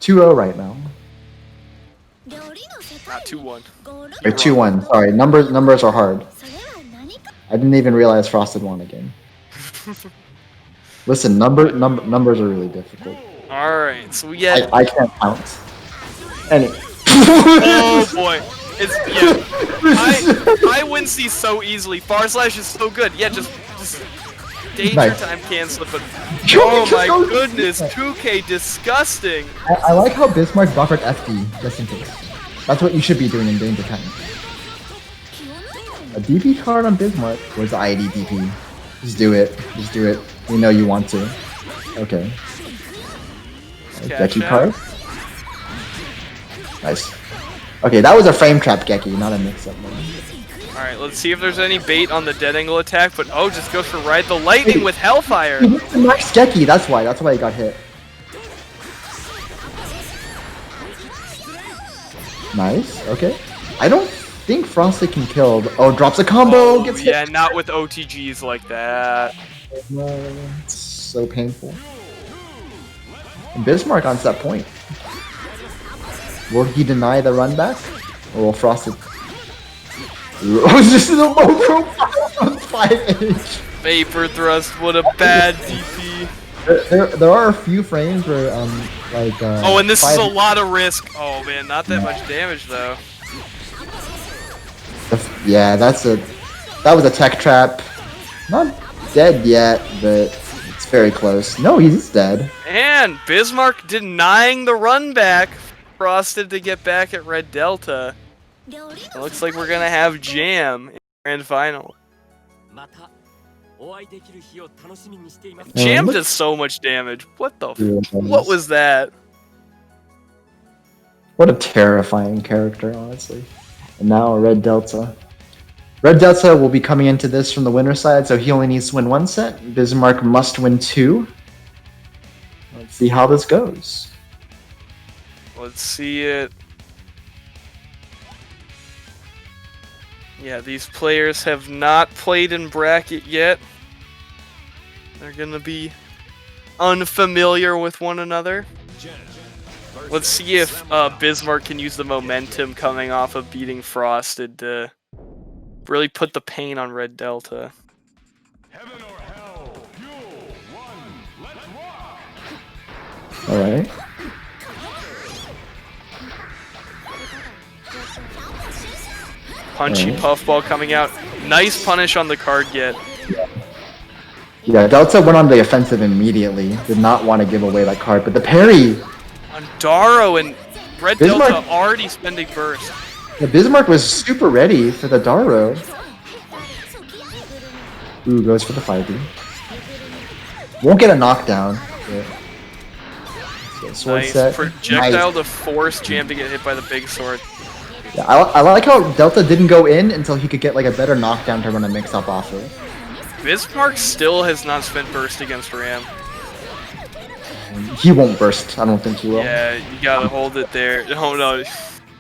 2-0 right now. Not 2-1. Or 2-1, sorry. Numbers are hard. I didn't even realize Frosted won again. Listen, numbers are really difficult. Alright, so we get... I can't count. Anyway. Oh boy. It's, yeah. I win these so easily. Bar slash is so good. Yeah, just danger Nice. time cancel it, but... Yo, Oh just my go- goodness, 2K disgusting. I like how Bismarck buffered FD, just in case. That's what you should be doing in danger time. A DP card on Bismarck. Where's the ID DP? Just do it. Just do it. We know you want to. Okay. Cash Geki out. card. Nice. Okay, that was a frame trap Geki, not a mix-up. Alright, let's see if there's any bait on the dead angle attack, but oh, just goes for Ride the Lightning with Hellfire. He hit the nice Geki, that's why he got hit. Nice, okay. I don't think Frosted can kill. Oh, drops a combo, Oh, gets yeah, hit. not with OTGs like that. It's so painful. And Bismarck on set point. Will he deny the run back? Or will Frosted... Oh, this is a low profile on 5H. Vapor Thrust, what a bad DP. There are a few frames where, Oh, and this is a 5H lot of risk. Oh man, not that much damage though. Yeah, that was a tech trap. Not dead yet, but it's very close. No, he's dead. And Bismarck denying the run back. Frosted to get back at Red Delta. It looks like we're gonna have Jam in the grand final. Jam does so much damage. What the? What was that? What a terrifying character, honestly. And now Red Delta. Red Delta will be coming into this from the winner's side, so he only needs to win one set. Bismarck must win two. Let's see how this goes. Let's see it. Yeah, these players have not played in bracket yet. They're gonna be unfamiliar with one another. Let's see if Bismarck can use the momentum coming off of beating Frosted to really put the pain on Red Delta. Alright. Punchy puffball coming out. Nice punish on the card get. Yeah, Delta went on the offensive immediately. Did not want to give away that card, but the parry! On Daro and Red Bismarck- Delta already spending burst. The Bismarck was super ready for the Daro. Ooh, goes for the 5D. Won't get a knockdown. Yeah. So, sword Nice set. projectile Nice. to force Jam to get hit by the big sword. Yeah, I like how Delta didn't go in until he could get like a better knockdown to run a mix-up off of. Bismarck still has not spent burst against Ram. He won't burst. I don't think he will. Yeah, you gotta hold it there. Oh no.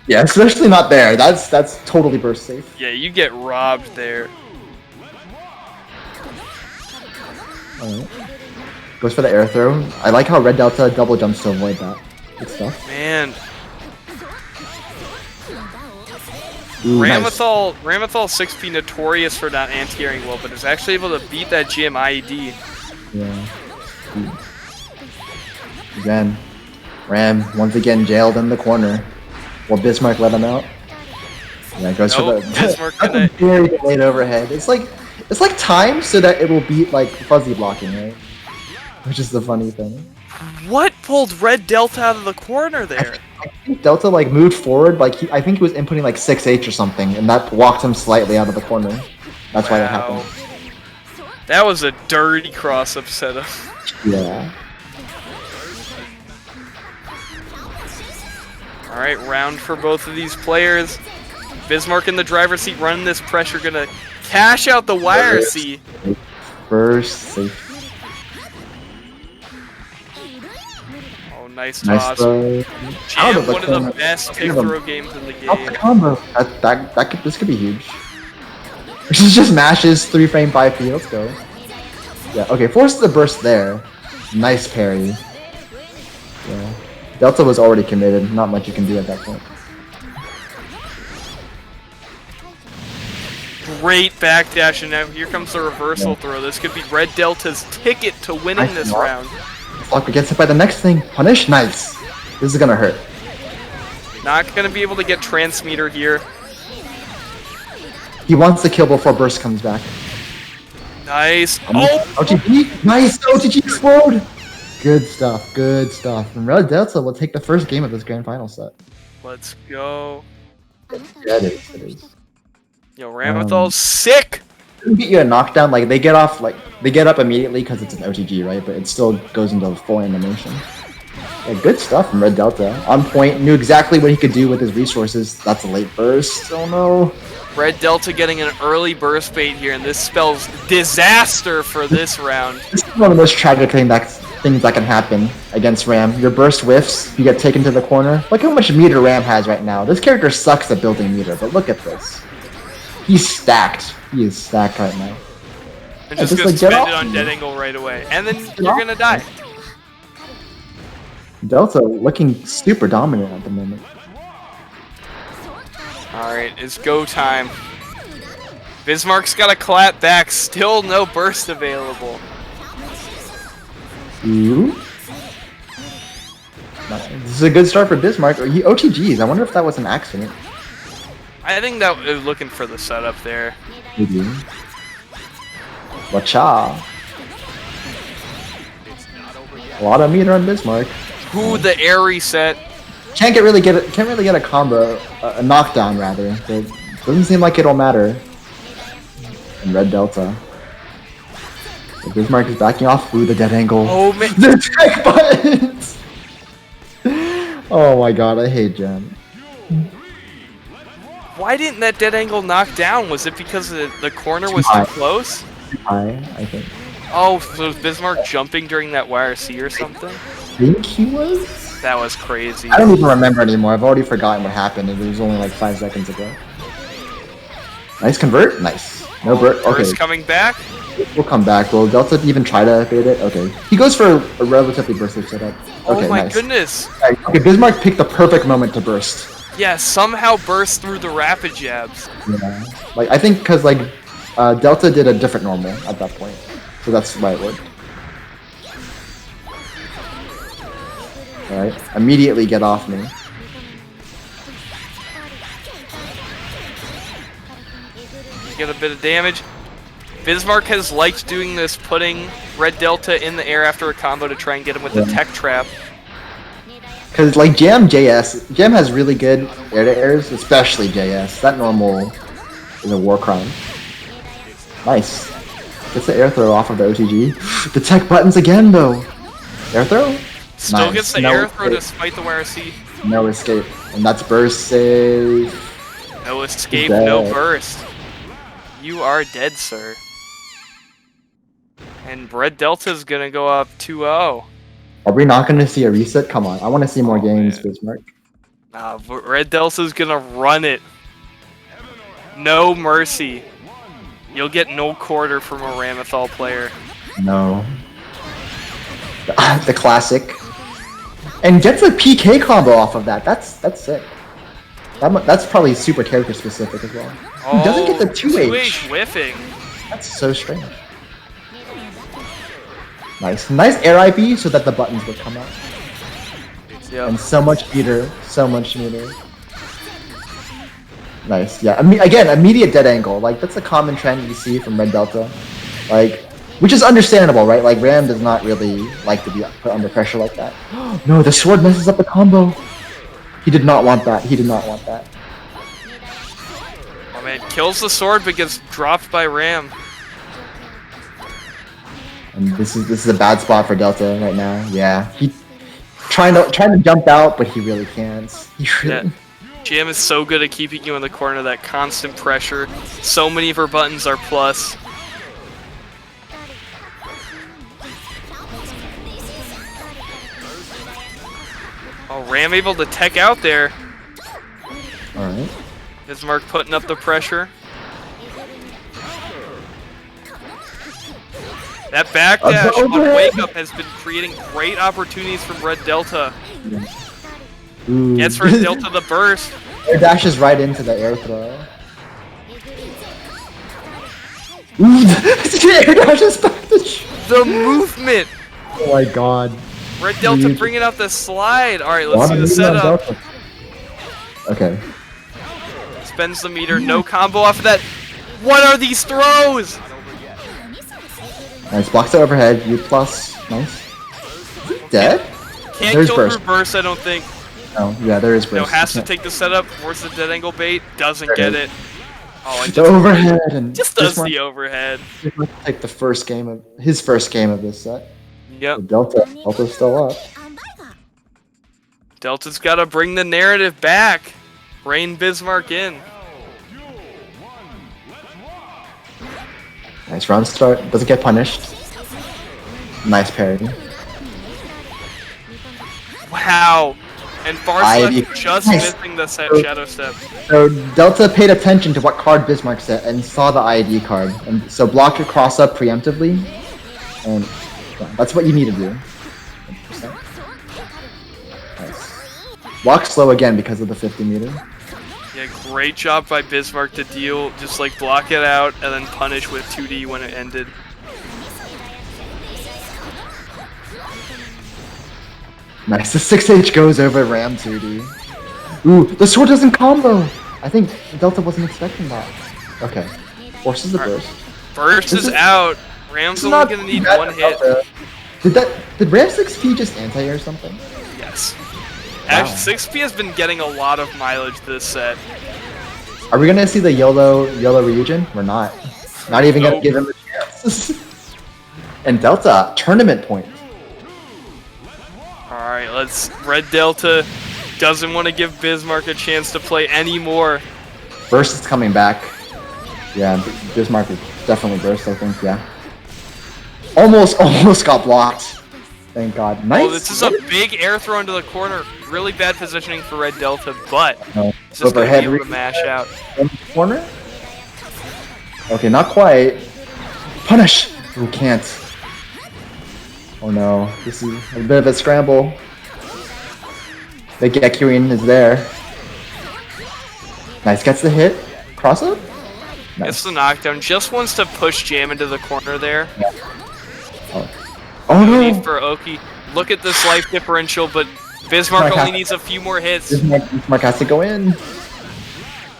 Yeah, especially not there. That's totally burst safe. Yeah, you get robbed there. Alright. Goes for the air throw. I like how Red Delta double jumps to avoid that. Good stuff. Man, Ooh, nice. Ramethal 6P notorious for not anti-airing well, but is actually able to beat that GM IED. Yeah. Ooh. Again, Ram once again jailed in the corner. Will Bismarck let him out? Yeah, goes Nope, for the Bismarck that's gonna- a very delayed overhead. It's like timed so that it will beat like fuzzy blocking, right? Which is the funny thing. What pulled Red Delta out of the corner there? I think Delta like moved forward, like I think he was inputting like 6H or something, and that walked him slightly out of the corner. That's why that happened. That was a dirty cross-up setup. Yeah. Alright, round for both of these players. Bismarck in the driver's seat running this pressure, gonna cash out the wire seat. First safe. Oh, nice Nice toss. throw. Out Jam, of the one of the corner. best pick Look at him. throw games in the Out the game. combo. This could be huge. This is just mashes 3-frame 5P. Let's go. Yeah. Okay. Force the burst there. Nice parry. Yeah. Delta was already committed. Not much you can do at that point. Great backdash, and now here comes the reversal throw. This could be Red Delta's ticket to winning Nice this block. round. Blocker gets hit by the next thing. Punish. Nice. This is gonna hurt. Not gonna be able to get transmitter here. He wants to kill before burst comes back. Nice. Oh! OTG. Nice. OTG explode. Good stuff. Good stuff. And Red Delta will take the first game of this grand final set. Let's go. Yeah, it is. It is. Yo, Ramathal's sick! They get you a knockdown, like they get off, like they get up immediately because it's an OTG, right? But it still goes into full animation. Yeah, good stuff from Red Delta. On point, knew exactly what he could do with his resources. That's a late burst. Oh no. Red Delta getting an early burst bait here, and this spells disaster for this round. This is one of the most tragic things that can happen against Ram. Your burst whiffs, you get taken to the corner. Look how much meter Ram has right now. This character sucks at building meter, but look at this. He's stacked. He is stacked right now. And Yeah, just just, go like, get spend off it on me. dead angle right away. And then you're gonna die. Delta looking super dominant at the moment. Alright, it's go time. Bismarck's got a clap back, still no burst available. Ooh. This is a good start for Bismarck. He OTGs. I wonder if that was an accident. I think that was looking for the setup there. Maybe. Wacha. A lot of meter on Bismarck. Ooh, the air reset. Can't really get a combo, a knockdown rather. But doesn't seem like it'll matter. And Red Delta. So Bismarck is backing off. Ooh, the dead angle. Oh man. The check buttons. Oh my god, I hate Gem. Why didn't that dead angle knock down? Was it because the corner was high. too close? I think. Oh, so was Bismarck jumping during that wire C or something? Think he was? That was crazy. I don't even remember anymore. I've already forgotten what happened. It was only like 5 seconds ago. Nice convert. Nice. No burst. Okay, Burst coming back. we'll come back. Will Delta even try to bait it? Okay. He goes for a relatively bursty setup. Okay, Oh my nice. goodness. Okay, Bismarck picked the perfect moment to burst. Yeah, somehow burst through the rapid jabs. Yeah. Like I think because like Delta did a different normal at that point, so that's why it worked. All right, immediately get off me. Get a bit of damage. Bismarck has liked doing this, putting Red Delta in the air after a combo to try and get him with the tech trap. Because like Jam has really good air-to-airs, especially JS. That normal is a war crime. Nice. Gets the air throw off of the OTG. The tech buttons again though. Air throw? Still Nice. gets the air throw despite the YRC. No escape. And that's burst save. No escape, no burst. You are dead, sir. And Red Delta's gonna go up 2-0. Are we not going to see a reset? Come on, I want to see more games, Bismarck. Red Delta's gonna run it. No mercy. You'll get no quarter from a Ramethal player. No. The classic. And gets a PK combo off of that. That's sick. That's probably super character specific as well. Oh, He doesn't get the 2H. whiffing. That's so strange. Nice. Nice air IB so that the buttons would come out. Yep. And so much meter. So much meter. Nice. Yeah. Again, immediate dead angle. Like, that's a common trend you see from Red Delta. Like, which is understandable, right? Like, Ram does not really like to be put under pressure like that. No, the sword messes up the combo. He did not want that. He did not want that. Oh man, kills the sword but gets dropped by Ram. And this is a bad spot for Delta right now. Yeah, he trying to jump out, but he really can't. He really... Yeah. Jam is so good at keeping you in the corner, that constant pressure. So many of her buttons are plus. Oh, Ram able to tech out there. All right. Bismarck putting up the pressure. That backdash on Wake Up has been creating great opportunities from Red Delta. Ooh. Gets Red Delta the burst. Air dashes right into the air throw. Ooh, air dashes back to The movement. Oh my god. Red Delta bringing out the slide. All right, let's see the setup. Okay. Spends the meter. No combo off of that. What are these throws? Nice, blocks it overhead. U plus. Nice. Dead? Can't There's kill burst. reverse, I don't think. Oh, yeah, there is burst. No, has to take the setup. Where's the dead angle bait? Doesn't get it. Oh, and The overhead and just does Bismarck the overhead. take the first game of his first game of this set. Yep. Delta's still up. Delta's got to bring the narrative back. Rein Bismarck in. Nice round start. Doesn't get punished. Nice parry. Wow. And Farsleth just Nice. missing the shadow step. So Delta paid attention to what card Bismarck set and saw the ID card, and so blocked your cross up preemptively. And yeah, that's what you need to do. 100%. Nice. Block slow again because of the 50 meter. Yeah, great job by Bismarck to deal, just like block it out and then punish with 2D when it ended. Nice. The 6H goes over Ram 2D. Ooh, the sword doesn't combo! I think Delta wasn't expecting that. Okay. Forces the burst. Burst is out. Ram's only gonna need one hit. Did Ram 6P just anti-air something? Yes. Wow. Actually, 6P has been getting a lot of mileage this set. Are we gonna see the YOLO Ryujin? We're not. Not even gonna give him a chance. And Delta, tournament point. Alright, Red Delta doesn't want to give Bismarck a chance to play anymore. Burst is coming back. Yeah, Bismarck is definitely burst, I think, yeah. Almost got blocked. Thank God. Nice. Oh, this is a big air throw into the corner. Really bad positioning for Red Delta, but it's just going to be able to mash out. In the corner? Okay, not quite. Punish! Who can't? Oh no, this is a bit of a scramble. The Gekuin is there. Nice, gets the hit. Cross up? Nice. Gets the knockdown. Just wants to push Jam into the corner there. Oh No need no! for Oki. Look at this life differential, but Bismarck only needs a few more hits. Bismarck has to go in.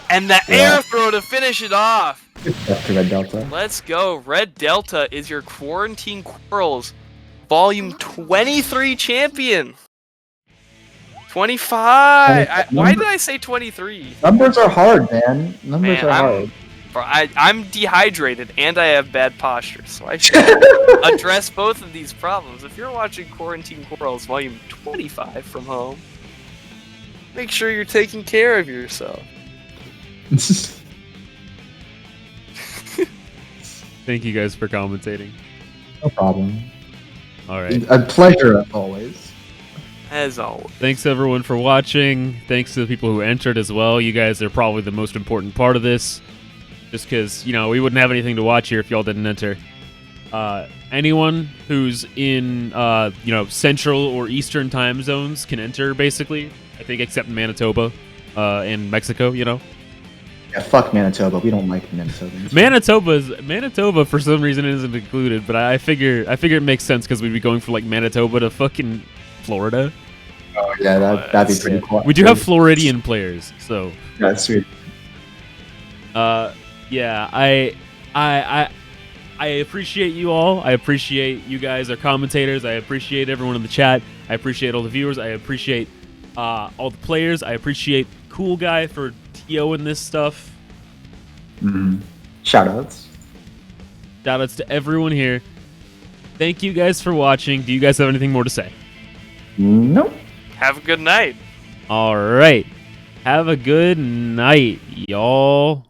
And the air throw to finish it off. Good stuff to Red Delta. Let's go. Red Delta is your Quarantine Quarrels Volume 23 champion. 25. Why did I say 23? Numbers are hard, man. Numbers are hard. I'm dehydrated and I have bad posture, so I should address both of these problems. If you're watching Quarantine Quarrels Volume 25 from home, make sure you're taking care of yourself. Thank you guys for commentating. No problem. All right. A pleasure as always. As always. Thanks everyone for watching. Thanks to the people who entered as well. You guys are probably the most important part of this. Just because, you know, we wouldn't have anything to watch here if y'all didn't enter. Anyone who's in, you know, Central or Eastern time zones can enter, basically. I think except Manitoba and Mexico, you know. Yeah, fuck Manitoba. We don't like Manitobans. Manitoba for some reason isn't included, but I figure it makes sense because we'd be going from like Manitoba to fucking Florida. Oh yeah, that'd be pretty cool. We do have Floridian players, so yeah, that's sweet. Yeah, I appreciate you all. I appreciate you guys, our commentators. I appreciate everyone in the chat. I appreciate all the viewers. I appreciate all the players. I appreciate Cool Guy for TOing this stuff. Shoutouts. Shoutouts to everyone here. Thank you guys for watching. Do you guys have anything more to say? Nope. Have a good night. All right. Have a good night, y'all.